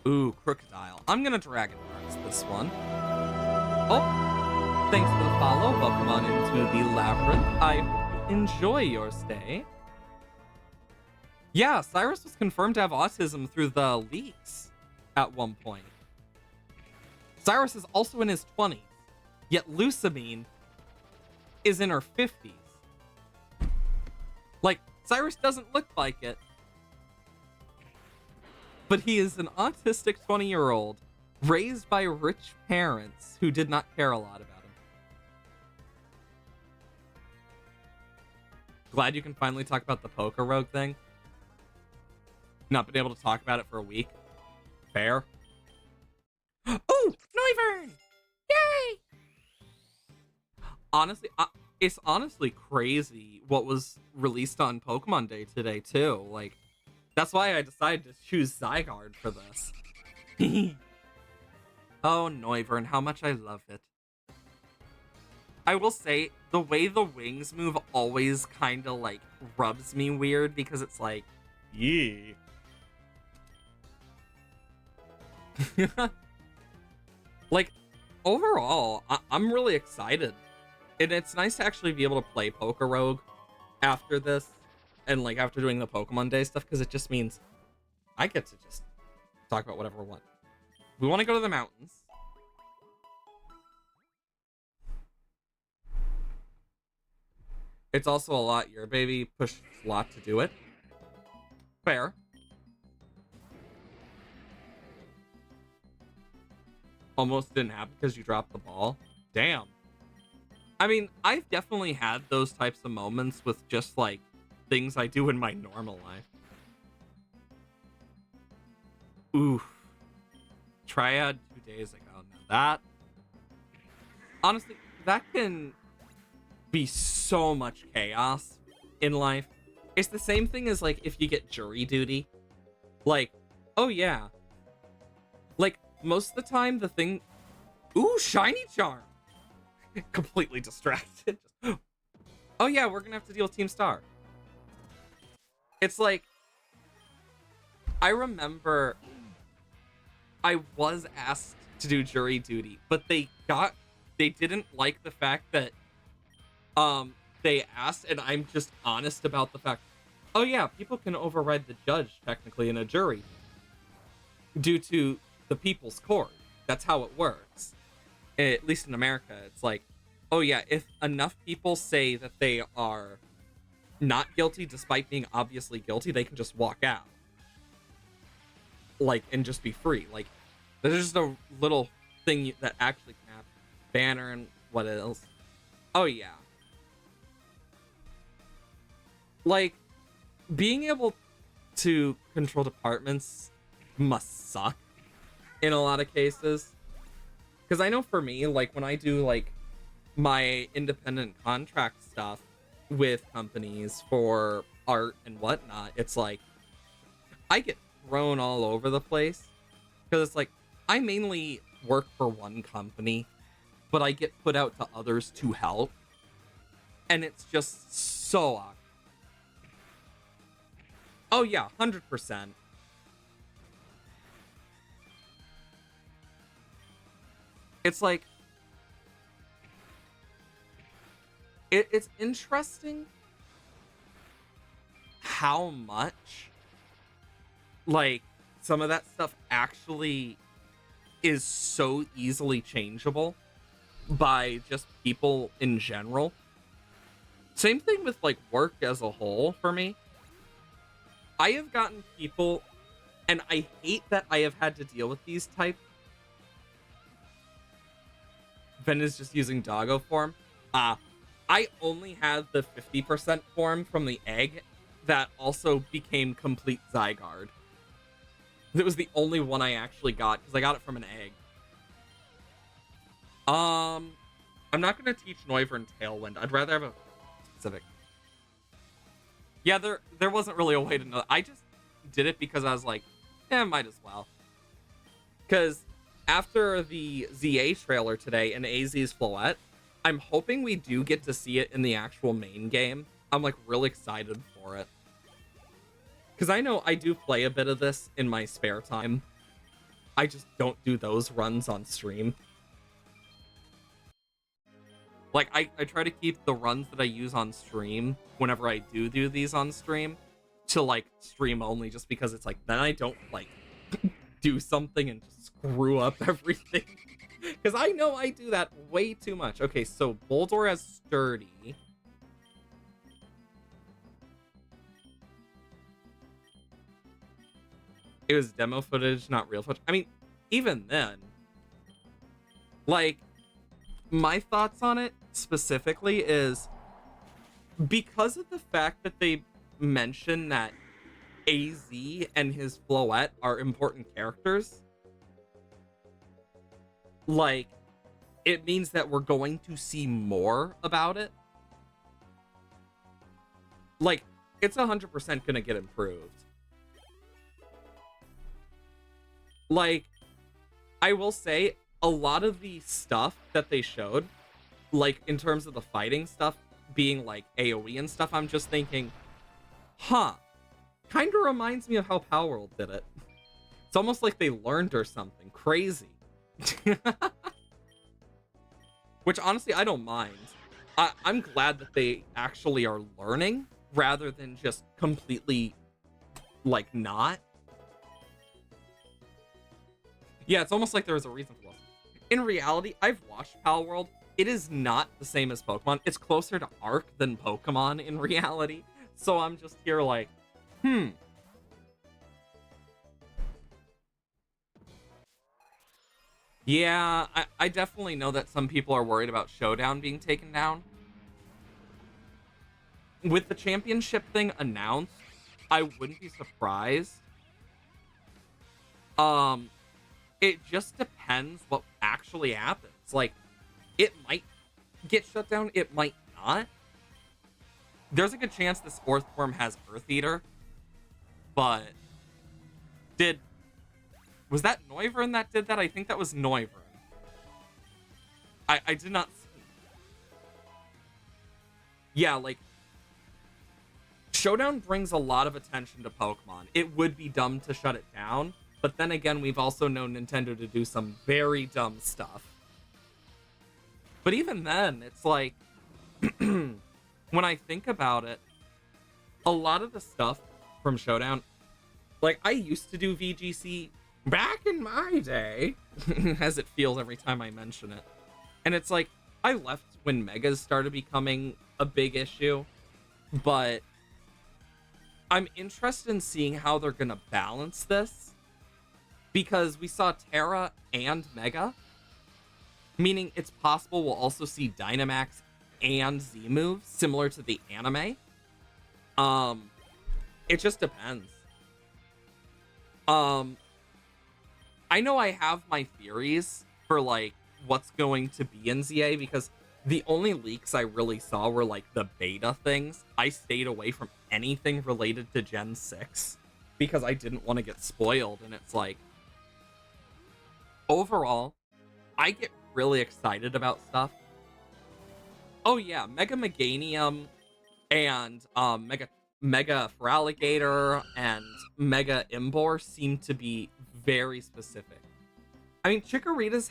Ooh, Crocodile. I'm gonna Dragon Darts this one. Oh, thanks for the follow. Welcome on into the Labyrinth. I hope you enjoy your stay. Yeah, Cyrus was confirmed to have autism through the leaks at one point. Cyrus is also in his 20s, yet Lusamine is in her 50s. Like, Cyrus doesn't look like it, but he is an autistic 20-year-old raised by rich parents who did not care a lot about him. Glad you can finally talk about the Pokerogue thing. Not been able to talk about it for a week. Fair. Oh, Noivern! Yay! Honestly, it's honestly crazy what was released on Pokemon Day today, too. Like, that's why I decided to choose Zygarde for this. Oh, Noivern, how much I love it. I will say, the way the wings move always kind of, like, rubs me weird because it's like, yeah. Like, overall, I'm really excited. And it's nice to actually be able to play Pokerogue after this. and like after doing the Pokemon Day stuff, because it just means I get to just talk about whatever I want. We want to go to the mountains. It's also a lot. Your baby pushed a lot to do it. Fair. Almost didn't happen because you dropped the ball. Damn. I mean, I've definitely had those types of moments with just like things I do in my normal life. Oof. Triad 2 days ago. Now that, honestly, that can be so much chaos in life. It's the same thing as like if you get jury duty. Like, oh yeah. Like, most of the time the thing... Ooh, shiny charm! Completely distracted. Oh yeah, we're gonna have to deal with Team Star. It's like... I remember I was asked to do jury duty, but they didn't like the fact that they asked, and I'm just honest about the fact, oh yeah, people can override the judge technically in a jury due to the people's court. That's how it works. At least in America, it's like, oh yeah, if enough people say that they are not guilty despite being obviously guilty, they can just walk out. Like, and just be free. Like, there's just a little thing that actually can happen. Banner and what else? Oh yeah. Like, being able to control departments must suck in a lot of cases. Because I know for me, like, when I do, like, my independent contract stuff with companies for art and whatnot, it's like, I get thrown all over the place. Because it's like, I mainly work for one company, but I get put out to others to help. And it's just so awkward. Oh yeah, 100%. It's like, it's interesting how much, like, some of that stuff actually is so easily changeable by just people in general. Same thing with, like, work as a whole for me. I have gotten people, and I hate that I have had to deal with these type. Ben is just using doggo form. I only had the 50% form from the egg that also became complete Zygarde. It was the only one I actually got, because I got it from an egg. I'm not going to teach Noivern Tailwind. I'd rather have a specific... Yeah, there wasn't really a way to know. I just did it because I was like, might as well. Because after the ZA trailer today and AZ's Floette, I'm hoping we do get to see it in the actual main game. I'm like really excited for it. Because I know I do play a bit of this in my spare time. I just don't do those runs on stream. Like, I try to keep the runs that I use on stream, whenever I do these on stream, to, like, stream only, just because it's like, then I don't, like, do something and just screw up everything. Because I know I do that way too much. Okay, so Boldor has Sturdy. It was demo footage, not real footage. I mean, even then, like, my thoughts on it specifically is because of the fact that they mention that AZ and his Floette are important characters, like, it means that we're going to see more about it. Like, it's 100% gonna get improved. Like, I will say, a lot of the stuff that they showed, like, in terms of the fighting stuff being, like, AoE and stuff, I'm just thinking, huh, kind of reminds me of how Palworld did it. It's almost like they learned or something. Crazy. Which, honestly, I don't mind. I'm glad that they actually are learning, rather than just completely, like, not. Yeah, it's almost like there was a reason for this. In reality, I've watched Pal World. It is not the same as Pokemon. It's closer to Arc than Pokemon in reality. So I'm just here like, Yeah, I definitely know that some people are worried about Showdown being taken down. With the championship thing announced, I wouldn't be surprised. It just depends what actually happens. Like, it might get shut down, it might not. There's a good chance this Earthworm has Earth Eater, but was that Noivern that did that? I think that was Noivern. I did not see. Yeah, like, Showdown brings a lot of attention to Pokemon. It would be dumb to shut it down, but then again, we've also known Nintendo to do some very dumb stuff. But even then, it's like, when I think about it, a lot of the stuff from Showdown, like, I used to do VGC back in my day, as it feels every time I mention it. And it's like, I left when Megas started becoming a big issue, but I'm interested in seeing how they're going to balance this, because we saw Terra and Mega, meaning it's possible we'll also see Dynamax and Z moves, similar to the anime. It just depends. I know I have my theories for, like, what's going to be in ZA, because the only leaks I really saw were, like, the beta things. I stayed away from anything related to Gen 6 because I didn't want to get spoiled, and it's like, overall, I get really excited about stuff. Oh yeah, Mega Meganium and Mega Feraligatr and Mega Imbor seem to be very specific. I mean, Chikorita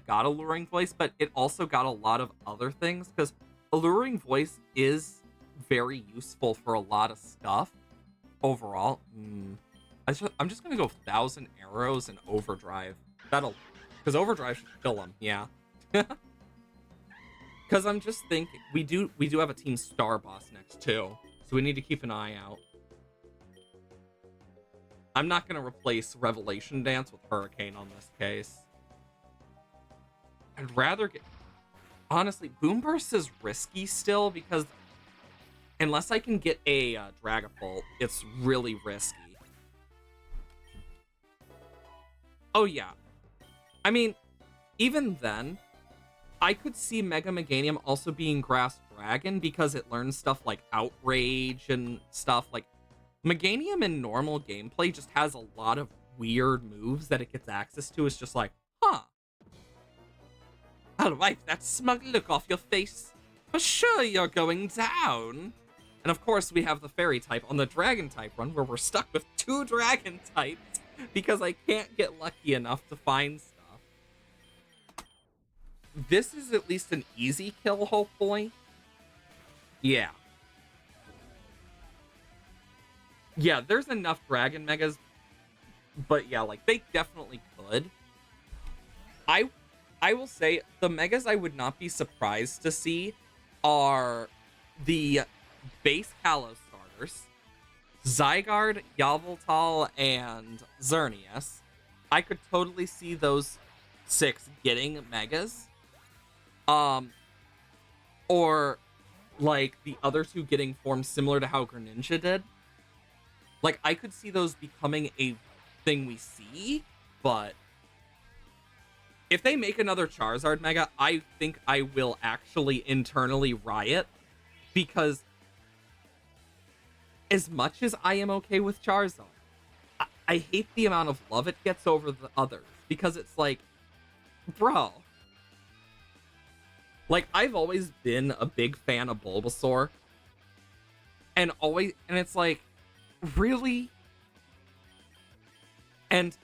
got Alluring Voice, but it also got a lot of other things, because Alluring Voice is very useful for a lot of stuff overall. I'm just gonna go 1,000 Arrows and Overdrive. Because Overdrive should kill him, yeah. Because I'm just thinking, we do have a Team Star boss next too, so we need to keep an eye out. I'm not gonna replace Revelation Dance with Hurricane on this case. I'd rather get... Honestly, Boom Burst is risky still, because unless I can get a Dragapult, it's really risky. Oh yeah. I mean, even then, I could see Mega Meganium also being Grass Dragon, because it learns stuff like Outrage and stuff. Like, Meganium in normal gameplay just has a lot of weird moves that it gets access to. It's just like, huh. I'll wipe that smug look off your face. For sure you're going down. And of course we have the Fairy type on the Dragon type run, where we're stuck with 2 Dragon types because I can't get lucky enough to find stuff. This is at least an easy kill, hopefully. Yeah. Yeah, there's enough Dragon Megas, but yeah, like, they definitely could. I will say, the Megas I would not be surprised to see are the base Kalos starters, Zygarde, Yveltal, and Xerneas. I could totally see those 6 getting Megas. Or, like, the other 2 getting forms similar to how Greninja did. Like, I could see those becoming a thing we see, but if they make another Charizard Mega, I think I will actually internally riot, because as much as I am okay with Charizard, I hate the amount of love it gets over the others, because it's like, bro. Like, I've always been a big fan of Bulbasaur, and it's like, really? And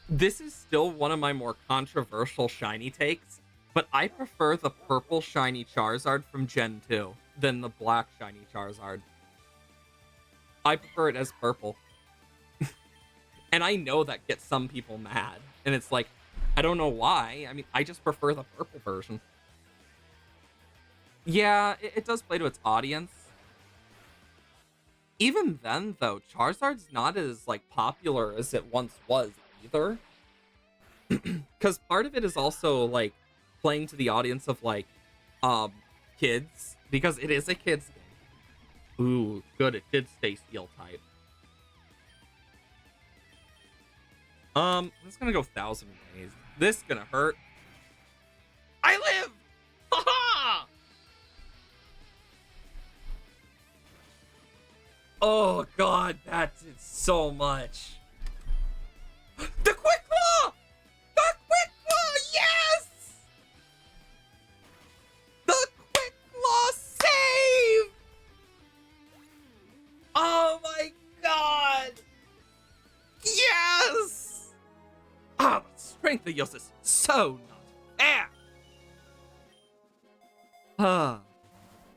this is still one of my more controversial shiny takes. but I prefer the purple shiny Charizard from Gen 2 than the black shiny Charizard. I prefer it as purple. And I know that gets some people mad. And it's like, I don't know why. I mean, I just prefer the purple version. Yeah, it does play to its audience. Even then, though, Charizard's not as, like, popular as it once was either. Because part of it is also, like, playing to the audience of, like, kids. Because it is a kid's game. Ooh, good, it did stay Steel type. I'm just gonna go 1,000 Ways. This is gonna hurt. I live! Ha-ha! Oh god, that did so much. The Quick Claw! The Quick Claw, yes! The Quick Claw save! Oh my god! Yes! Ah, the strength of yours is so not fair!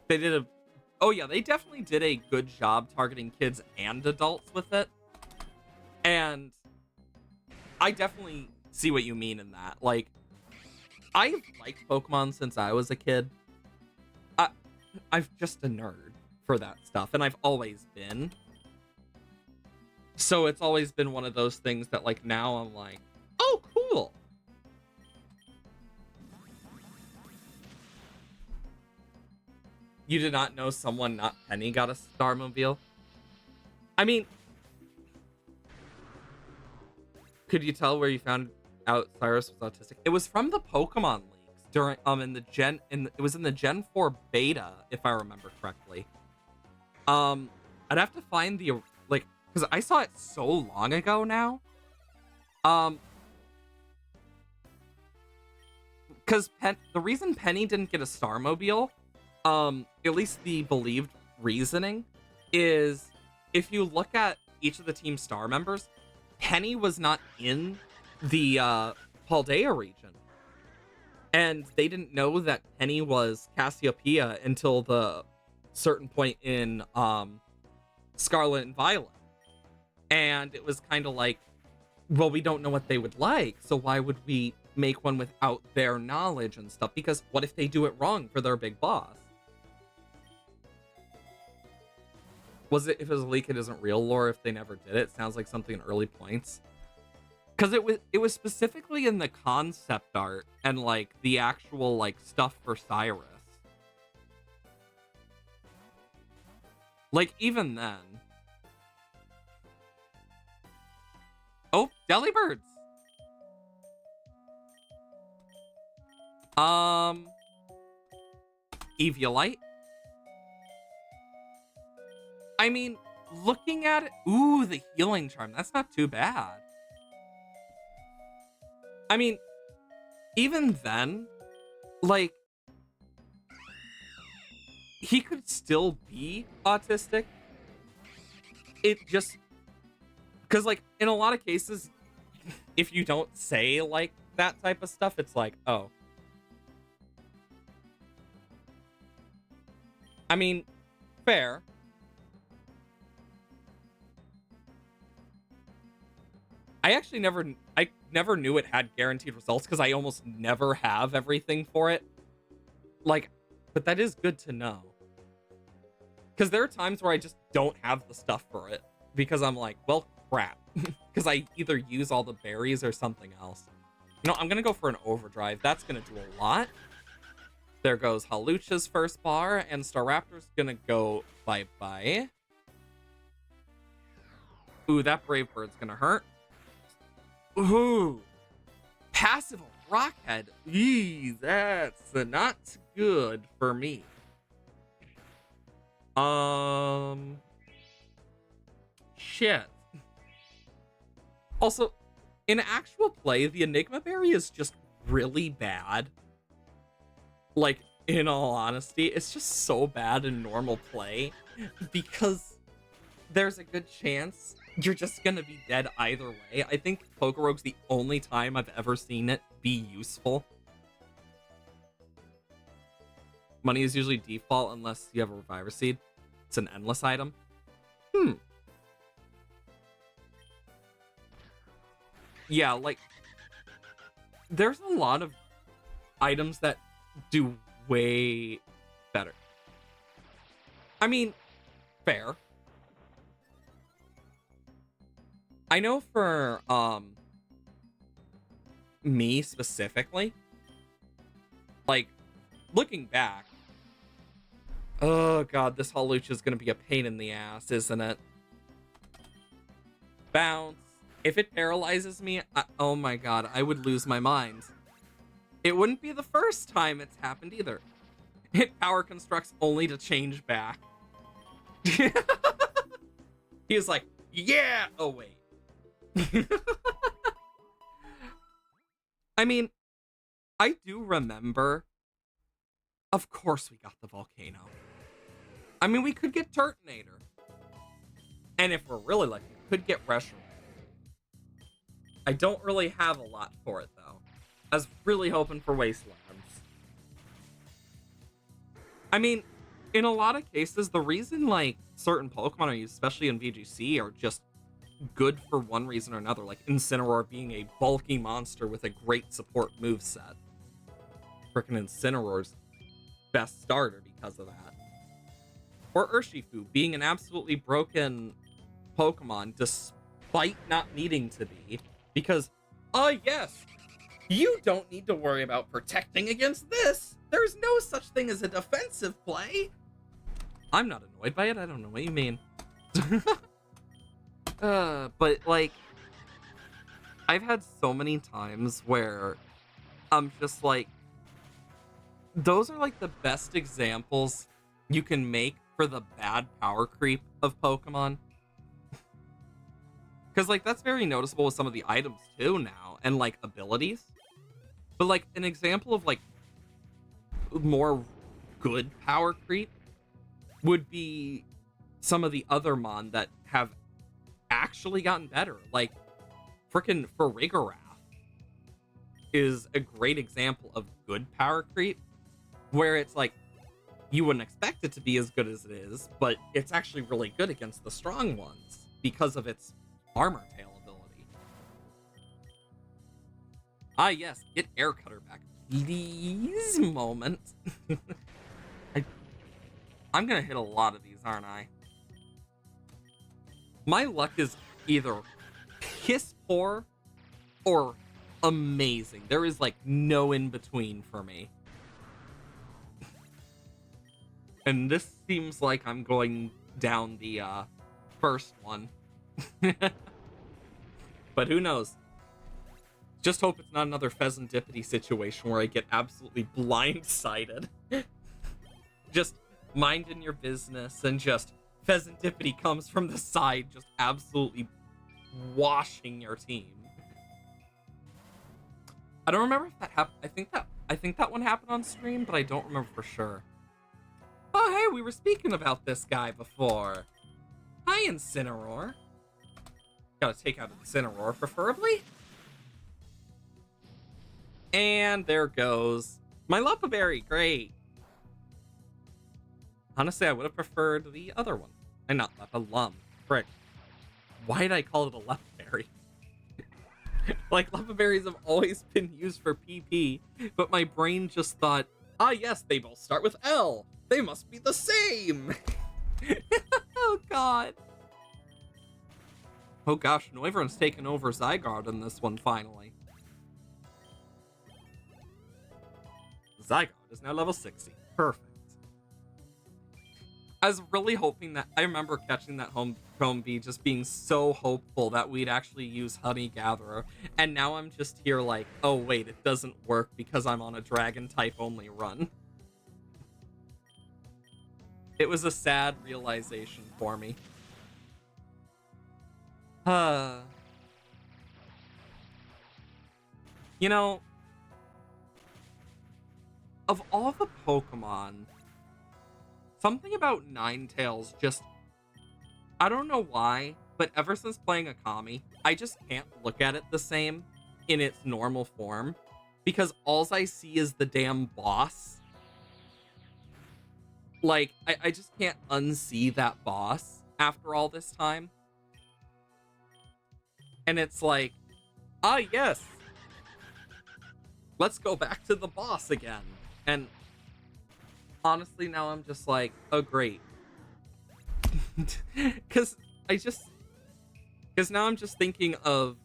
They did a... Oh yeah, they definitely did a good job targeting kids and adults with it. And I definitely see what you mean in that. Like, I've liked Pokemon since I was a kid. I've just a nerd for that stuff, and I've always been. So it's always been one of those things that, like, now I'm like, oh, cool. You did not know someone not Penny got a Starmobile? I mean, could you tell where you found out Cyrus was autistic? It was from the Pokemon leaks during it was in the Gen 4 beta, if I remember correctly. I'd have to find the because I saw it so long ago now. Because the reason Penny didn't get a Starmobile, at least the believed reasoning, is if you look at each of the Team Star members, Penny was not in the Paldea region. And they didn't know that Penny was Cassiopeia until the certain point in Scarlet and Violet. And it was kind of like, well, we don't know what they would like, so why would we make one without their knowledge and stuff? Because what if they do it wrong for their big boss? If it was a leak, it isn't real lore if they never did it? Sounds like something in early points. Because it was specifically in the concept art and, like, the actual, like, stuff for Cyrus. Like, even then. Oh, Delibirds! Eviolite? I mean, looking at it... Ooh, the Healing Charm. That's not too bad. I mean, even then, like, he could still be autistic. It just... Because, like, in a lot of cases, if you don't say, like, that type of stuff, it's like, oh. I mean, fair. I never knew it had guaranteed results because I almost never have everything for it. Like, but that is good to know. Because there are times where I just don't have the stuff for it. Because I'm like, well, crap. Because I either use all the berries or something else. You know, I'm going to go for an overdrive. That's going to do a lot. There goes Halucha's first bar. And Staraptor's going to go bye-bye. Ooh, that Brave Bird's going to hurt. Ooh. Passive Rockhead. Eee, that's not good for me. Shit. Also, in actual play, the Enigma Berry is just really bad. Like, in all honesty, it's just so bad in normal play because there's a good chance you're just gonna be dead either way. I think Pokerogue's the only time I've ever seen it be useful. Money is usually default unless you have a Reviver Seed. It's an endless item. Yeah, like, there's a lot of items that do way better. I mean, fair. I know for me specifically, like, looking back, oh god, this Hawlucha is gonna be a pain in the ass, isn't it? Bounce. If it paralyzes me, oh my god, I would lose my mind. It wouldn't be the first time it's happened either. It power constructs only to change back. He was like, yeah! Oh, wait. I mean, I do remember. Of course we got the volcano. I mean, we could get Turtonator. And if we're really lucky, we could get Reshiram. I don't really have a lot for it, though. I was really hoping for Wastelands. I mean, in a lot of cases, the reason, like, certain Pokemon are used, especially in VGC, are just good for one reason or another. Like, Incineroar being a bulky monster with a great support moveset. Frickin' Incineroar's best starter because of that. Or Urshifu being an absolutely broken Pokemon despite not needing to be. Because, yes, you don't need to worry about protecting against this. There's no such thing as a defensive play. I'm not annoyed by it. I don't know what you mean. But, like, I've had so many times where I'm just like, those are, like, the best examples you can make for the bad power creep of Pokemon. Because, like, that's very noticeable with some of the items, too, now. And, like, abilities. But, like, an example of, like, more good power creep would be some of the other Mon that have actually gotten better. Like, frickin' Farigiraf is a great example of good power creep, where it's like, you wouldn't expect it to be as good as it is, but it's actually really good against the strong ones because of its armor tail ability. Ah, yes, get Air Cutter back. Please, moment. I'm gonna hit a lot of these, aren't I? My luck is either piss poor or amazing. There is, like, no in between for me. And this seems like I'm going down the first one. But who knows? Just hope it's not another Pheasantipity situation where I get absolutely blindsided. Just minding your business and just Pheasantipity comes from the side, just absolutely washing your team. I don't remember if that happened. I think that one happened on stream, but I don't remember for sure. Oh, hey, we were speaking about this guy before. Hi, Incineroar. Gotta take out Incineroar, preferably. And there goes my Lupaberry. Great. Honestly, I would have preferred the other one. And not Lupalum. Frick. Why did I call it a Lupaberry? Like, Lupaberries have always been used for PP, but my brain just thought, ah, yes, they both start with L. They must be the same. Oh, God. Oh, gosh, Noivern's taken over Zygarde in this one, finally. Zygarde is now level 60. Perfect. I was really hoping that... I remember catching that home bee just being so hopeful that we'd actually use Honey Gatherer. And now I'm just here like, oh, wait, it doesn't work because I'm on a Dragon-type only run. It was a sad realization for me. You know, of all the Pokemon, something about Ninetales just... I don't know why, but ever since playing Akami, I just can't look at it the same in its normal form, because all I see is the damn boss. Like, I just can't unsee that boss after all this time. And it's like, ah, yes. Let's go back to the boss again. And honestly, now I'm just like, oh, great. Because now I'm just thinking of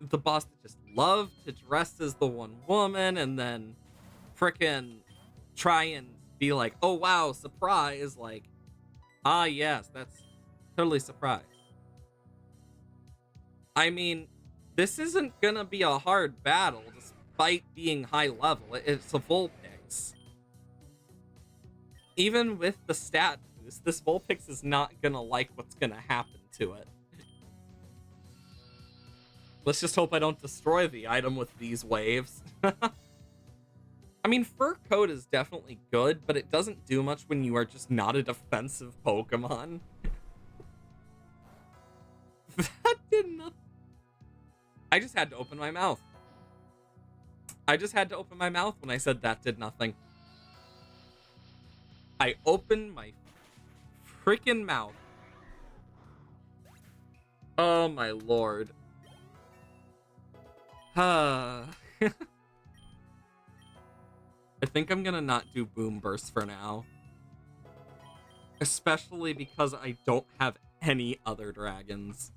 the boss that just loved to dress as the one woman and then frickin' try and be like, oh, wow, surprise. Like, ah, yes, that's totally surprise. I mean, this isn't gonna be a hard battle despite being high level. It's a Vulpix. Even with the stat boost, this Vulpix is not gonna like what's gonna happen to it. Let's just hope I don't destroy the item with these waves. I mean, Fur Coat is definitely good, but it doesn't do much when you are just not a defensive Pokemon. That did nothing. I just had to open my mouth. I just had to open my mouth when I said that did nothing. I opened my freaking mouth. Oh my lord. I think I'm gonna not do Boom Burst for now. Especially because I don't have any other dragons.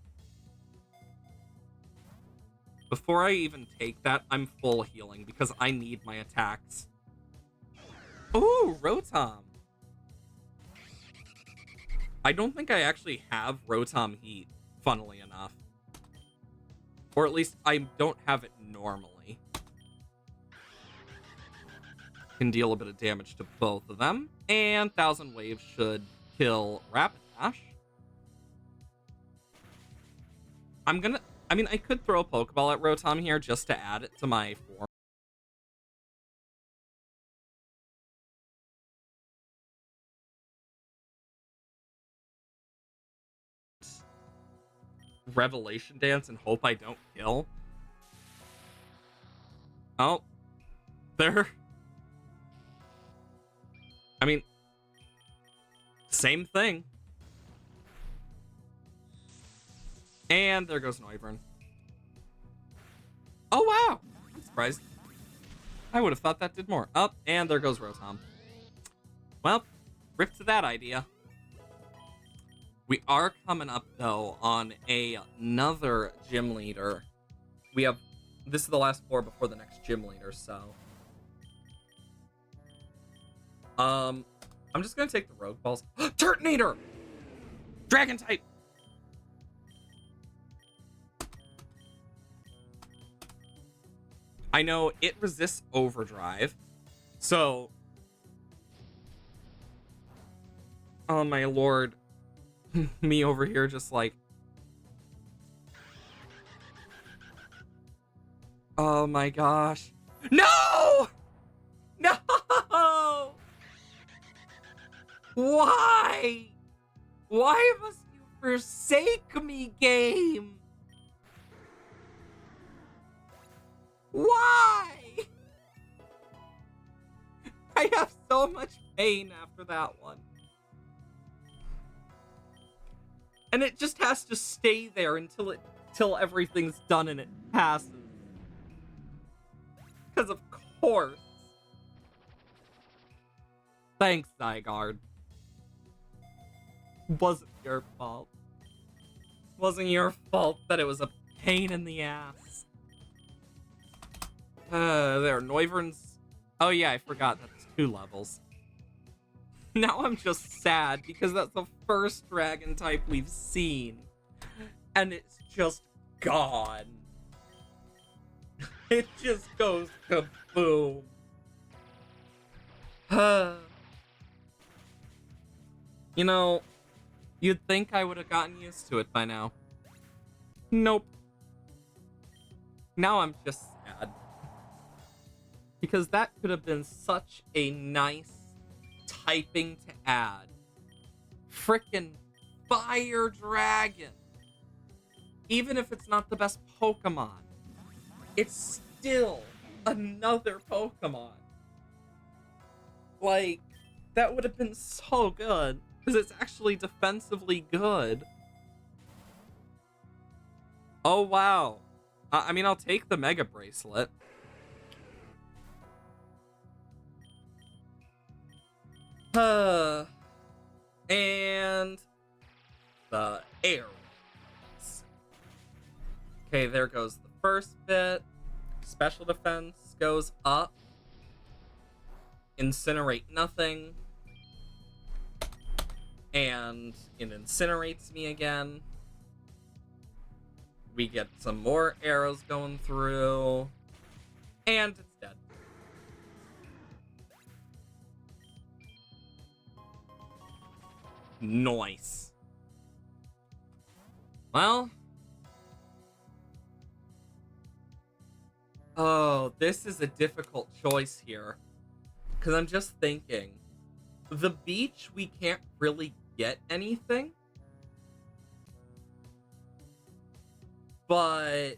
Before I even take that, I'm full healing because I need my attacks. Ooh, Rotom. I don't think I actually have Rotom Heat, funnily enough. Or at least I don't have it normally. Can deal a bit of damage to both of them. And 1000 Waves should kill Rapidash. I mean, I could throw a Pokeball at Rotom here just to add it to my form. Revelation Dance and hope I don't kill. Oh. There. I mean, same thing. And there goes Noivern. Oh, wow. I'm surprised. I would have thought that did more. Up, and there goes Rotom. Well, rip to that idea. We are coming up, though, on another gym leader. This is the last 4 before the next gym leader, so. I'm just gonna take the Rogue Balls. Turtonator! Dragon type! I know it resists Overdrive, so... Oh my lord. Me over here just like... Oh my gosh. No! No! Why? Why must you forsake me, game? Why? I have so much pain after that one. And it just has to stay there until everything's done and it passes. Because of course. Thanks, Zygarde. Wasn't your fault. Wasn't your fault that it was a pain in the ass. There, Noivern's... Oh yeah, I forgot that's 2 levels. Now I'm just sad because that's the first dragon type we've seen. And it's just gone. It just goes kaboom. You know, you'd think I would have gotten used to it by now. Nope. Now I'm just sad. Because that could have been such a nice typing to add. Frickin' Fire Dragon. Even if it's not the best Pokemon, it's still another Pokemon. Like, That would have been so good, because it's actually defensively good. Oh, wow. I mean, I'll take the Mega Bracelet. And the arrows. Okay, there goes the first bit. Special defense goes up. Incinerate nothing. And it incinerates me again. We get some more arrows going through. And it's dead. Nice. Well. Oh, this is a difficult choice here. Because I'm just thinking. The beach, we can't really get anything. But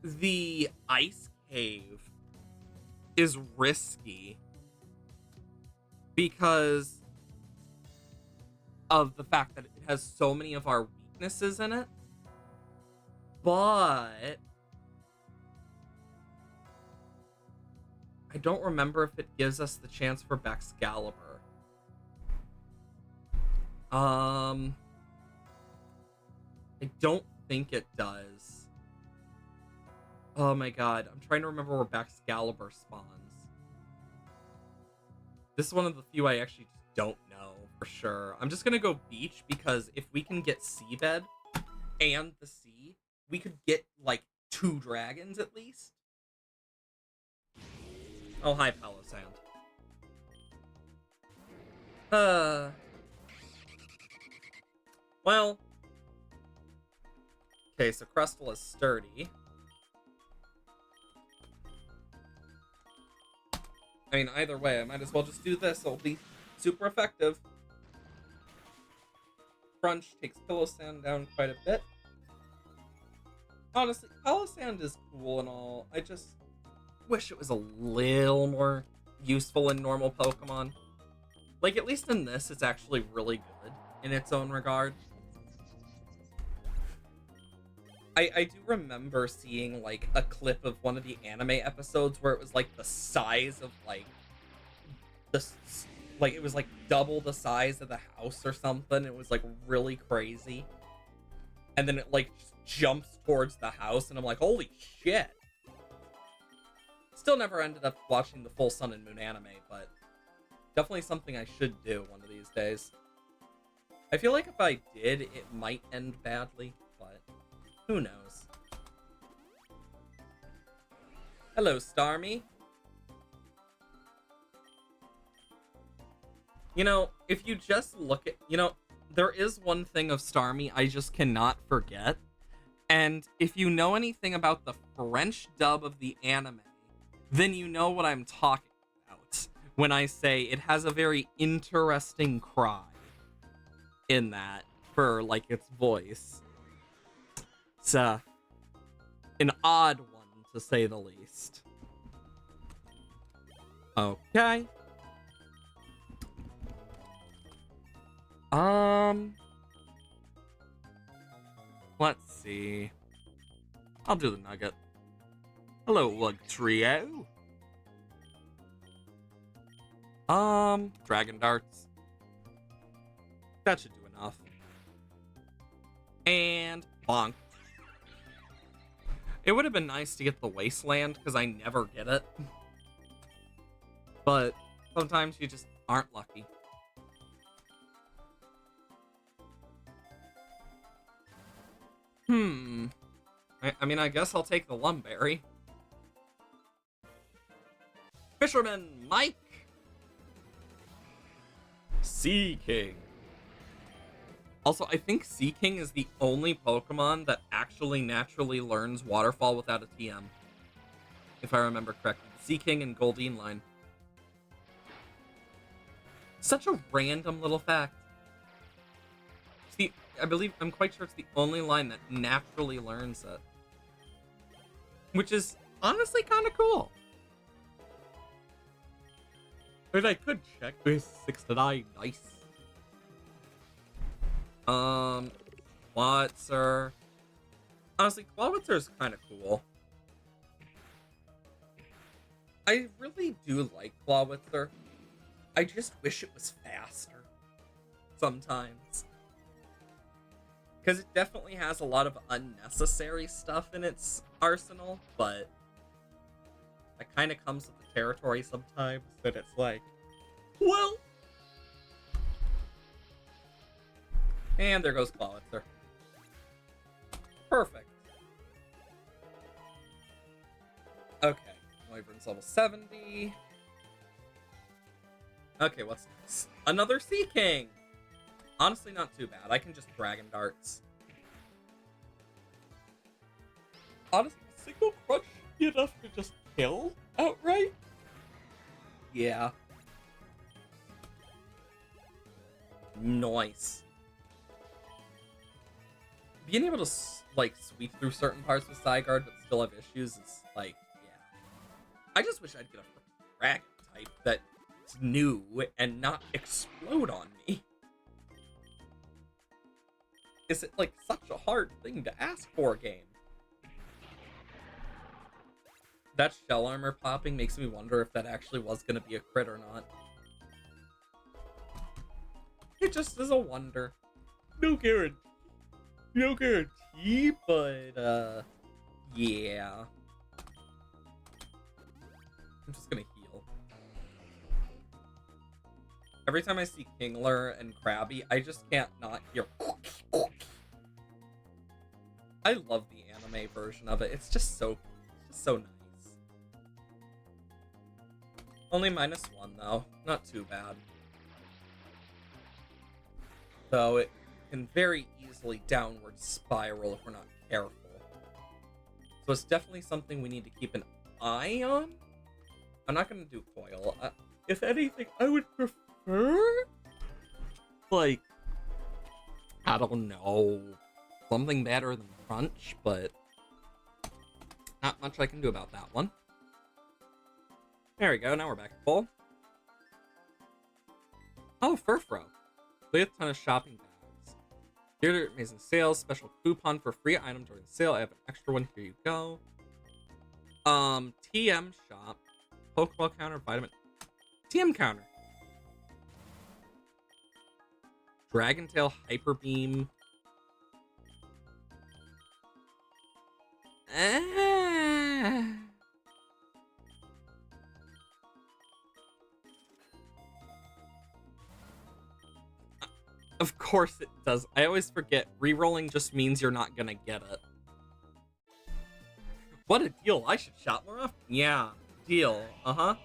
the ice cave is risky. Because of the fact that it has so many of our weaknesses in it. But I don't remember if it gives us the chance for Baxcalibur. I don't think it does. Oh my god, I'm trying to remember where Baxcalibur spawns. This is one of the few I actually just don't know for sure. I'm just gonna go beach because if we can get seabed and the sea, we could get like 2 dragons at least. Oh, hi, Palo Sand. Well. Okay, so Crustle is sturdy. I mean, either way, I might as well just do this. It'll be super effective. Crunch takes Pillow Sand down quite a bit. Honestly, Pillow Sand is cool and all. I just wish it was a little more useful in normal Pokemon. Like, at least in this, it's actually really good in its own regard. I do remember seeing, like, a clip of one of the anime episodes where it was, like, the size of, like, it was, like, double the size of the house or something. It was, like, really crazy. And then it, like, just jumps towards the house, and I'm like, holy shit. Still never ended up watching the full Sun and Moon anime, but definitely something I should do one of these days. I feel like if I did, it might end badly, but who knows? Hello, Starmie. You know, if you just look at... You know, there is one thing of Starmie I just cannot forget. And if you know anything about the French dub of the anime, then you know what I'm talking about when I say it has a very interesting cry in that for, like, its voice. It's an odd one, to say the least. Okay. Let's see. I'll do the Nugget. Hello, Lug Trio. Dragon Darts. That should do enough. And bonk. It would have been nice to get the Wasteland, because I never get it. But sometimes you just aren't lucky. I mean, I guess I'll take the Lumberry. Fisherman Mike! Sea King. Also, I think Sea King is the only Pokemon that actually naturally learns Waterfall without a TM. If I remember correctly. Sea King and Goldeen line. Such a random little fact. See, I'm quite sure it's the only line that naturally learns it. Which is honestly kind of cool. But I could check with 6 to 9. Nice. Clawitzer. Honestly, Clawitzer's kind of cool. I really do like Clawitzer. I just wish it was faster. Sometimes. Because it definitely has a lot of unnecessary stuff in its arsenal, but that kind of comes with the territory sometimes, that it's like, well... And there goes Clawitzer. Perfect. Okay, Wyvern's level 70. Okay, what's next? Another Sea King! Honestly, not too bad. I can just Dragon Darts. Honestly, a single crunch be enough to just kill outright? Yeah. Nice. Being able to, like, sweep through certain parts with Zygarde but still have issues is, like, yeah. I just wish I'd get a Dragon type that's new and not explode on me. Is it, like, such a hard thing to ask for a game? That shell armor popping makes me wonder if that actually was going to be a crit or not. It just is a wonder. No guarantee. No guarantee, but, yeah. I'm just gonna heal. Every time I see Kingler and Krabby, I just can't not hear. I love the anime version of it. It's just so nice. Only -1 though. Not too bad. Though it can very easily downward spiral if we're not careful. So it's definitely something we need to keep an eye on. I'm not going to do Coil. If anything, I would prefer... like... I don't know. Something better than Crunch, but... not much I can do about that one. There we go, now we're back at full. Oh, Furfro. We have a ton of shopping bags. Here are amazing sales, special coupon for free item during the sale. I have an extra one, here you go. TM shop. Pokeball counter, vitamin. TM counter. Dragon Tail Hyper Beam. Of course it does. I always forget. Rerolling just means you're not gonna get it. What a deal. I should shop more often. Yeah, deal. Uh-huh.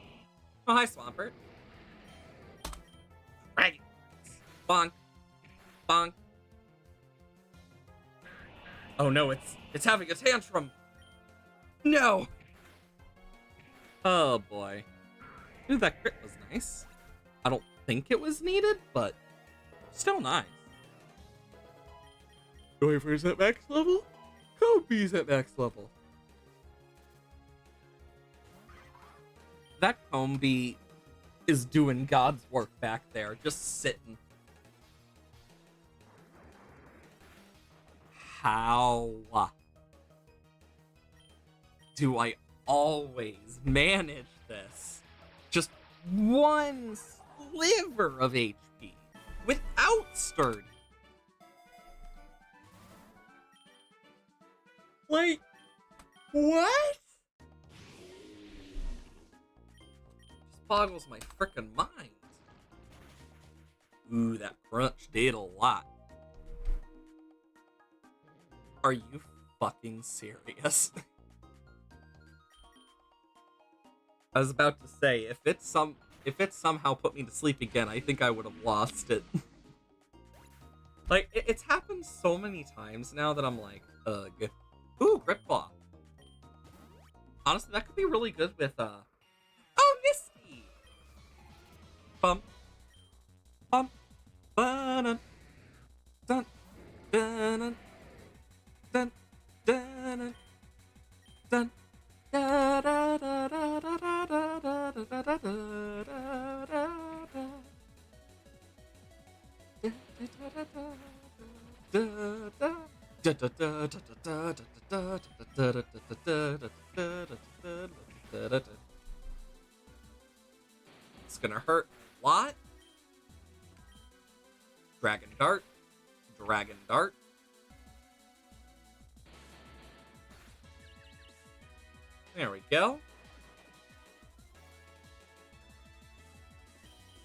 Oh, hi, Swampert. Dragon. Bonk. Bonk. Oh no, it's having a tantrum. No. Oh boy. Ooh, that crit was nice. I don't think it was needed, but still nice. Goiver's at max level? Kobe's at max level. That Combi is doing God's work back there, just sitting. How do I always manage this? Just one sliver of HP without sturdy. Like, what? Just boggles my frickin' mind. Ooh, that crunch did a lot. Are you fucking serious? I was about to say, if it somehow put me to sleep again, I think I would have lost it. Like, it's happened so many times now that I'm like, ugh. Ooh, Grip Claw. Honestly, that could be really good with, oh, Misty! Bump. Bump. Ba-dun. Dun. Dun. Dun. Dun. Dun. Da, da, da, da, da, da, da, It's gonna hurt a lot. Dragon Dart. Dragon Dart. There we go.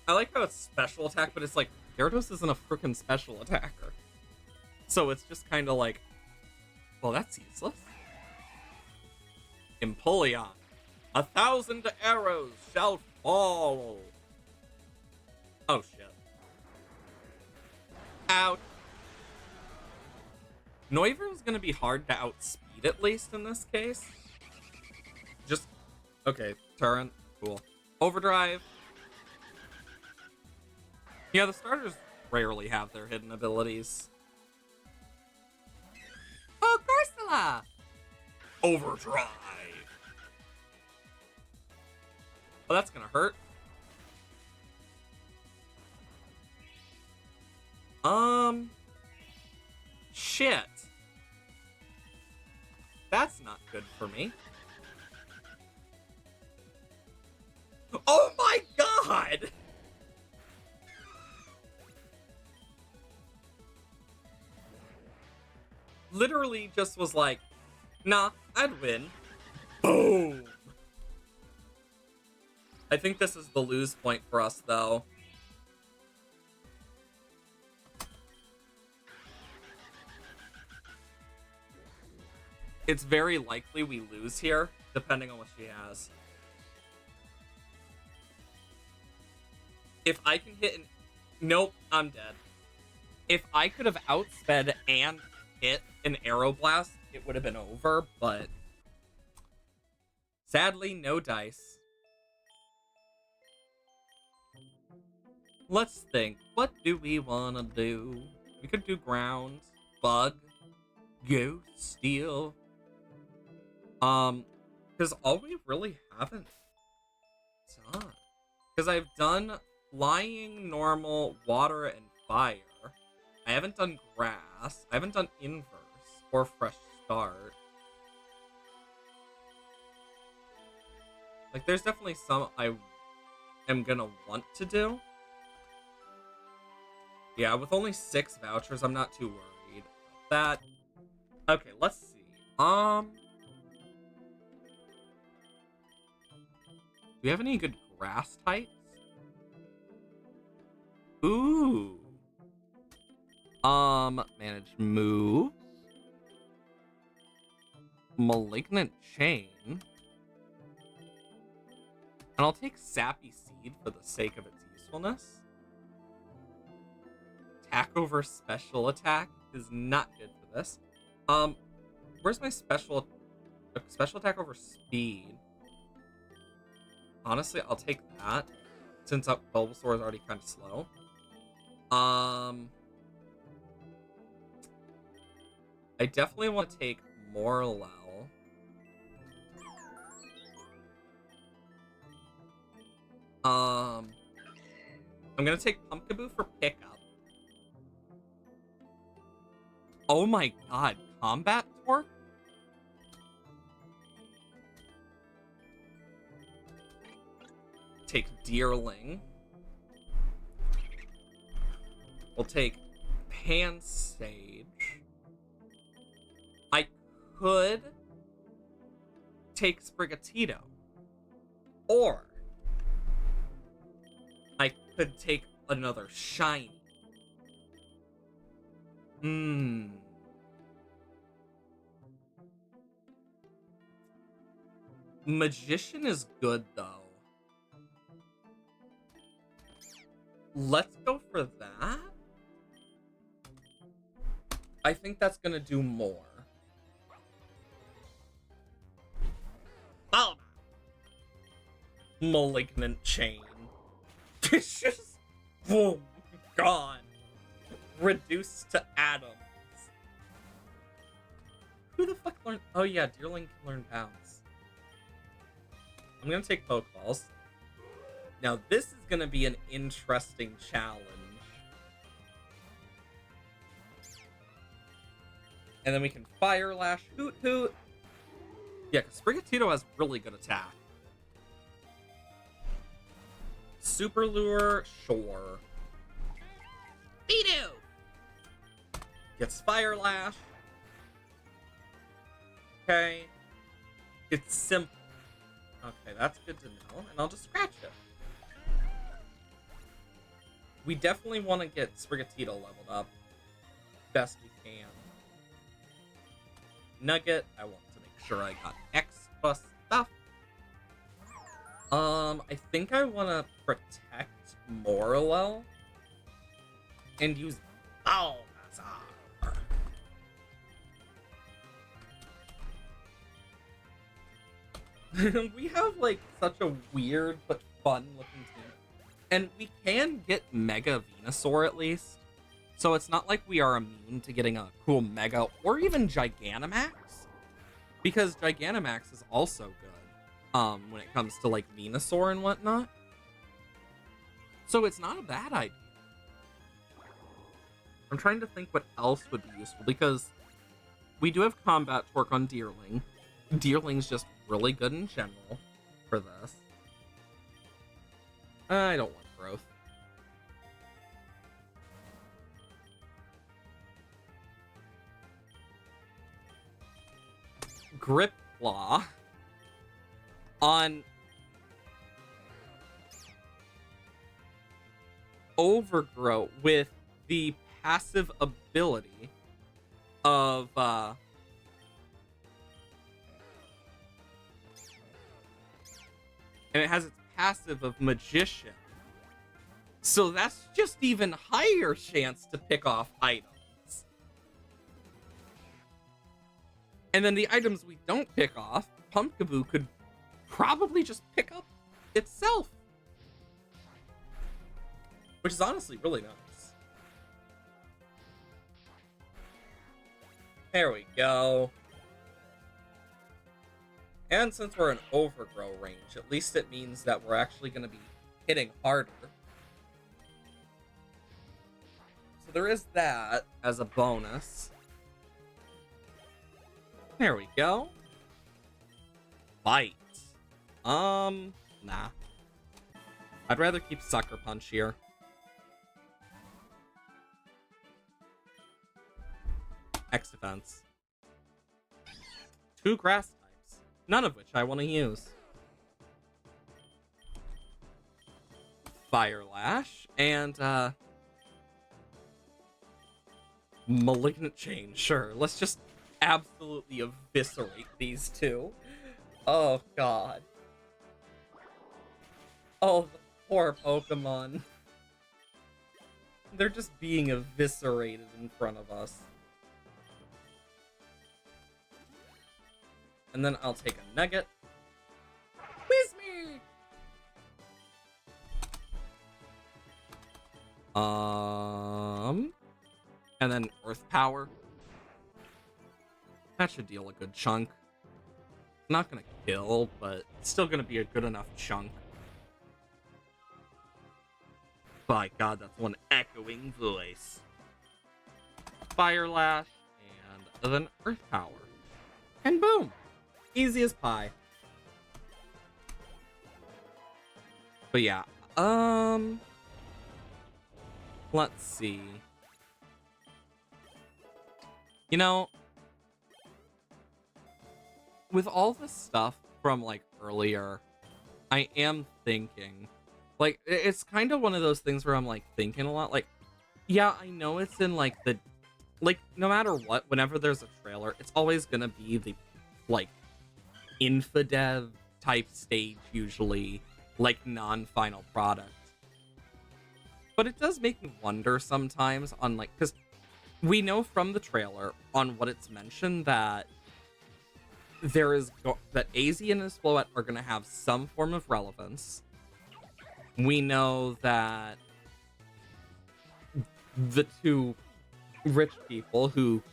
I like how it's special attack, but it's like, Gyarados isn't a freaking special attacker. So it's just kind of like, well, that's useless. Empoleon. 1,000 arrows shall fall. Oh, shit. Out. Noivern is going to be hard to outspeed, at least, in this case. Just, okay, Torrent, cool. Overdrive. Yeah, the starters rarely have their hidden abilities. Oh, Corsola! Overdrive. Oh, that's gonna hurt. Shit. That's not good for me. Oh my god! Literally just was like, nah, I'd win. Boom! I think this is the lose point for us, though. It's very likely we lose here, depending on what she has. If I can hit an... Nope, I'm dead. If I could have outsped and hit an Aeroblast, it would have been over, but... Sadly, no dice. Let's think. What do we want to do? We could do ground, bug, ghost, steel. Because all we really haven't done. Because I've done flying, normal, water, and fire. I haven't done grass. I haven't done inverse or fresh start. Like, there's definitely some I am gonna want to do. Yeah, with only 6 vouchers, I'm not too worried about that. Okay, let's see. Do we have any good grass types? Ooh. Manage moves. Malignant Chain. And I'll take Sappy Seed for the sake of its usefulness. Attack over special attack is not good for this. Where's my special attack over speed? Honestly, I'll take that since Bulbasaur is already kind of slow. I definitely want to take Morlel. I'm gonna take Pumpkaboo for pickup. Oh my god, Combat Torque? Take Deerling. We'll take Pansage. I could take Sprigatito. Or I could take another shiny. Magician is good, though. Let's go for that. I think that's gonna do more. Oh! Malignant Chain. It's just... boom. Gone. Reduced to atoms. Who the fuck learned... Oh yeah, Deerling can learn Bounce. I'm gonna take Pokeballs. Now, this is going to be an interesting challenge. And then we can Fire Lash, Hoot Hoot. Yeah, because Sprigatito has really good attack. Super Lure, sure. Beedoo! Gets Fire Lash. Okay. It's simple. Okay, that's good to know. And I'll just scratch it. We definitely want to get Sprigatito leveled up. Best we can. Nugget. I want to make sure I got extra stuff. I think I want to protect Morlul and use Bulbasaur. We have like such a weird but fun looking team, and we can get Mega Venusaur at least, so it's not like we are immune to getting a cool Mega or even Gigantamax, because Gigantamax is also good when it comes to like Venusaur and whatnot. So it's not a bad idea. I'm trying to think what else would be useful, because we do have Combat Torque on Deerling. Deerling's just really good in general for this. I don't want growth. Grip Claw on Overgrow with the passive ability of and it has its passive of Magician. So that's just even higher chance to pick off items. And then the items we don't pick off, Pumpkaboo could probably just pick up itself. Which is honestly really nice. There we go. And since we're in Overgrow range, at least it means that we're actually going to be hitting harder. So there is that as a bonus. There we go. Bite. Nah. I'd rather keep Sucker Punch here. X defense. 2 grass types, none of which I want to use. Fire Lash and Malignant Chain. Sure, let's just absolutely eviscerate these two. Oh god. Oh, the poor Pokemon. They're just being eviscerated in front of us. And then I'll take a Nugget. Whiz me! And then Earth Power. That should deal a good chunk. Not gonna kill, but it's still gonna be a good enough chunk. By God, that's one echoing voice. Fire Lash, and then Earth Power. And boom! Easy as pie. But yeah, let's see. You know, with all the stuff from like earlier, I am thinking, like, it's kind of one of those things where I'm like thinking a lot. Like, yeah, I know it's in like the, like, no matter what, whenever there's a trailer, it's always gonna be the like infodev type stage, usually like non-final product. But it does make me wonder sometimes on like, because we know from the trailer on what it's mentioned that there is that AZ and his Floette are going to have some form of relevance. We know that the two rich people who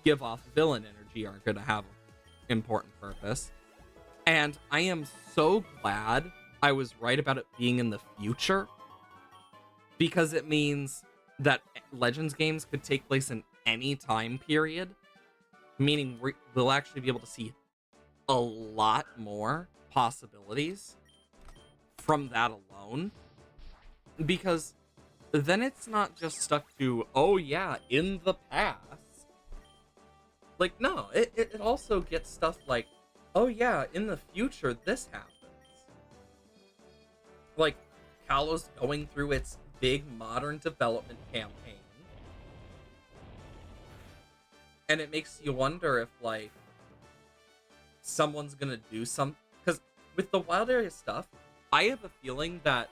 give off villain energy are going to have an important purpose. And I am so glad I was right about it being in the future, because it means that Legends games could take place in any time period, meaning we'll actually be able to see a lot more possibilities from that alone, because then it's not just stuck to, oh yeah, in the past. Like, no, it also gets stuff like, oh yeah, in the future this happens. Like, Kalo's going through its big modern development campaign, and it makes you wonder if, like, someone's gonna do some, because with the wild area stuff, I have a feeling that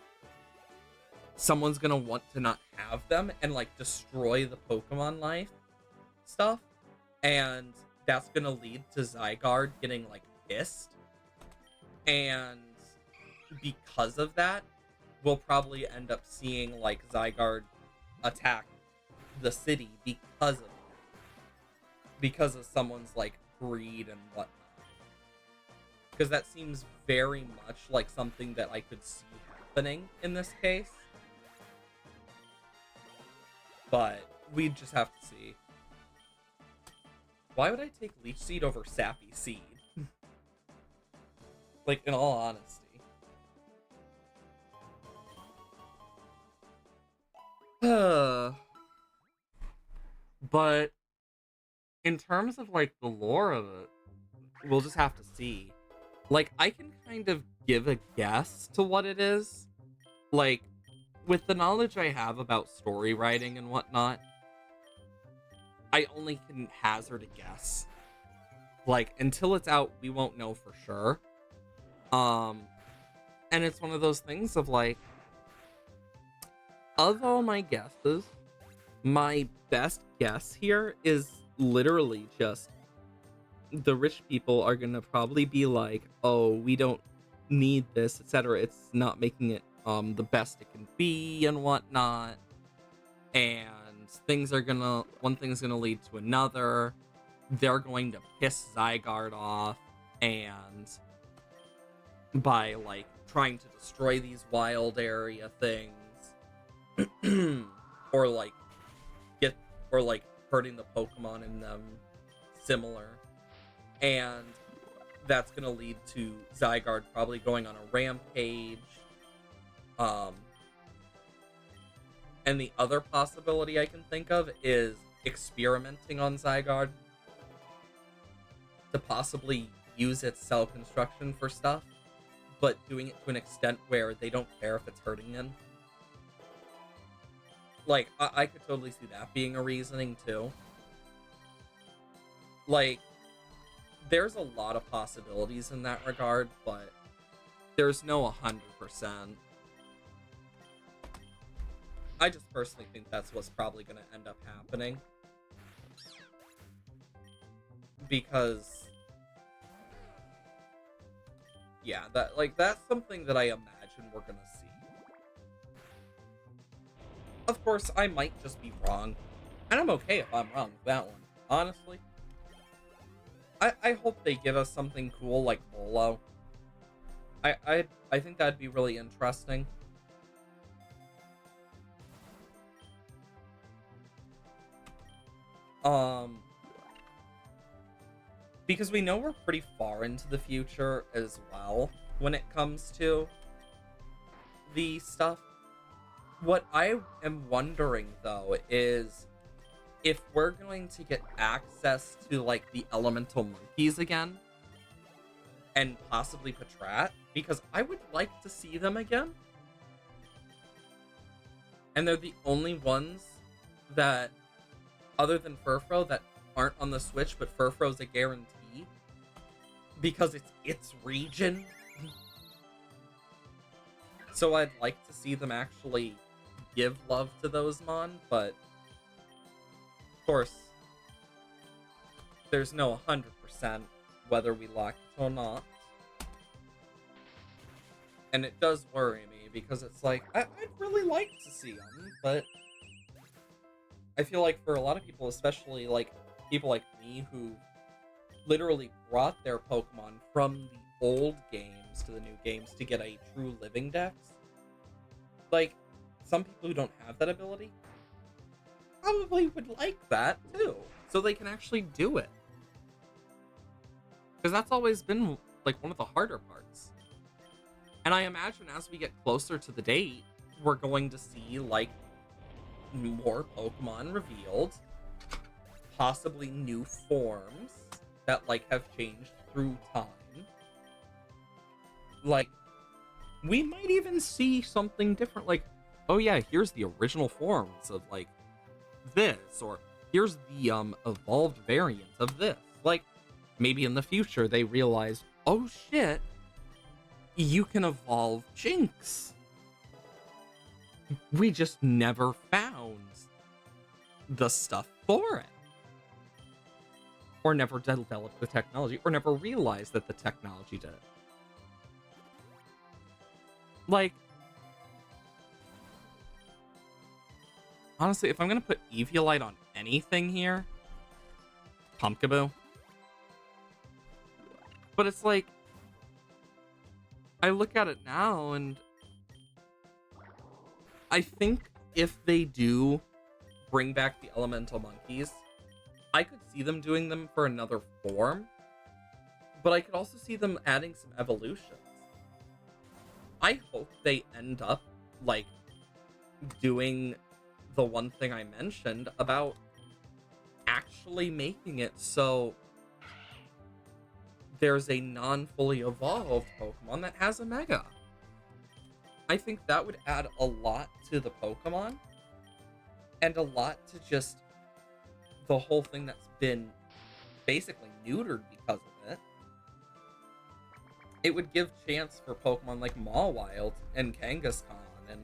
someone's gonna want to not have them and, like, destroy the Pokemon life stuff, and that's gonna lead to Zygarde getting, like, pissed, and because of that, we'll probably end up seeing, like, Zygarde attack the city because of someone's, like, greed and whatnot. Because that seems very much like something that I could see happening in this case. But we just have to see. Why would I take Leech Seed over Sappy Seed? Like, in all honesty. But in terms of, like, the lore of it, we'll just have to see. Like, I can kind of give a guess to what it is. Like, with the knowledge I have about story writing and whatnot, I only can hazard a guess. Like, until it's out, we won't know for sure. And it's one of those things of, like, of all my guesses, my best guess here is literally just the rich people are gonna probably be like, oh, we don't need this, etc. It's not making it the best it can be and whatnot. And one thing's gonna lead to another. They're going to piss Zygarde off, and by, like, trying to destroy these wild area things, or like hurting the Pokemon in them similar. And that's gonna lead to Zygarde probably going on a rampage. And the other possibility I can think of is experimenting on Zygarde to possibly use its cell construction for stuff, but doing it to an extent where they don't care if it's hurting them. Like, I could totally see that being a reasoning, too. Like, there's a lot of possibilities in that regard, but there's no 100%. I just personally think that's what's probably going to end up happening. Because, yeah, that's something that I imagine we're going to see. Of course, I might just be wrong, and I'm okay if I'm wrong with that one, honestly. I hope they give us something cool like Volo. I think that'd be really interesting. Because we know we're pretty far into the future as well when it comes to the stuff. What I am wondering, though, is if we're going to get access to, like, the elemental monkeys again, and possibly Patrat, because I would like to see them again. And they're the only ones that, other than Furfrou, that aren't on the Switch, but Furfrou's a guarantee, because it's its region. So I'd like to see them actually give love to those Mon, but of course, there's no 100% whether we like it or not. And it does worry me, because it's like, I'd really like to see them, but I feel like for a lot of people, especially, like, people like me who literally brought their Pokemon from the old games to the new games to get a true living dex. Like, some people who don't have that ability probably would like that too, so they can actually do it. Because that's always been, like, one of the harder parts. And I imagine as we get closer to the date, we're going to see, like, more Pokemon revealed, possibly new forms that, like, have changed through time. Like, we might even see something different, like, oh yeah, here's the original forms of, like, this, or here's the, evolved variant of this. Like, maybe in the future they realize, oh shit, you can evolve Jinx. We just never found the stuff for it. Or never developed the technology, or never realized that the technology did it. Like, honestly, if I'm gonna put Eviolite on anything here, Pumpkaboo. But it's like, I look at it now and I think if they do bring back the elemental monkeys, I could see them doing them for another form, but I could also see them adding some evolutions. I hope they end up, like, doing the one thing I mentioned about actually making it so there's a non-fully evolved Pokemon that has a Mega. I think that would add a lot to the Pokemon, and a lot to just the whole thing that's been basically neutered because of it. It would give chance for Pokemon like Mawile and Kangaskhan and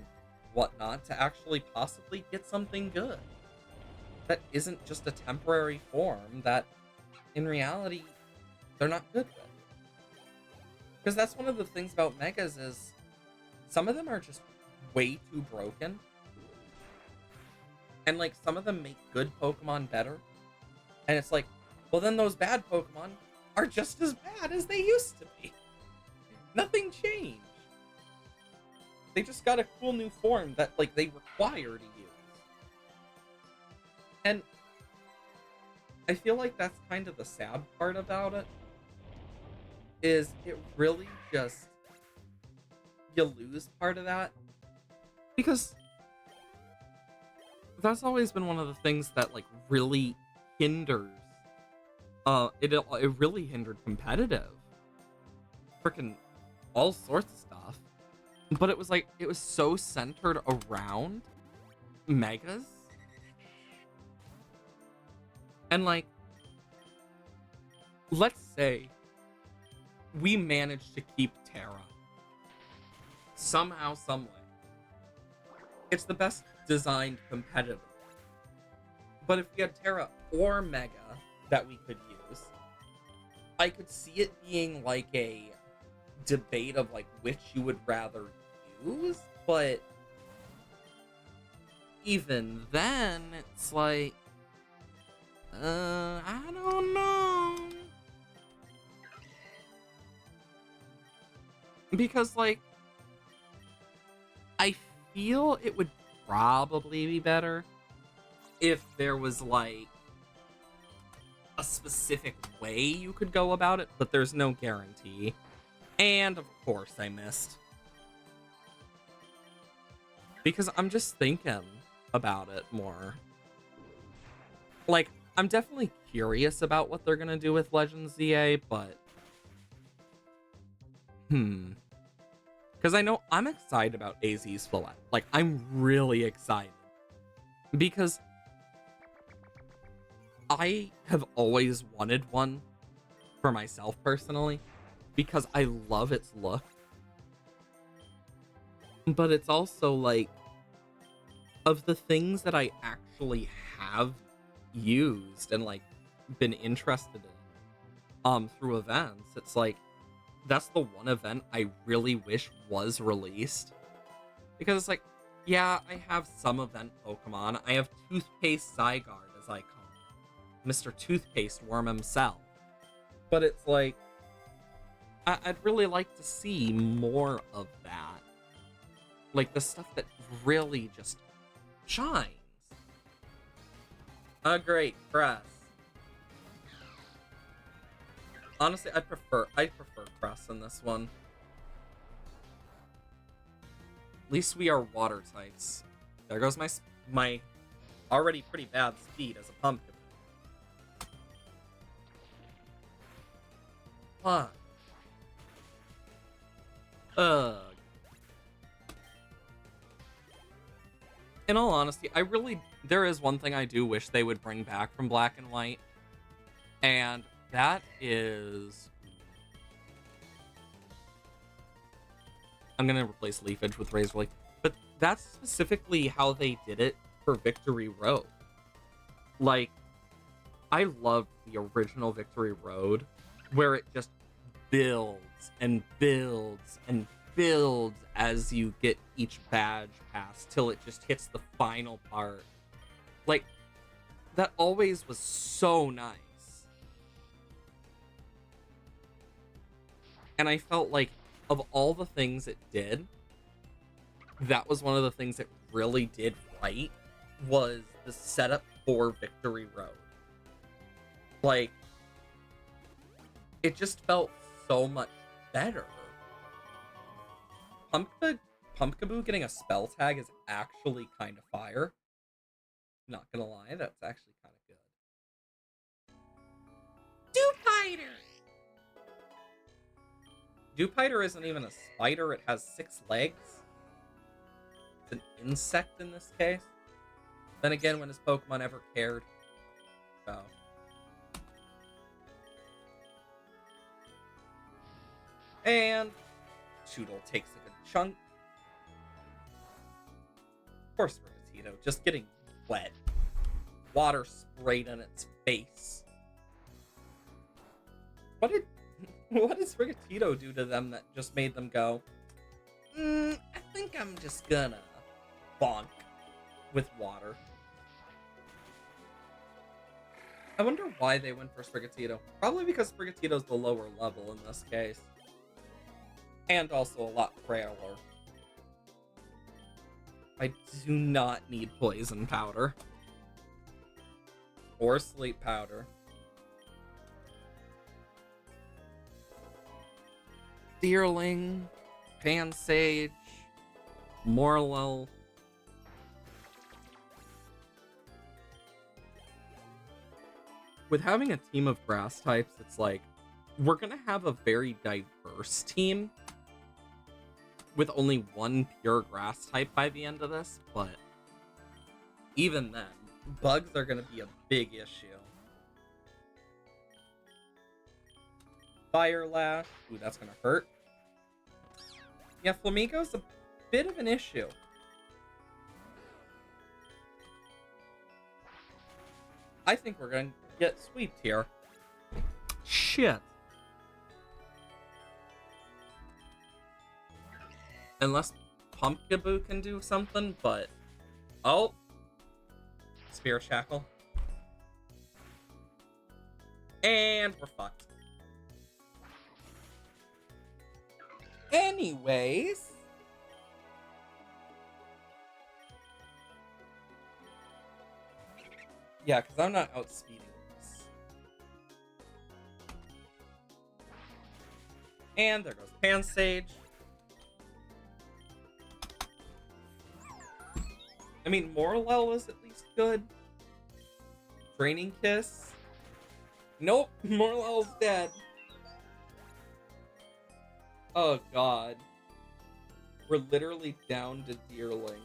whatnot to actually possibly get something good. That isn't just a temporary form that, in reality, they're not good with. Because that's one of the things about Megas is, some of them are just way too broken. And, like, some of them make good Pokemon better. And it's like, well, then those bad Pokemon are just as bad as they used to be. Nothing changed. They just got a cool new form that, like, they require to use. And I feel like that's kind of the sad part about it. Is it really just, you lose part of that? Because that's always been one of the things that, like, really hinders, it really hindered competitive. Freaking all sorts of stuff. But it was like, it was so centered around Megas. And, like, let's say we managed to keep Terra. Somehow, someway. It's the best designed competitive. But if we had Terra or Mega that we could use, I could see it being like a debate of, like, which you would rather use, but even then, it's like, I don't know. Because, like, I feel it would probably be better if there was, like, a specific way you could go about it, but there's no guarantee. And, of course, I missed. Because I'm just thinking about it more. Like, I'm definitely curious about what they're gonna do with Legends ZA, but because I know I'm excited about AZ's Floette. Like, I'm really excited. Because I have always wanted one for myself personally. Because I love its look. But it's also, like, of the things that I actually have used and, like, been interested in through events, it's like, that's the one event I really wish was released. Because it's like, yeah, I have some event Pokemon. I have Toothpaste Zygarde, as I call him. Mr. Toothpaste Worm himself. But it's like, I'd really like to see more of that. Like, the stuff that really just shines. Great, Cress. Honestly, I prefer Cress in this one. At least we are water types. There goes my already pretty bad speed as a pumpkin. Fuck. Ugh. In all honesty, there is one thing I do wish they would bring back from Black and White, and that is... I'm gonna replace Leafage with Razor Leaf, but that's specifically how they did it for Victory Road. Like, I loved the original Victory Road, where it just builds and builds and builds as you get each badge pass till it just hits the final part. Like, that always was so nice. And I felt like, of all the things it did, that was one of the things it really did right, was the setup for Victory Road. Like, it just felt so much better. Pumpkaboo getting a spell tag is actually kind of fire. Not gonna lie, that's actually kind of good. Dewpider isn't even a spider, it has 6 legs. It's an insect in this case. Then again, when his Pokemon ever cared. So. And Choodle takes a good chunk. Of course, Sprigatito just getting wet. Water sprayed in its face. What did Sprigatito do to them that just made them go, I think I'm just gonna bonk with water? I wonder why they went for Sprigatito. Probably because Sprigatito's the lower level in this case. And also a lot frailer. I do not need poison powder. Or sleep powder. Deerling, Pansage, Morlul. With having a team of grass types, it's like, we're gonna have a very diverse team with only one pure grass type by the end of this, but even then, bugs are gonna be a big issue. Fire Lash. Ooh, that's gonna hurt. Yeah, Flamigo's a bit of an issue. I think we're gonna get sweeped here. Shit. Unless Pumpkaboo can do something, but... Oh! Spear Shackle. And we're fucked. Anyways... Yeah, because I'm not outspeeding this. And there goes Pansage. I mean, Morlul is at least good. Draining Kiss. Nope, Morlul's dead. Oh god. We're literally down to Deerling.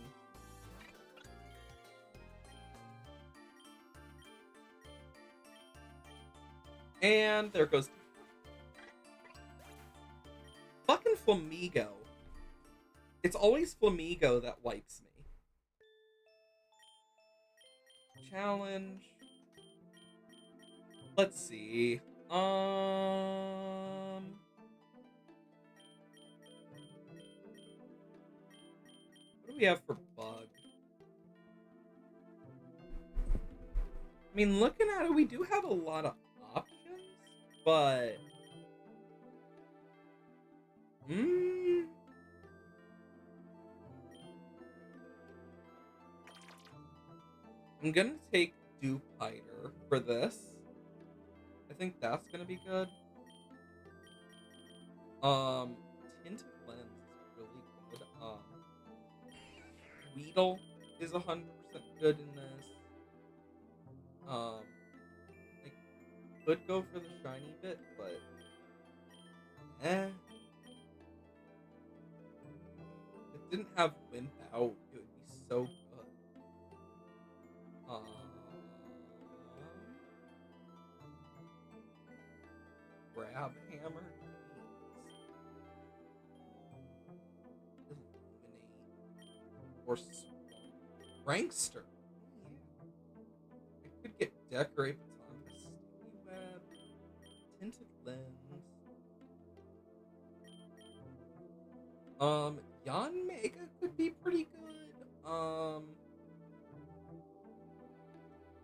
And there goes... Fucking Flamigo. It's always Flamigo that wipes me. Challenge. Let's see. What do we have for bug? I mean, looking at it, we do have a lot of options. but mm, I'm gonna take Dupiter for this. I think that's gonna be good. Tint Lens is really good. Weedle is 100% good in this. I could go for the shiny bit, but if it didn't have Wimp out, it would be so good. Grab Hammer, Illuminate, or Prankster. Yeah. I could get Decorate Baton, Sticky Web, Tinted Lens. Yon Mega could be pretty good.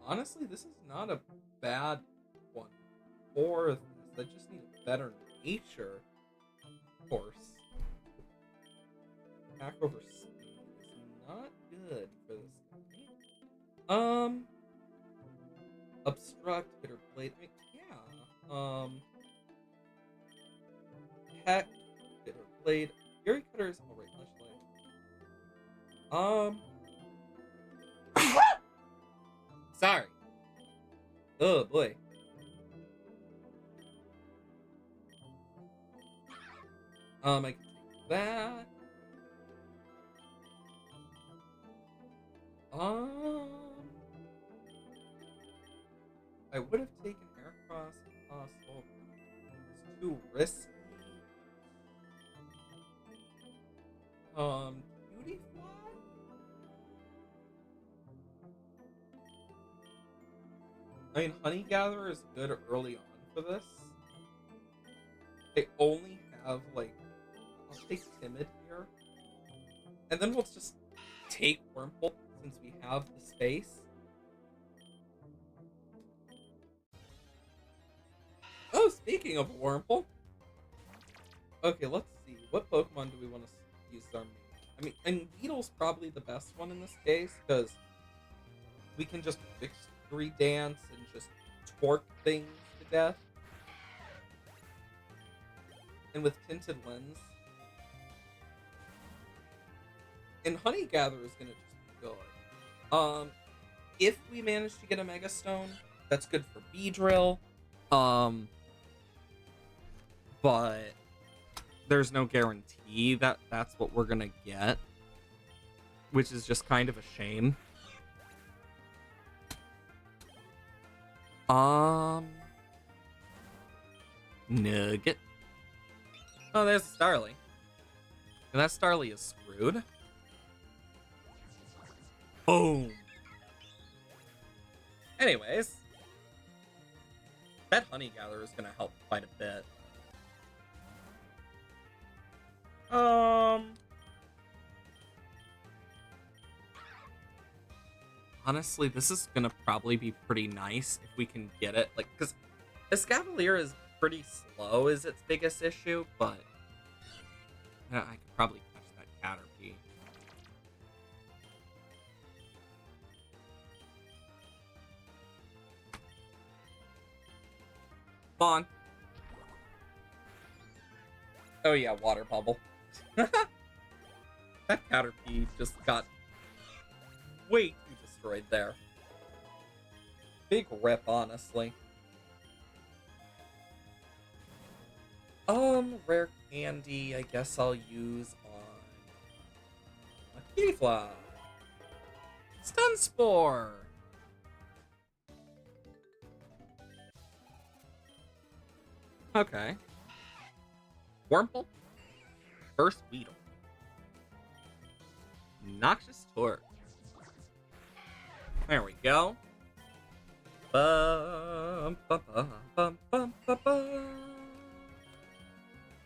Honestly, this is not a bad one for this. I just need a better nature, of course. Attack over speed is not good for this guy. Obstruct, Bitter Blade. I mean, yeah. Heck, Bitter Blade. Fury Cutter is alright. Sorry. Oh boy. I can take that. I would have taken Aircross if possible. It's too risky. Cutie Fly? I mean, Honey Gatherer is good early on for this. They only have, like, I'll take Timid here. And then we'll just take Wurmple since we have the space. Oh, speaking of Wurmple. Okay, let's see. What Pokemon do we want to use our main? I mean, and Beetle's probably the best one in this case, because we can just victory dance and just torque things to death. And with Tinted Lens. And Honey Gatherer is going to just be good. If we manage to get a Mega Stone, that's good for Beedrill. But there's no guarantee that that's what we're gonna get, which is just kind of a shame. Nugget. Oh, there's Starly. And that Starly is screwed. Boom. Anyways, that Honey Gatherer is gonna help quite a bit. Honestly, this is gonna probably be pretty nice if we can get it. Like, because Escavalier is pretty slow is its biggest issue, but I could probably catch that Caterpie. Come on. Oh yeah, Water Bubble. That Caterpie just got way too destroyed there. Big rip, honestly. Rare candy, I guess I'll use on a Keyfly. Stun Spore. Okay. Wurmple. First Weedle. Noxious Torque. There we go. Bum, bum, bum, bum, bum, bum, bum.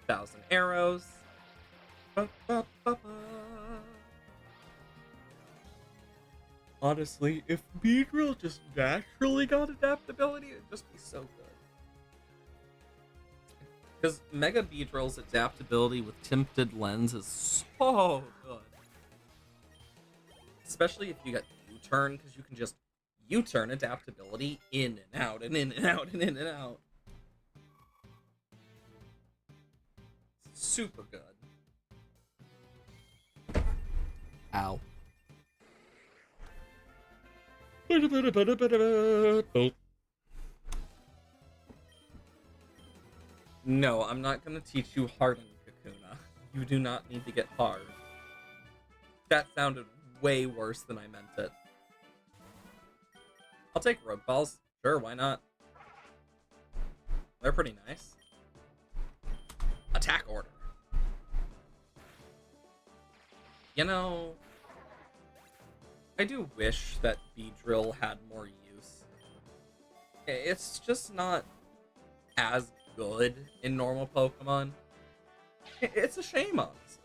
1,000 arrows. Bum, bum, bum, bum. Honestly, if Beedrill just naturally got adaptability, it'd just be so good. Because Mega Beedrill's adaptability with Tinted Lens is so good. Especially if you get U-turn, because you can just U-turn adaptability in and out and in and out and in and out. Super good. Ow. No, I'm not going to teach you hardened, Kakuna. You do not need to get hard. That sounded way worse than I meant it. I'll take rogue balls. Sure, why not? They're pretty nice. Attack order. You know, I do wish that Beedrill had more use. It's just not as good in normal Pokemon. It's a shame, honestly.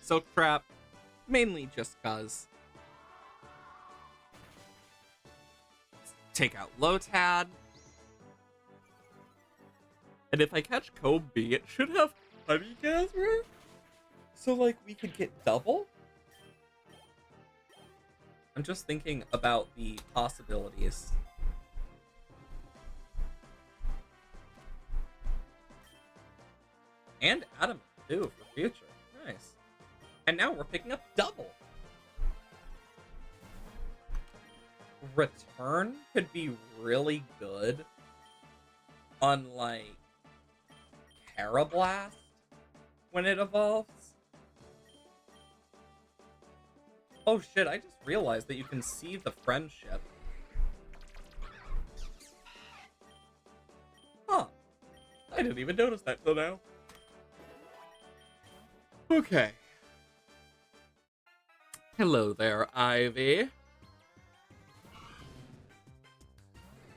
Silk Trap, mainly just cause. Take out Lotad. And if I catch Kobe, it should have Honey Gatherer. So, like, we could get double? I'm just thinking about the possibilities. And Adamant, too, for future. Nice. And now we're picking up double. Return could be really good on, like, Carablast when it evolves. Oh shit, I just realized that you can see the friendship. Huh. I didn't even notice that till now. Okay. Hello there, Ivy.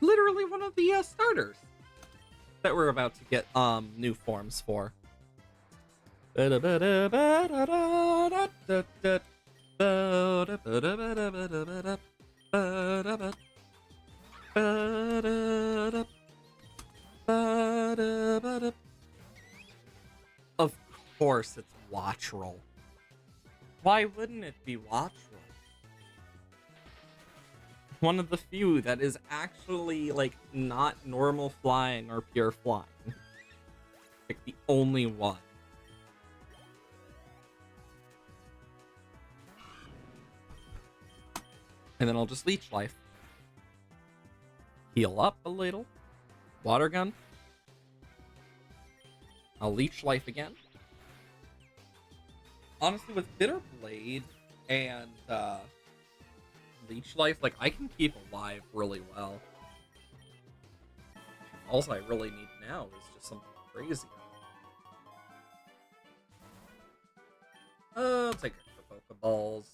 Literally one of the starters that we're about to get new forms for. Of course it's Watchroll. Why wouldn't it be Watchroll? One of the few that is actually, like, not normal flying or pure flying. Like, the only one. And then I'll just Leech Life. Heal up a little. Water Gun. I'll Leech Life again. Honestly, with Bitter Blade and Leech Life, like, I can keep alive really well. All I really need now is just something crazy. I'll take extra Pokeballs.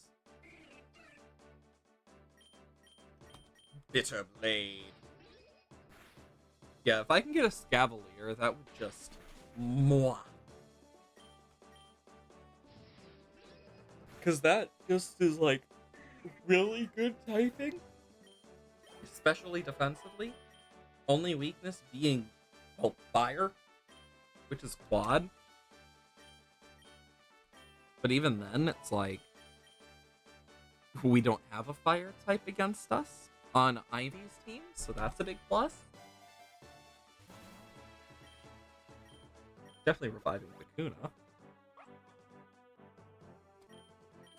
Bitter Blade. Yeah, if I can get a Scavalier, that would just... Mwah. Because that just is, like, really good typing. Especially defensively. Only weakness being, well, fire. Which is quad. But even then, it's like... We don't have a fire type against us on Ivy's team, so that's a big plus. Definitely reviving Kakuna.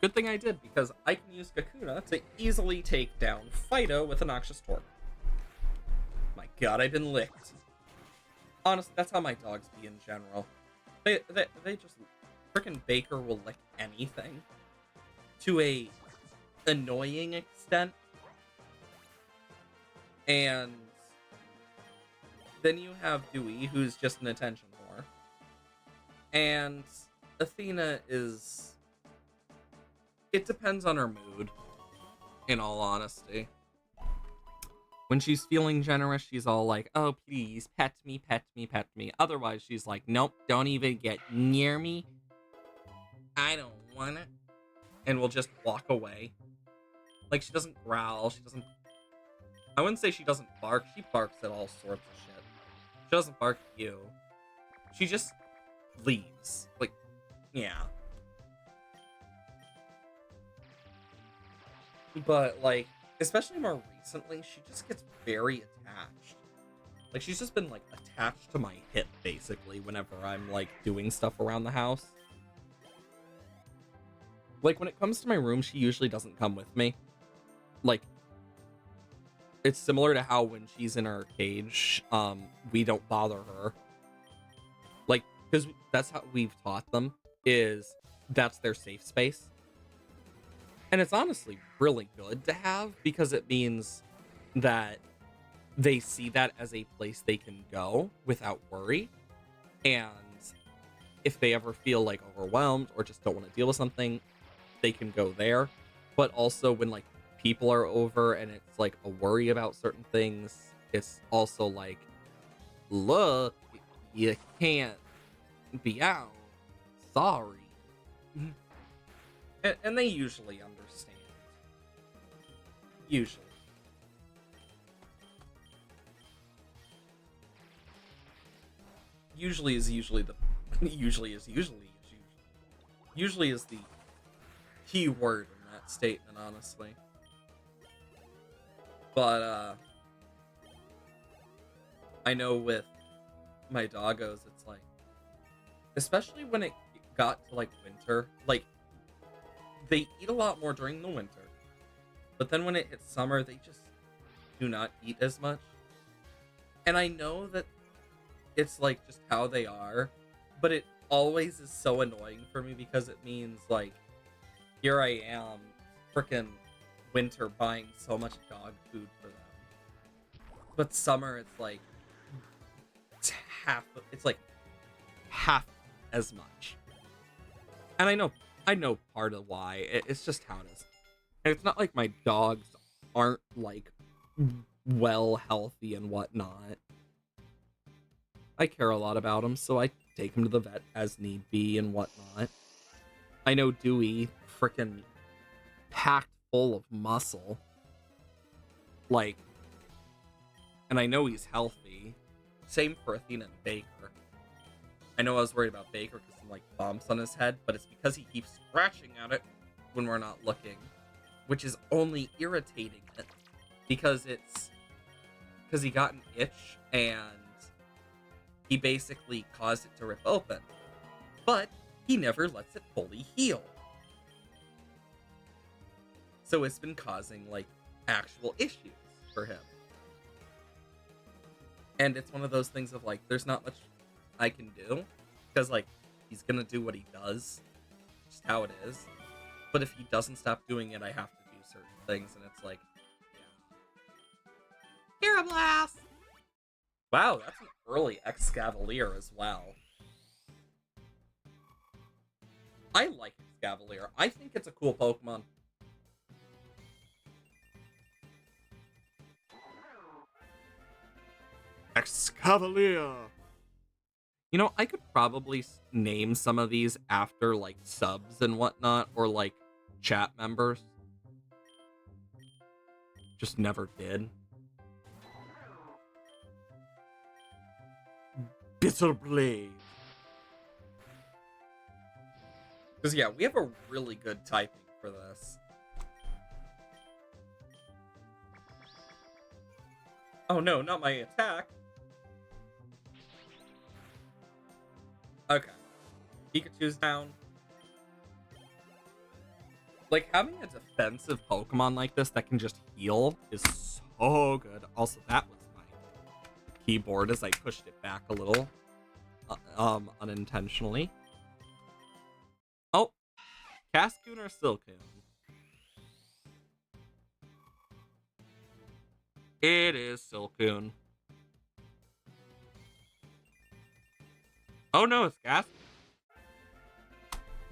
Good thing I did, because I can use Kakuna to easily take down Fido with a Noxious Torque. My god, I've been licked. Honestly, that's how my dogs be in general. They just... Frickin' Baker will lick anything. To a annoying extent. And then you have Dewey, who's just an attention whore. And Athena is... It depends on her mood, in all honesty. When she's feeling generous, she's all like, oh, please, pet me, pet me, pet me. Otherwise, she's like, nope, don't even get near me. I don't want it. and will just walk away. Like, she doesn't growl, she doesn't... I wouldn't say she doesn't bark, she barks at all sorts of shit. She doesn't bark at you. She just leaves. Like, yeah. But, like, especially more recently, she just gets very attached. Like, she's just been, like, attached to my hip, basically, whenever I'm, like, doing stuff around the house. Like, when it comes to my room, she usually doesn't come with me. Like, it's similar to how when she's in our cage, we don't bother her. Like, because that's how we've taught them, is that's their safe space. And it's honestly really good to have, because it means that they see that as a place they can go without worry. And if they ever feel like overwhelmed or just don't want to deal with something, they can go there. But also when like people are over and it's like a worry about certain things, it's also like, look, you can't be out. Sorry. And they usually understand. Usually. Usually is usually the usually is the key word in that statement, honestly. But I know with my doggos, it's like, especially when it got to like winter, like they eat a lot more during the winter, but then when it hits summer, they just do not eat as much. And I know that it's like just how they are, but it always is so annoying for me because it means like here I am freaking winter buying so much dog food for them, but summer it's like half as much. And I know part of why. It's just how it is. And it's not like my dogs aren't like well, healthy and whatnot. I care a lot about them, so I take him to the vet as need be and whatnot. I know Dewey, freaking packed full of muscle. Like, and I know he's healthy. Same for Athena and Baker. I know I was worried about Baker because some like bumps on his head, but it's because he keeps scratching at it when we're not looking, which is only irritating it because he got an itch and he basically caused it to rip open, but he never lets it fully heal. So it's been causing like actual issues for him. And it's one of those things of like, there's not much I can do because like he's gonna do what he does, just how it is. But if he doesn't stop doing it, I have to do certain things, and it's like, yeah. Here, blast! Wow, that's an early Excavalier as well. I like Excavalier. I think it's a cool Pokemon. Excavalier! You know, I could probably name some of these after, like, subs and whatnot, or, like, chat members. Just never did. Bitterblade. Because, yeah, we have a really good typing for this. Oh no, not my attack. Okay. Pikachu's down. Like, having a defensive Pokemon like this that can just heal is so good. Also, that was my keyboard as I pushed it back a little. Unintentionally. Oh. Cascoon or Silcoon? It is Silcoon. Oh no, it's Cascoon.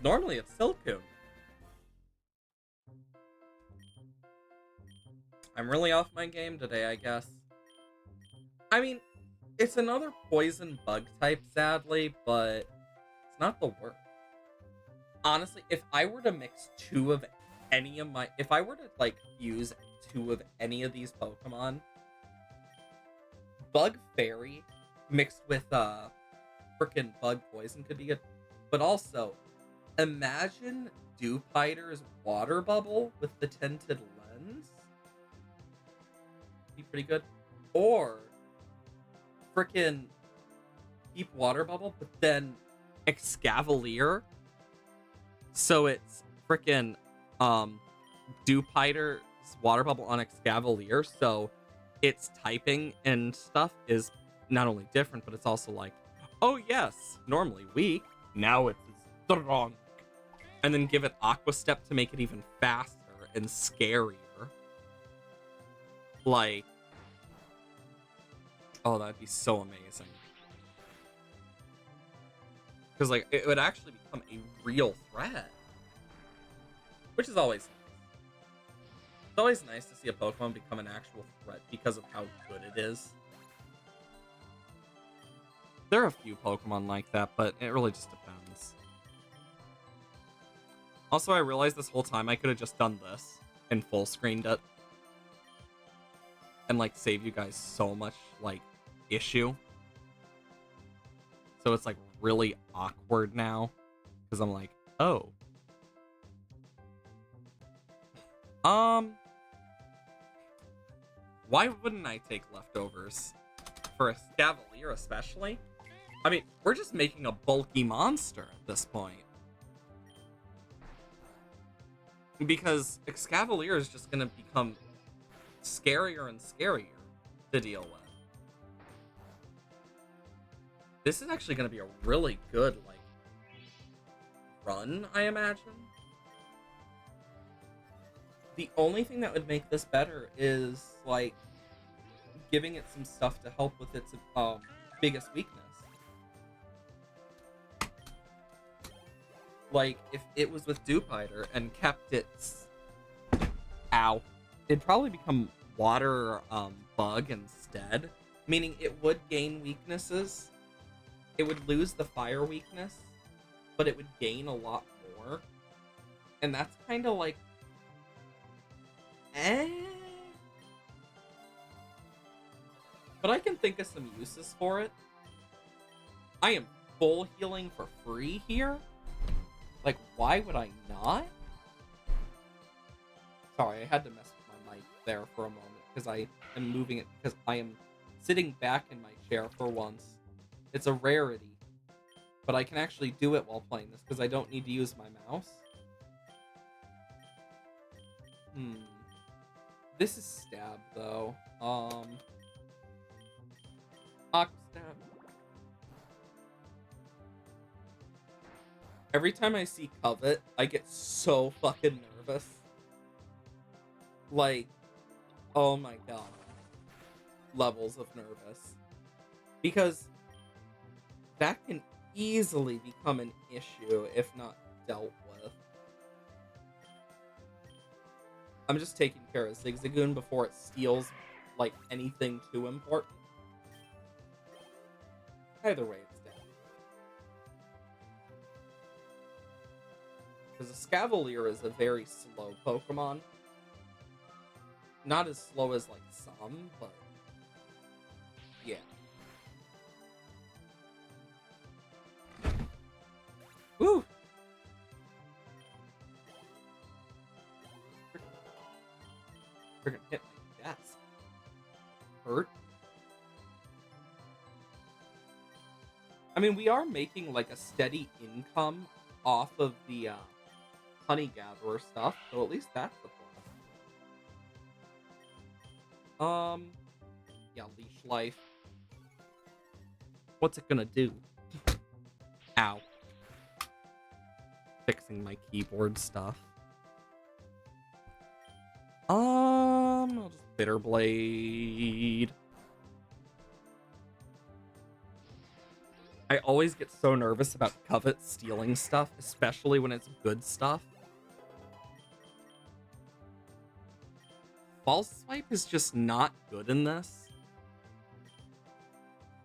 Normally it's Silcoon. I'm really off my game today, I guess. I mean, it's another poison bug type, sadly, but it's not the worst. honestly, if I were to mix if I were to like use two of any of these Pokemon, Bug Fairy mixed with freaking Bug Poison could be good. But also, imagine Dewpider's water bubble with the tinted lens. Be pretty good. Or freaking keep water bubble, but then Excavalier. So it's freaking Dewpider's water bubble on Excavalier, so its typing and stuff is not only different, but it's also like, oh yes, normally weak, now it's strong. And then give it Aqua Step to make it even faster and scarier. Like, oh, that'd be so amazing. Because, like, it would actually become a real threat. Which is always nice. It's always nice to see a Pokemon become an actual threat because of how good it is. There are a few Pokemon like that, but it really just depends. Also, I realized this whole time I could have just done this and full screened it. And, like, save you guys so much, like, issue. So it's, like, really awkward now. Because I'm like, oh. Why wouldn't I take leftovers? For a Scavalier especially? I mean, we're just making a bulky monster at this point. Because Excavalier is just going to become scarier and scarier to deal with. This is actually going to be a really good, like, run, I imagine. The only thing that would make this better is, like, giving it some stuff to help with its biggest weakness. Like, if it was with Dewpider and kept its... Ow. It'd probably become Water Bug instead. Meaning it would gain weaknesses. It would lose the Fire weakness. But it would gain a lot more. And that's kind of like... But I can think of some uses for it. I am full healing for free here. Like, why would I not? Sorry, I had to mess with my mic there for a moment because I am moving it because I am sitting back in my chair for once. It's a rarity, but I can actually do it while playing this because I don't need to use my mouse. This is stab though. Aqua stab. Every time I see Covet, I get so fucking nervous. Like, oh my god. Levels of nervous. Because that can easily become an issue if not dealt with. I'm just taking care of Zigzagoon before it steals, like, anything too important. Either way, it's dead. Because a Scavalier is a very slow Pokemon. Not as slow as, like, some, but... yeah. Woo! Freaking hit my desk. Hurt. I mean, we are making, like, a steady income off of the, honey gatherer stuff, so at least that's the plus. Yeah, leash life. What's it gonna do? Ow. Fixing my keyboard stuff. I'll just Bitter Blade. I always get so nervous about Covet stealing stuff, especially when it's good stuff. False Swipe is just not good in this.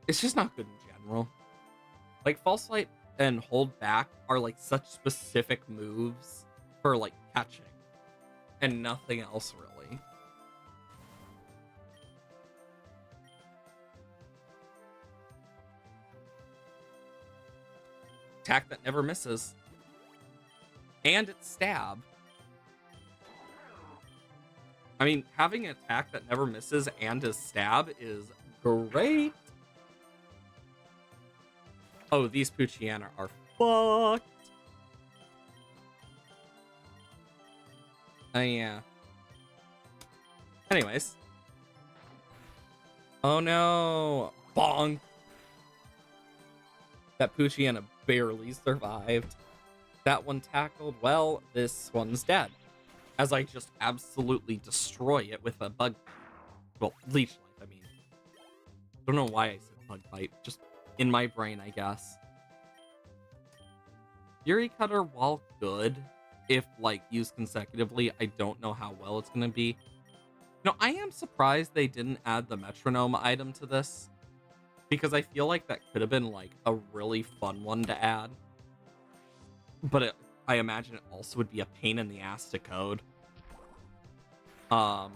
It's just not good in general. Like, False Swipe and hold back are like such specific moves for like catching and nothing else really. Attack that never misses. And it's stab. I mean, having an attack that never misses and is stab is great. Oh, these Poochyena are fucked. Yeah. Anyways. Oh no. Bonk. That Poochyena barely survived. That one tackled. Well, this one's dead. As I just absolutely destroy it with a bug. Well, leech life, I mean. Don't know why I said bug bite. Just in my brain, I guess. Fury Cutter, while good, if like used consecutively, I don't know how well it's gonna be. No, I am surprised they didn't add the metronome item to this, because I feel like that could have been like a really fun one to add. But I imagine it also would be a pain in the ass to code. Like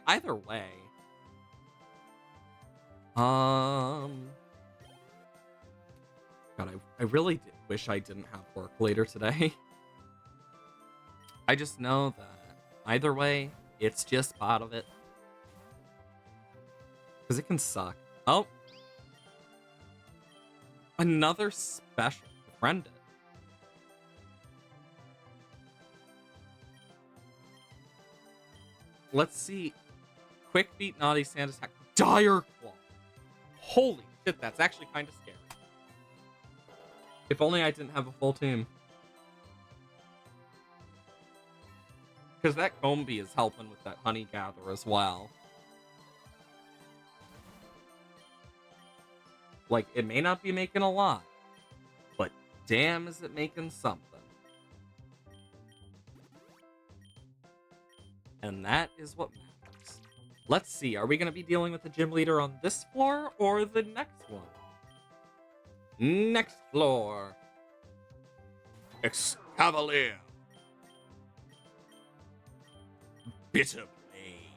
either way. God, I really wish I didn't have work later today. I just know that either way, it's just part of it. Because it can suck. Oh. Another special. Befriended. Let's see. Quick Beat, Naughty Sand Attack. Dire Claw. Holy shit, that's actually kind of scary. If only I didn't have a full team. Because that Combee is helping with that Honey Gather as well. Like, it may not be making a lot, but damn is it making something. And that is what matters. Let's see, are we going to be dealing with the gym leader on this floor or the next one? Next floor. Excavalier. Bitter Blade.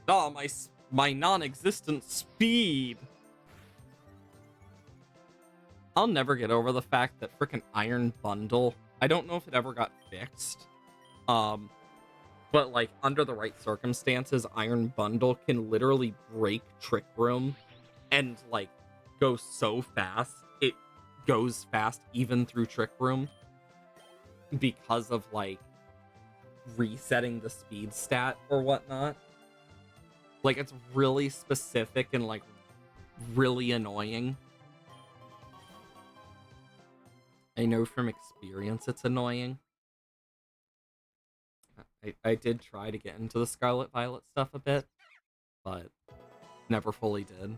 Oh, my non-existent speed. I'll never get over the fact that frickin' Iron Bundle, I don't know if it ever got fixed. But like under the right circumstances, Iron Bundle can literally break Trick Room and like go so fast. It goes fast even through Trick Room because of like resetting the speed stat or whatnot. Like it's really specific and like really annoying. I know from experience it's annoying. I did try to get into the Scarlet Violet stuff a bit, but never fully did.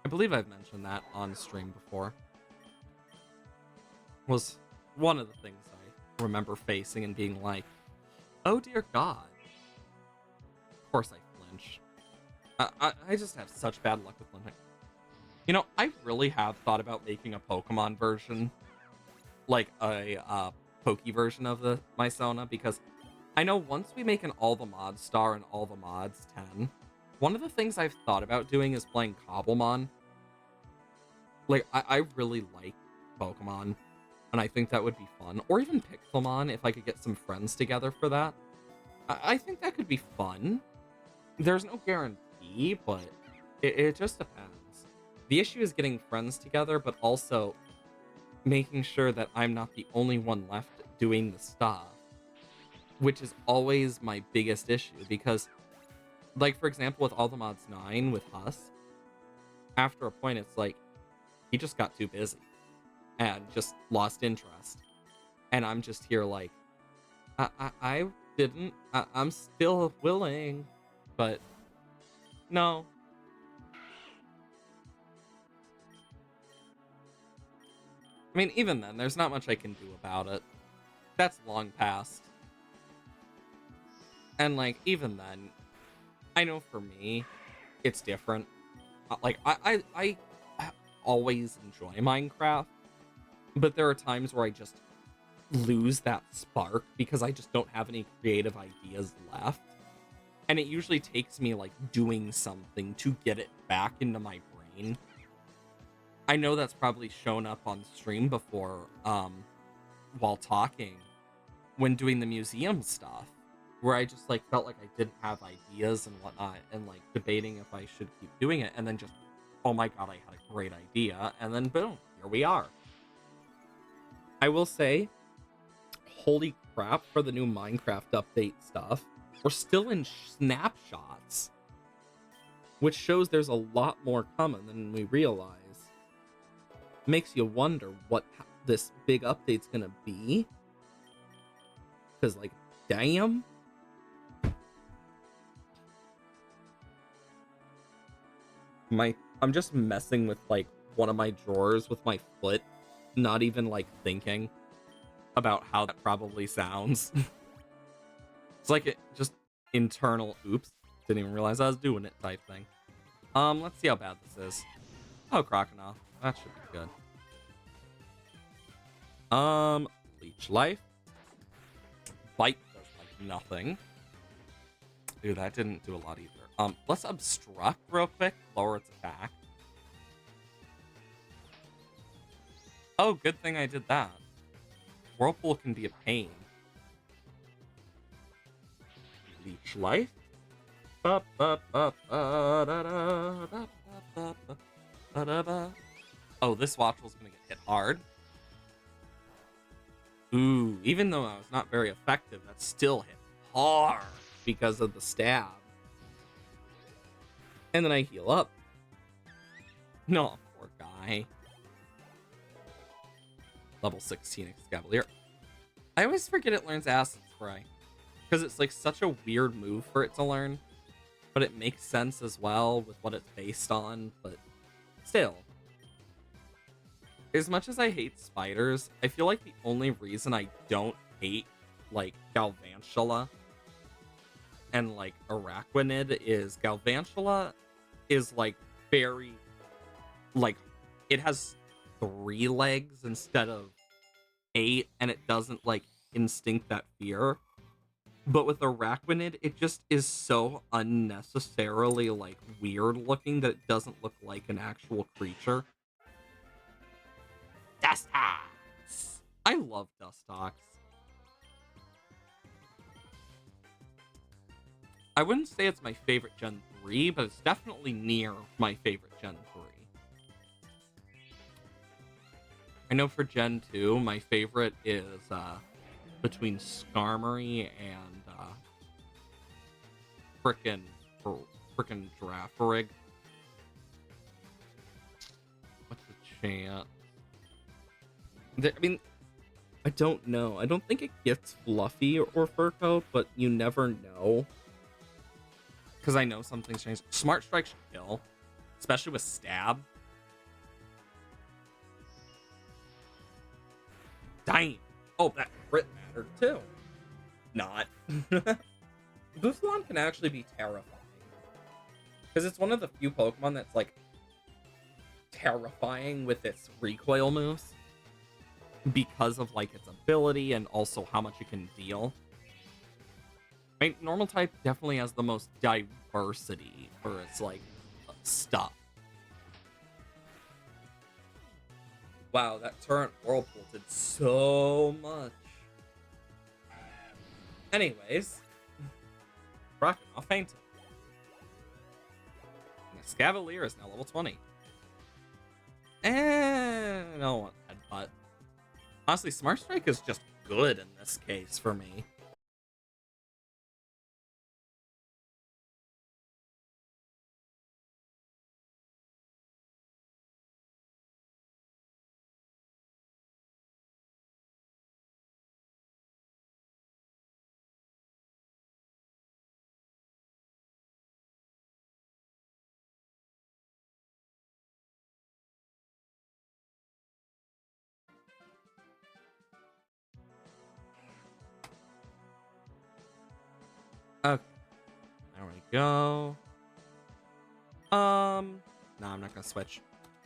I believe I've mentioned that on stream before. Was one of the things I remember facing and being like, oh dear God. Of course I flinch. I just have such bad luck with flinching. You know, I really have thought about making a Pokemon version, like a Poke version of the Mysona, because I know once we make an All the Mods star and All the Mods 10, one of the things I've thought about doing is playing Cobblemon. Like, I really like Pokemon, and I think that would be fun. Or even Pixelmon, if I could get some friends together for that. I think that could be fun. There's no guarantee, but it just depends. The issue is getting friends together, but also making sure that I'm not the only one left doing the stuff. Which is always my biggest issue, because, like, for example, with All the Mods 9, with Husk, after a point, it's like, he just got too busy, and just lost interest. And I'm just here like, I'm still willing, but, no. I mean, even then, there's not much I can do about it. That's long past. And, like, even then, I know for me, it's different. Like, I always enjoy Minecraft, but there are times where I just lose that spark because I just don't have any creative ideas left. And it usually takes me like doing something to get it back into my brain. I know that's probably shown up on stream before, while talking, when doing the museum stuff, where I just like felt like I didn't have ideas and whatnot, and like debating if I should keep doing it, and then just, oh my god, I had a great idea, and then boom, here we are. I will say, holy crap for the new Minecraft update stuff. We're still in snapshots, which shows there's a lot more coming than we realize. Makes you wonder what this big update's gonna be. Because, like, damn. I'm just messing with, like, one of my drawers with my foot, not even, like, thinking about how that probably sounds. It's like it just internal, oops, didn't even realize I was doing it type thing. Let's see how bad this is. Oh, Crocodile. That should be good. Leech Life. Bite does, like, nothing. Dude, that didn't do a lot either. Let's Obstruct real quick. Lower its attack. Oh, good thing I did that. Whirlpool can be a pain. Leech Life. Oh, this Watchell's gonna get hit hard. Ooh, even though I was not very effective, that still hit hard because of the stab. And then I heal up. No, poor guy. Level 16 Excavalier. I always forget it learns Acid Spray, because it's like such a weird move for it to learn, but it makes sense as well with what it's based on, but still. As much as I hate spiders, I feel like the only reason I don't hate, like, Galvantula and, like, Araquanid is Galvantula is, like, very, like, it has 3 legs instead of 8, and it doesn't, like, instinct that fear. But with Araquanid, it just is so unnecessarily, like, weird looking that it doesn't look like an actual creature. Dustox! I love Dustox. I wouldn't say it's my favorite Gen 3, but it's definitely near my favorite Gen 3. I know for Gen 2, my favorite is between Skarmory and frickin' Girafarig. What's the chance? I mean, I don't know. I don't think it gets Fluffy or Furco, but you never know. Because I know something's changed. Smart Strike should kill, especially with Stab. Dang. Oh, that crit mattered too. Not. Buffalon can actually be terrifying. Because it's one of the few Pokemon that's, like, terrifying with its recoil moves. Because of, like, its ability and also how much it can deal. I mean, normal type definitely has the most diversity for its, like, stuff. Wow, that Torrent Whirlpool did so much. Anyways, Crocodile fainted. And the Scavalier is now level 20. And I don't want Headbutt. Honestly, Smart Strike is just good in this case for me. Okay, there we go. No, I'm not gonna switch.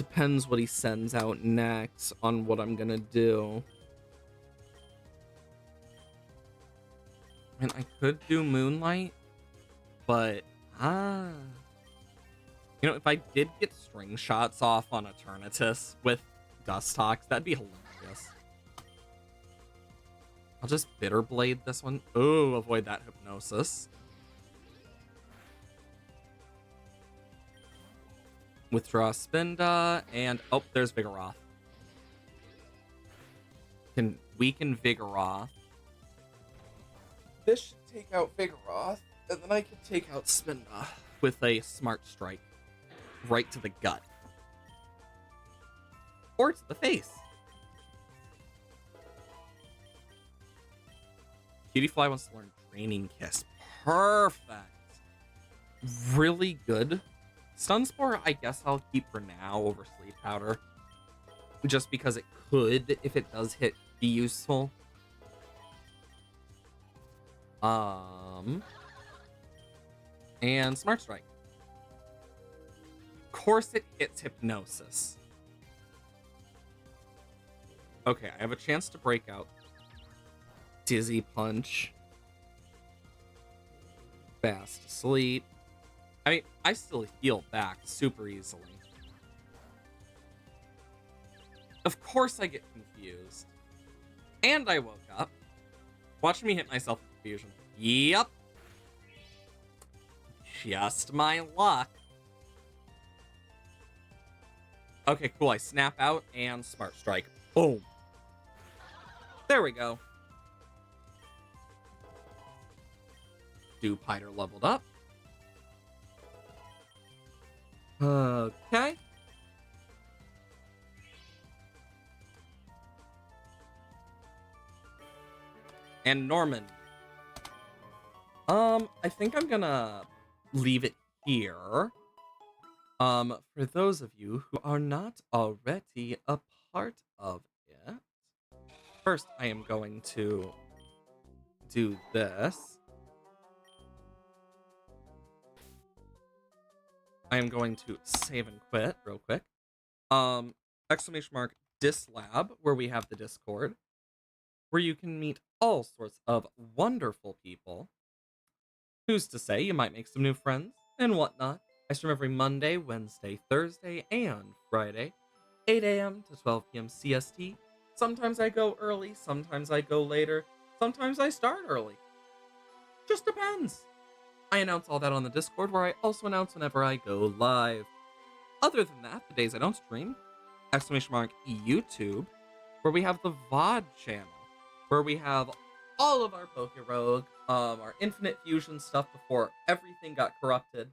Depends what he sends out next on what I'm gonna do. And I could do Moonlight, but if I did get string shots off on Eternatus with Dustox, that'd be hilarious. I'll just Bitter Blade this one. Oh, avoid that Hypnosis. Withdraw Spinda, and oh, there's Vigoroth. Can weaken Vigoroth. This should take out Vigoroth, and then I can take out Spinda with a Smart Strike. Right to the gut. Or to the face. Cutiefly wants to learn Draining Kiss. Perfect. Really good. Stun Spore, I guess I'll keep for now over Sleep Powder. Just because it could, if it does hit, be useful. And Smart Strike. Of course it hits Hypnosis. Okay, I have a chance to break out. Dizzy Punch. Fast Asleep. I mean, I still heal back super easily. Of course I get confused. And I woke up. Watch me hit myself with confusion. Yep. Just my luck. Okay, cool. I snap out and Smart Strike. Boom. There we go. Dewpider leveled up. Okay. And Norman. I think I'm gonna leave it here. For those of you who are not already a part of it, first I am going to do this. I am going to save and quit real quick. ! Dislab, where we have the Discord, where you can meet all sorts of wonderful people. Who's to say you might make some new friends and whatnot. I stream every Monday, Wednesday, Thursday, and Friday, 8 a.m. to 12 p.m. CST. Sometimes I go early, sometimes I go later, sometimes I start early. Just depends. I announce all that on the Discord, where I also announce whenever I go live. Other than that, the days I don't stream, !YouTube, where we have the VOD channel, where we have all of our Pokerogue, our Infinite Fusion stuff before everything got corrupted.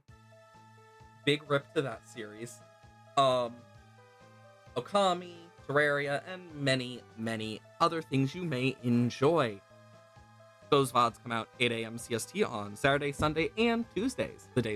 Big rip to that series. Okami, Terraria, and many, many other things you may enjoy. Those VODs come out 8 a.m. CST on Saturday, Sunday, and Tuesdays, the days